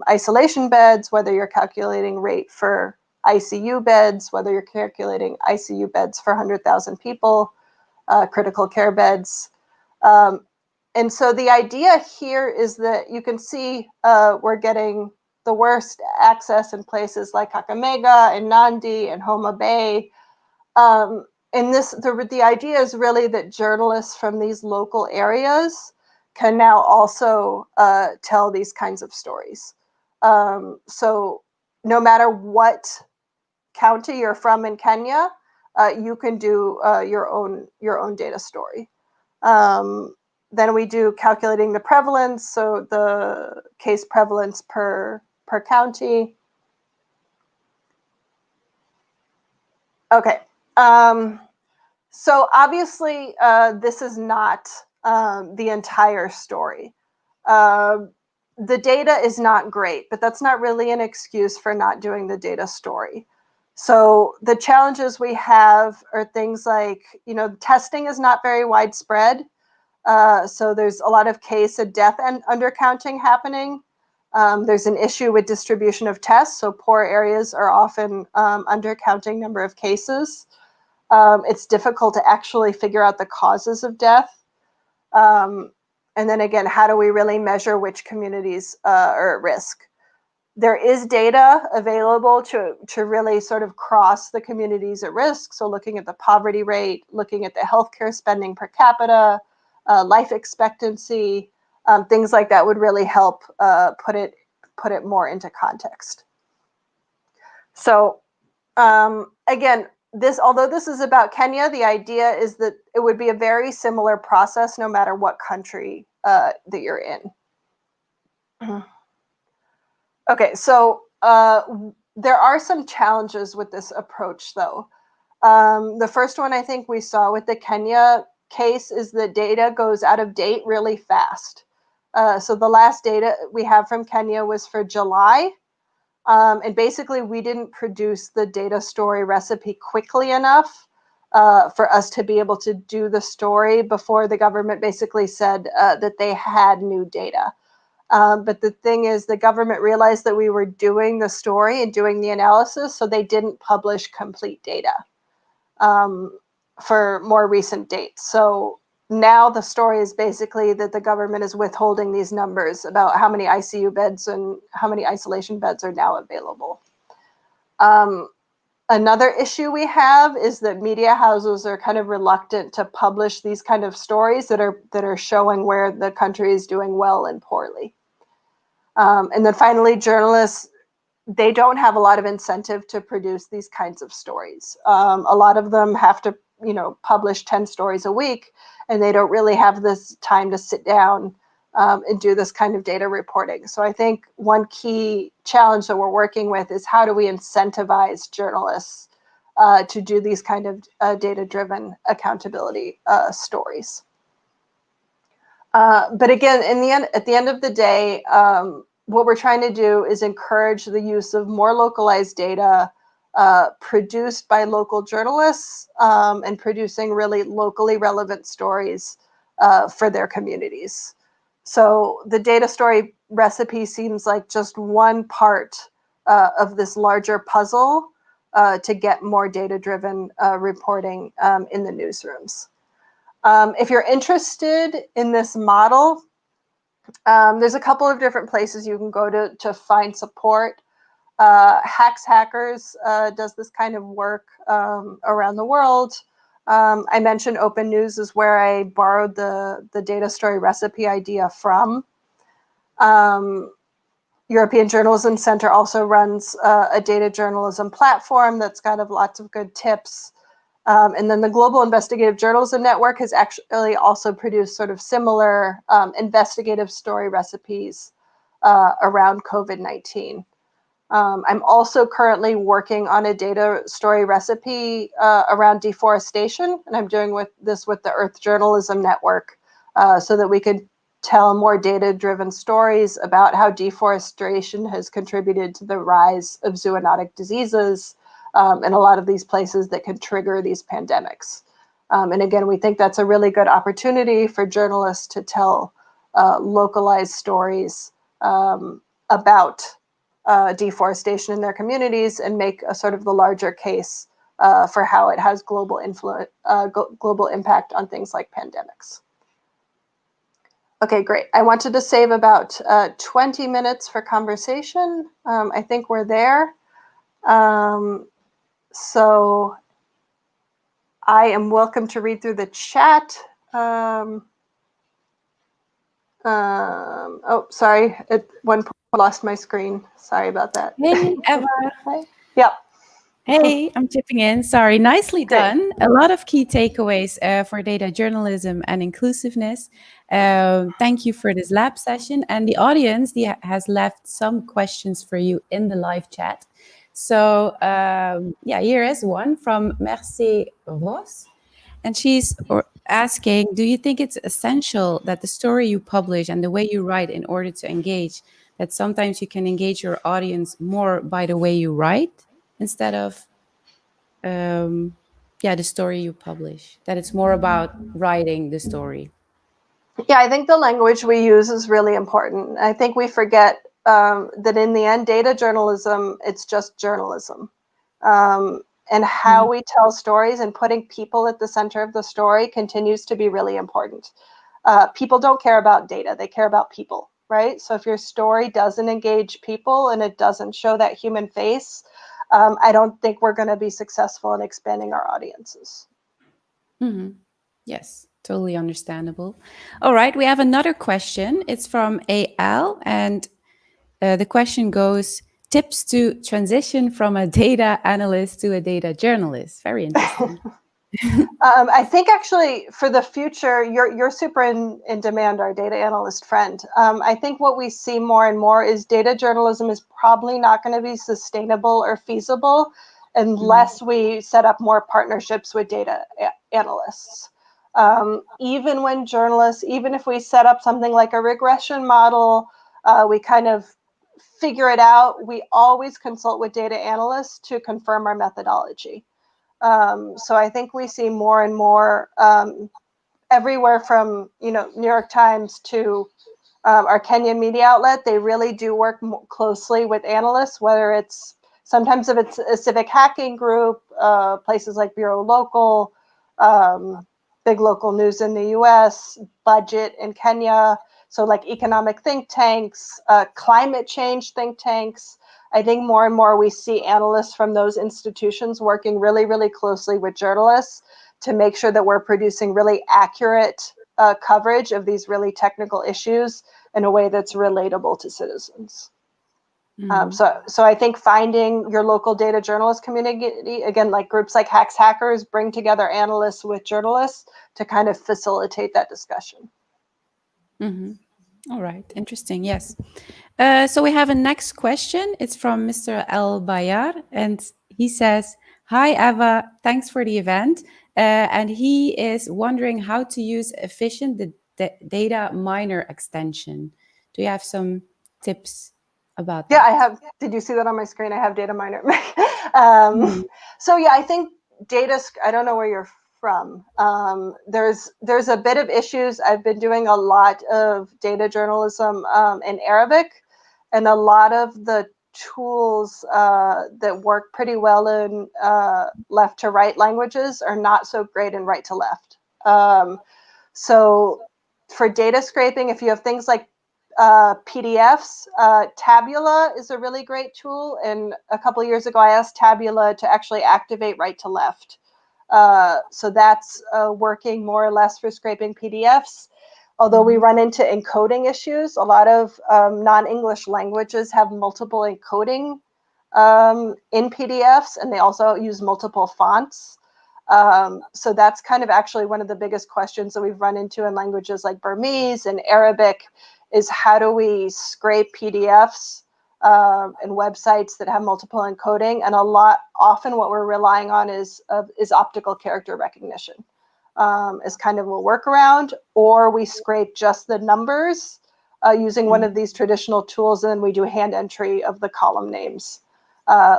isolation beds, whether you're calculating rate for ICU beds, whether you're calculating ICU beds for 100,000 people, critical care beds. And so the idea here is that you can see we're getting the worst access in places like Kakamega and Nandi and Homa Bay. And the idea is really that journalists from these local areas can now also tell these kinds of stories. So no matter what county you're from in Kenya, you can do your own data story. Then we do calculating the prevalence, so the case prevalence per county. Okay. So obviously, this is not the entire story. The data is not great, but that's not really an excuse for not doing the data story. So the challenges we have are things like, testing is not very widespread. So there's a lot of case of death and undercounting happening. There's an issue with distribution of tests. So poor areas are often undercounting number of cases. It's difficult to actually figure out the causes of death. And then again, how do we really measure which communities are at risk? There is data available to really sort of cross the communities at risk. So looking at the poverty rate, looking at the healthcare spending per capita, life expectancy, things like that would really help put it more into context. So again, although this is about Kenya, the idea is that it would be a very similar process no matter what country that you're in. Okay, so there are some challenges with this approach, though. The first one I think we saw with the Kenya case is that data goes out of date really fast. So the last data we have from Kenya was for July. And basically, we didn't produce the data story recipe quickly enough for us to be able to do the story before the government basically said that they had new data. But the thing is, the government realized that we were doing the story and doing the analysis, so they didn't publish complete data for more recent dates. So now the story is basically that the government is withholding these numbers about how many ICU beds and how many isolation beds are now available. Another issue we have is that media houses are kind of reluctant to publish these kind of stories that are showing where the country is doing well and poorly. And then finally, journalists, they don't have a lot of incentive to produce these kinds of stories. A lot of them have to, publish 10 stories a week, and they don't really have this time to sit down and do this kind of data reporting. So I think one key challenge that we're working with is how do we incentivize journalists to do these kind of data-driven accountability stories. But again, at the end of the day, what we're trying to do is encourage the use of more localized data produced by local journalists and producing really locally relevant stories for their communities. So the data story recipe seems like just one part of this larger puzzle to get more data-driven reporting in the newsrooms. If you're interested in this model, there's a couple of different places you can go to find support. Hacks Hackers does this kind of work around the world. I mentioned Open News is where I borrowed the data story recipe idea from. European Journalism Center also runs a data journalism platform that's got lots of good tips. And then the Global Investigative Journalism Network has actually also produced sort of similar investigative story recipes around COVID-19. I'm also currently working on a data story recipe around deforestation, and I'm doing this with the Earth Journalism Network so that we could tell more data-driven stories about how deforestation has contributed to the rise of zoonotic diseases in a lot of these places that can trigger these pandemics. And again, we think that's a really good opportunity for journalists to tell localized stories about deforestation in their communities and make a sort of the larger case for how it has global influence, global impact on things like pandemics. Okay, great. I wanted to save about 20 minutes for conversation. I think we're there. So I am welcome to read through the chat. Oh, sorry. At one point I lost my screen. Sorry about that. Hey, Eva. Yep. Hey, I'm chipping in. Sorry, nicely done. A lot of key takeaways for data journalism and inclusiveness. Thank you for this lab session. And the audience has left some questions for you in the live chat. So yeah, here is one from Merci Ross. And she's asking, do you think it's essential that the story you publish and the way you write in order to engage, that sometimes you can engage your audience more by the way you write instead of the story you publish, that it's more about writing the story? Yeah, I think the language we use is really important. I think we forget that in the end, data journalism, it's just journalism. And how we tell stories and putting people at the center of the story continues to be really important. People don't care about data, they care about people, right? So if your story doesn't engage people and it doesn't show that human face, I don't think we're going to be successful in expanding our audiences. Mm-hmm. Yes, totally understandable. All right, we have another question. It's from AL, and the question goes, tips to transition from a data analyst to a data journalist. Very interesting. I think actually for the future, you're super in demand, our data analyst friend. I think what we see more and more is data journalism is probably not going to be sustainable or feasible unless we set up more partnerships with data analysts. Even when journalists, even if we set up something like a regression model, we kind of figure it out, we always consult with data analysts to confirm our methodology. So I think we see more and more everywhere from, New York Times to our Kenyan media outlet. They really do work closely with analysts, whether it's sometimes if it's a civic hacking group, places like Bureau Local, big local news in the US, budget in Kenya. So like economic think tanks, climate change think tanks. I think more and more we see analysts from those institutions working really, really closely with journalists to make sure that we're producing really accurate coverage of these really technical issues in a way that's relatable to citizens. So I think finding your local data journalist community, again, like groups like Hacks Hackers, bring together analysts with journalists to kind of facilitate that discussion. All right, interesting, yes. So we have a next question. It's from Mr. El Bayar, and he says, "Hi, Eva, thanks for the event." And he is wondering how to use efficient data miner extension. Do you have some tips about that? Yeah, I have. Did you see that on my screen? I have data miner. So yeah, I think data, I don't know where you're from. There's a bit of issues. I've been doing a lot of data journalism in Arabic, and a lot of the tools that work pretty well in left to right languages are not so great in right to left. So for data scraping, if you have things like PDFs, Tabula is a really great tool. And a couple of years ago, I asked Tabula to actually activate right to left. So that's working more or less for scraping PDFs. Although we run into encoding issues, a lot of non-English languages have multiple encoding in PDFs, and they also use multiple fonts. So that's kind of actually one of the biggest questions that we've run into in languages like Burmese and Arabic, is how do we scrape PDFs and websites that have multiple encoding? And often what we're relying on is optical character recognition as kind of a workaround, or we scrape just the numbers using one of these traditional tools, and then we do hand entry of the column names,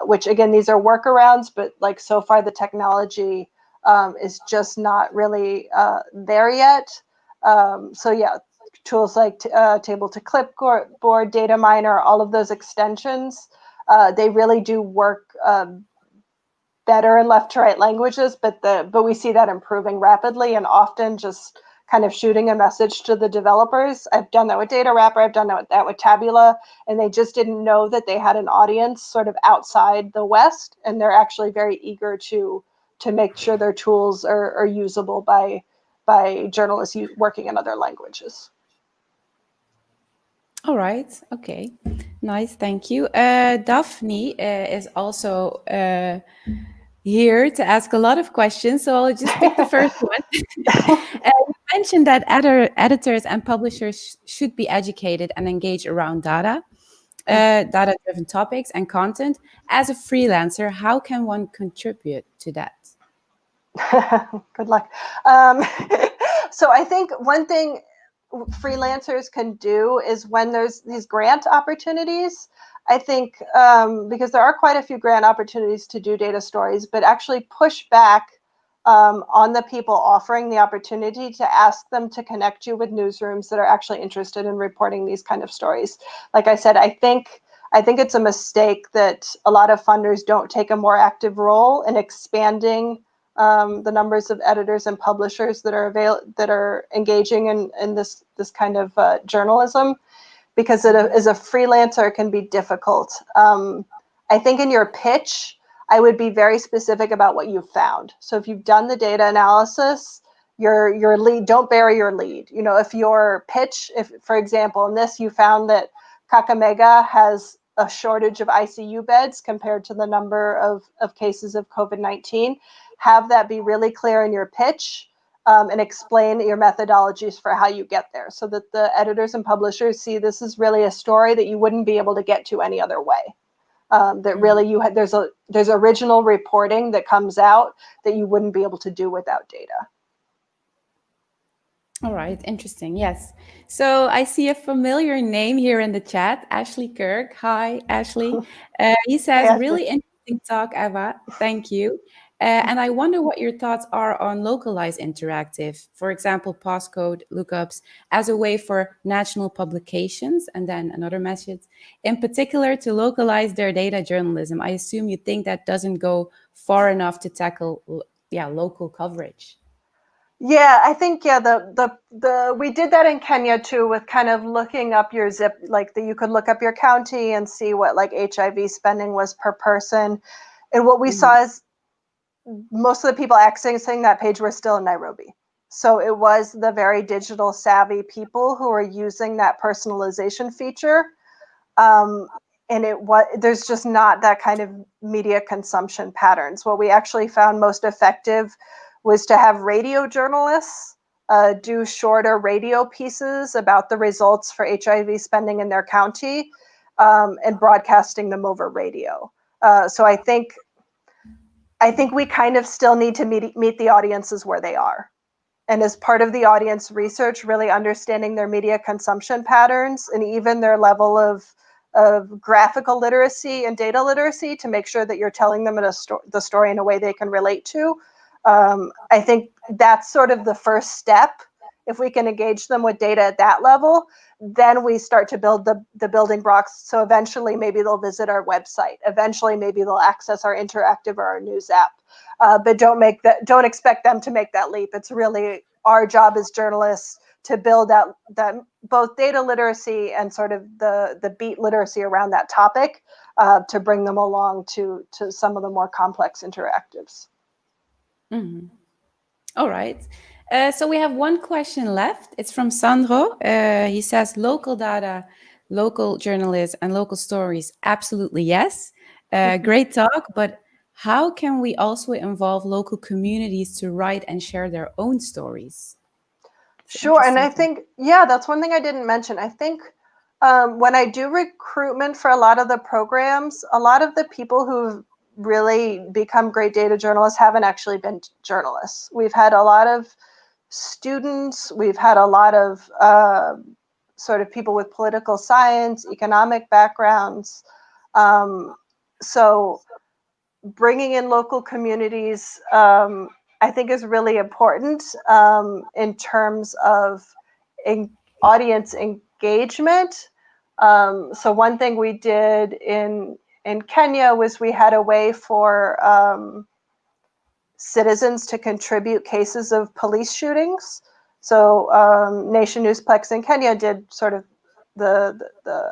which again, these are workarounds, but like so far the technology is just not really there yet. So yeah, tools like table to clipboard, data miner, all of those extensions, they really do work better in left to right languages, but we see that improving rapidly, and often just kind of shooting a message to the developers. I've done that with Data Wrapper, I've done that with Tabula, and they just didn't know that they had an audience sort of outside the West, and they're actually very eager to make sure their tools are usable by journalists working in other languages. All right. Okay. Nice. Thank you. Daphne is also here to ask a lot of questions, so I'll just pick the first one. You mentioned that editors and publishers should be educated and engage around data-driven topics and content. As a freelancer, how can one contribute to that? Good luck. So I think one thing freelancers can do is when there's these grant opportunities, I think because there are quite a few grant opportunities to do data stories, but actually push back on the people offering the opportunity to ask them to connect you with newsrooms that are actually interested in reporting these kind of stories. Like I said, I think it's a mistake that a lot of funders don't take a more active role in expanding the numbers of editors and publishers that are engaging in this kind of journalism, because as a freelancer it can be difficult. I think in your pitch, I would be very specific about what you've found. So if you've done the data analysis, your lead, don't bury your lead. You know, if your pitch, if for example in this you found that Kakamega has a shortage of ICU beds compared to the number of cases of COVID-19, have that be really clear in your pitch, and explain your methodologies for how you get there, so that the editors and publishers see this is really a story that you wouldn't be able to get to any other way. That really there's original reporting that comes out that you wouldn't be able to do without data. All right, interesting. Yes. So I see a familiar name here in the chat, Ashley Kirk. Hi, Ashley. He says, really interesting talk, Eva. Thank you. And I wonder what your thoughts are on localized interactive, for example, passcode lookups as a way for national publications. And then another message, in particular, to localize their data journalism. I assume you think that doesn't go far enough to tackle, local coverage. Yeah, I think we did that in Kenya too, with kind of looking up your zip, like you could look up your county and see what like HIV spending was per person, and what we saw is most of the people accessing that page were still in Nairobi. So it was the very digital savvy people who were using that personalization feature, and there's just not that kind of media consumption patterns. What we actually found most effective was to have radio journalists do shorter radio pieces about the results for HIV spending in their county, and broadcasting them over radio. So I think we kind of still need to meet the audiences where they are. And as part of the audience research, really understanding their media consumption patterns and even their level of graphical literacy and data literacy to make sure that you're telling them the story in a way they can relate to. I think that's sort of the first step. If we can engage them with data at that level, then we start to build the building blocks. So eventually maybe they'll visit our website. Eventually maybe they'll access our interactive or our news app. But don't expect them to make that leap. It's really our job as journalists to build out that both data literacy and sort of the beat literacy around that topic, to bring them along to some of the more complex interactives. Mm-hmm. All right. So we have one question left. It's from Sandro. He says, local data, local journalists, and local stories, absolutely yes. Great talk, but how can we also involve local communities to write and share their own stories? Sure, and I think, that's one thing I didn't mention. I think when I do recruitment for a lot of the programs, a lot of the people who've really become great data journalists haven't actually been journalists. We've had a lot of students, we've had a lot of sort of people with political science, economic backgrounds. So bringing in local communities, I think is really important in terms of audience engagement. So one thing we did in Kenya was we had a way for citizens to contribute cases of police shootings. So Nation Newsplex in Kenya did sort of the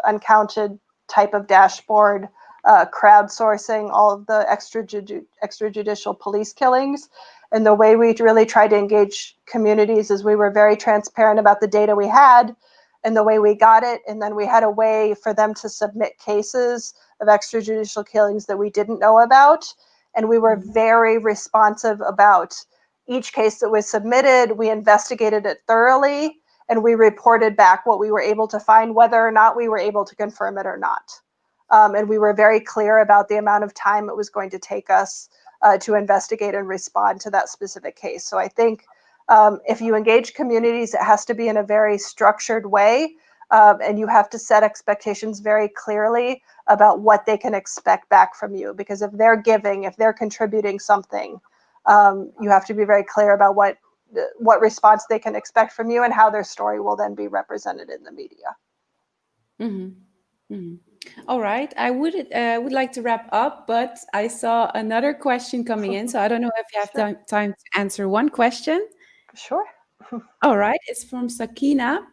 uncounted type of dashboard, crowdsourcing all of the extrajudicial police killings. And the way we really tried to engage communities is we were very transparent about the data we had and the way we got it. And then we had a way for them to submit cases of extrajudicial killings that we didn't know about. And we were very responsive about each case that was submitted. We investigated it thoroughly, and we reported back what we were able to find, whether or not we were able to confirm it or not. And we were very clear about the amount of time it was going to take us to investigate and respond to that specific case. So I think if you engage communities, it has to be in a very structured way, and you have to set expectations very clearly about what they can expect back from you. Because if they're giving, if they're contributing something, you have to be very clear about what response they can expect from you and how their story will then be represented in the media. Mm-hmm. Mm-hmm. All right, I would like to wrap up, but I saw another question coming in, so I don't know if you have time to answer one question. Sure. All right, it's from Sakina,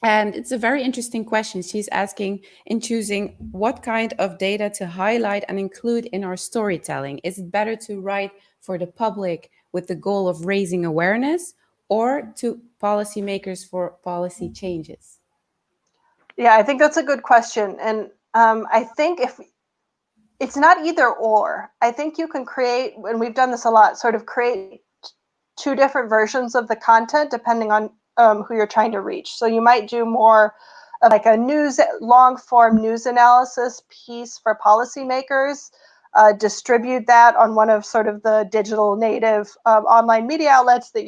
and it's a very interesting question. She's asking, in choosing what kind of data to highlight and include in our storytelling, is it better to write for the public with the goal of raising awareness, or to policymakers for policy changes? Yeah, I think that's a good question. And I think if it's not either or, I think you can create, and we've done this a lot, sort of create two different versions of the content depending on who you're trying to reach. So you might do more of like a long form news analysis piece for policymakers, distribute that on one of sort of the digital native online media outlets that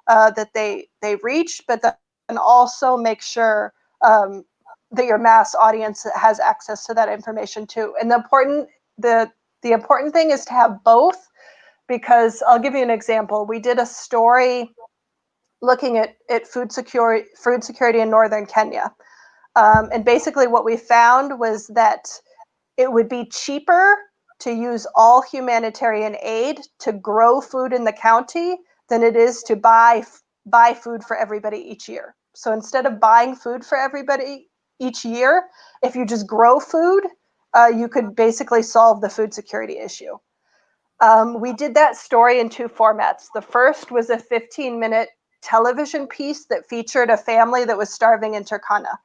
that they reach, but then also make sure that your mass audience has access to that information too. And the The important thing is to have both, because I'll give you an example. We did a story looking at food security in northern Kenya. And basically what we found was that it would be cheaper to use all humanitarian aid to grow food in the county than it is to buy food for everybody each year. So instead of buying food for everybody each year, if you just grow food, you could basically solve the food security issue. We did that story in 2 formats. The first was a 15-minute television piece that featured a family that was starving in Turkana.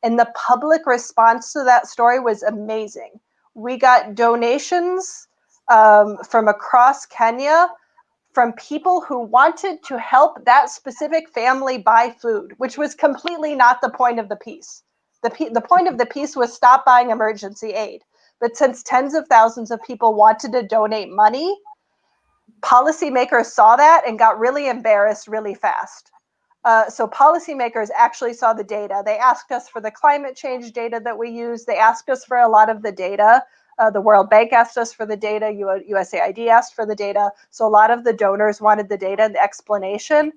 And the public response to that story was amazing. We got donations from across Kenya from people who wanted to help that specific family buy food, which was completely not the point of the piece. The point of the piece was stop buying emergency aid. But since tens of thousands of people wanted to donate money, policymakers saw that and got really embarrassed really fast. So policymakers actually saw the data. They asked us for the climate change data that we use. They asked us for a lot of the data. The World Bank asked us for the data. USAID asked for the data. So a lot of the donors wanted the data and the explanation.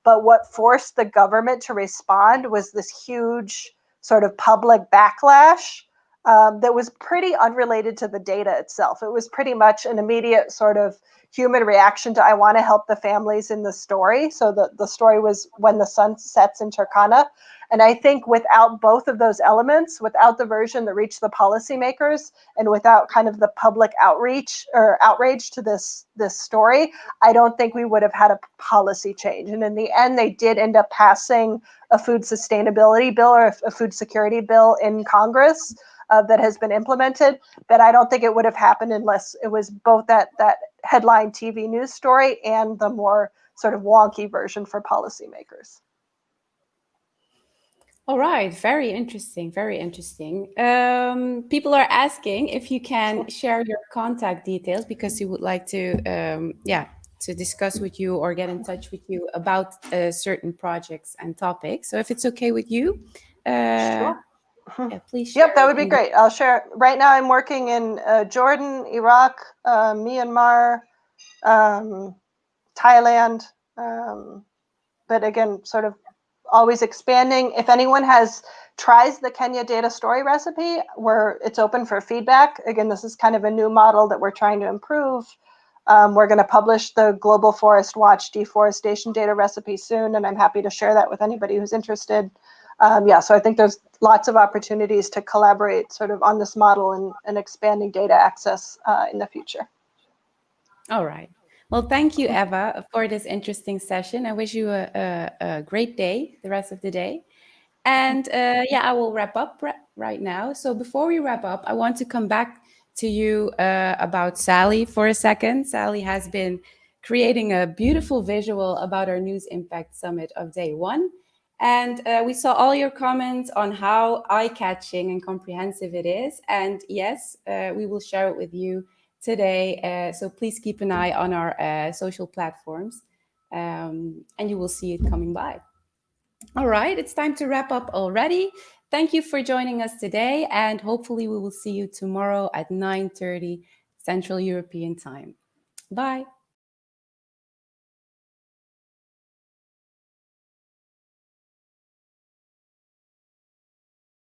But what forced the government to respond was this huge sort of public backlash that was pretty unrelated to the data itself. It was pretty much an immediate sort of human reaction to, I want to help the families in the story. So the story was When the Sun Sets in Turkana. And I think without both of those elements, without the version that reached the policymakers, and without kind of the public outreach or outrage to this story, I don't think we would have had a policy change. And in the end, they did end up passing a food sustainability bill or a food security bill in Congress that has been implemented. But I don't think it would have happened unless it was both that headline TV news story and the more sort of wonky version for policymakers. All right, very interesting, very interesting. People are asking if you can share your contact details because you would like to, to discuss with you or get in touch with you about certain projects and topics. So if it's okay with you, sure. Yeah, please share. Yep, that would be great. I'll share. Right now I'm working in Jordan, Iraq, Myanmar, Thailand, but again, sort of always expanding. If anyone tries the Kenya data story recipe, it's open for feedback. Again, this is kind of a new model that we're trying to improve. We're going to publish the Global Forest Watch deforestation data recipe soon, and I'm happy to share that with anybody who's interested. So I think there's lots of opportunities to collaborate sort of on this model and expanding data access in the future. All right. Well, thank you, Eva, for this interesting session. I wish you a great day, the rest of the day. And I will wrap up right now. So before we wrap up, I want to come back to you about Sally for a second. Sally has been creating a beautiful visual about our News Impact Summit of day 1. And we saw all your comments on how eye-catching and comprehensive it is. And yes, we will share it with you today. So please keep an eye on our social platforms and you will see it coming by. All right, it's time to wrap up already. Thank you for joining us today. And hopefully we will see you tomorrow at 9:30 Central European Time. Bye.